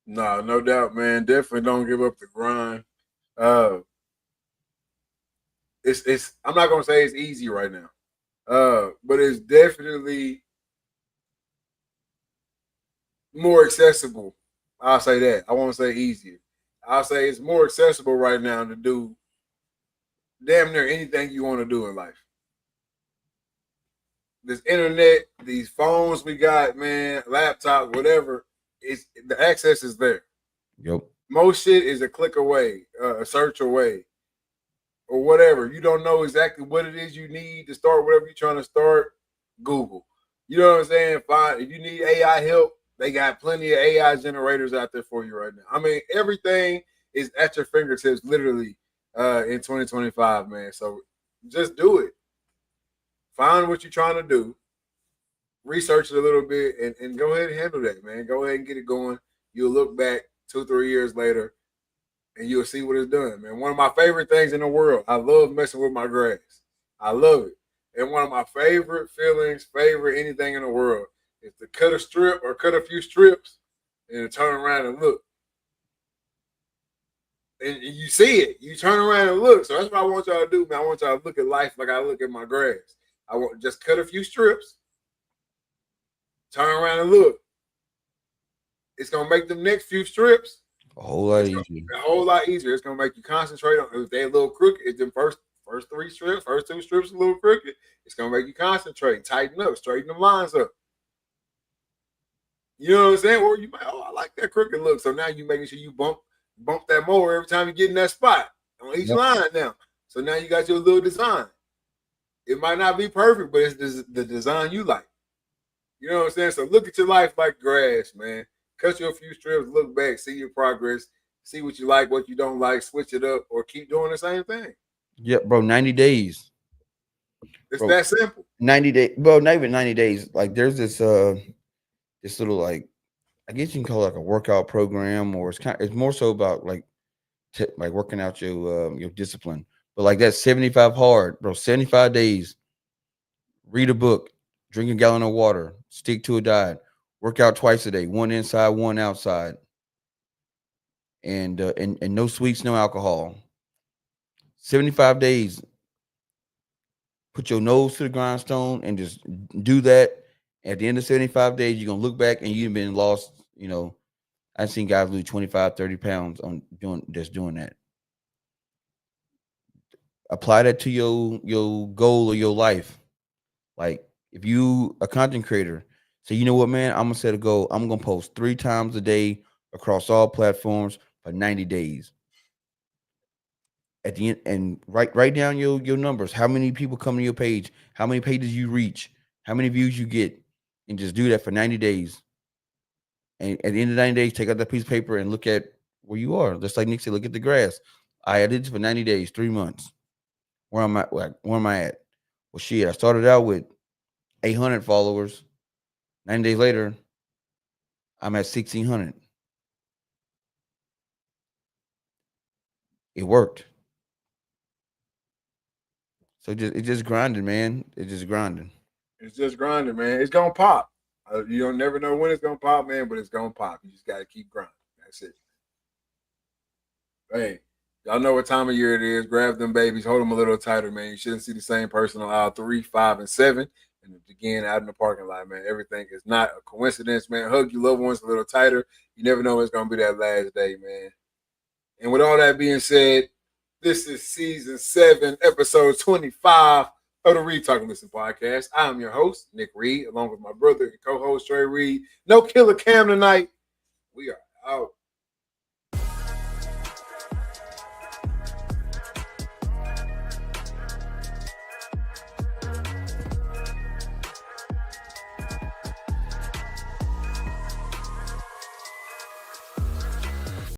Speaker 2: No doubt, man. Definitely don't give up the grind. It's I'm not gonna say it's easy right now, but it's definitely more accessible. I'll say that. I won't say easier. I'll say it's more accessible right now to do damn near anything you want to do in life. This internet, these phones we got, man, laptops, whatever, the access is there.
Speaker 1: Yep.
Speaker 2: Most shit is a click away, a search away, or whatever, you don't know exactly what it is you need to start whatever you're trying to start, Google. You know what I'm saying? Fine. If you need AI help, they got plenty of AI generators out there for you right now. I mean, everything is at your fingertips, literally, in 2025, man. So just do it. Find what you're trying to do, research it a little bit, and go ahead and handle that, man. Go ahead and get it going. You'll look back 2-3 years later and you'll see what it's done, man. One of my favorite things in the world. I love messing with my grass. I love it. And one of my favorite feelings, favorite anything in the world is to cut a strip or cut a few strips and turn around and look. And you see it. You turn around and look. So that's what I want y'all to do, man. I want y'all to look at life like I look at my grass. I want just cut a few strips, turn around and look. It's gonna make them next few strips
Speaker 1: a whole lot easier.
Speaker 2: A whole lot easier. It's gonna make you concentrate on if they're a little crooked. If the first 3 strips, first 2 strips a little crooked, it's gonna make you concentrate, tighten up, straighten them lines up. You know what I'm saying? Or you might, I like that crooked look. So now you making sure you bump that mower every time you get in that spot on each line now. So now you got your little design. It might not be perfect, but it's the design you like. You know what I'm saying? So look at your life like grass, man. Cut you a few strips, look back, see your progress, see what you like, what you don't like, switch it up, or keep doing the same thing.
Speaker 1: Yeah, bro, 90 days.
Speaker 2: It's that simple.
Speaker 1: 90 days. Well, not even 90 days. Like there's this little, like, I guess you can call it like a workout program, or it's more so about like working out your discipline. But like that's 75 hard, bro. 75 days. Read a book, drink a gallon of water, stick to a diet, work out twice a day, one inside, one outside, and no sweets, no alcohol. 75 days. Put your nose to the grindstone and just do that. At the end of 75 days, you're gonna look back and you've been lost. You know, I've seen guys lose 25, 30 pounds on doing that. Apply that to your goal or your life. Like if you a content creator, say, you know what, man, I'm gonna set a goal. I'm gonna post 3 times a day across all platforms for 90 days. At the end, and write down your numbers. How many people come to your page? How many pages you reach? How many views you get? And just do that for 90 days. And at the end of 90 days, take out that piece of paper and look at where you are. Just like Nick said, look at the grass. I did this for 90 days, 3 months. Where am I? Where am I at? Well, shit, I started out with 800 followers. 90 days later, I'm at 1,600. It worked. So it's just grinding, man. It's just grinding.
Speaker 2: It's just grinding, man. It's gonna pop. You don't never know when it's gonna pop, man, but it's gonna pop. You just gotta keep grinding. That's it. Hey, y'all know what time of year it is. Grab them babies, hold them a little tighter, man. You shouldn't see the same person on aisle 3, 5, and 7. And again, out in the parking lot, man. Everything is not a coincidence, man. Hug your loved ones a little tighter. You never know when it's gonna be that last day, man. And with all that being said, this is season 7, episode 25 of the Reed Talking Listen podcast. I'm your host, Nick Reed, along with my brother and co-host, Trey Reed. No killer Cam tonight. We are out.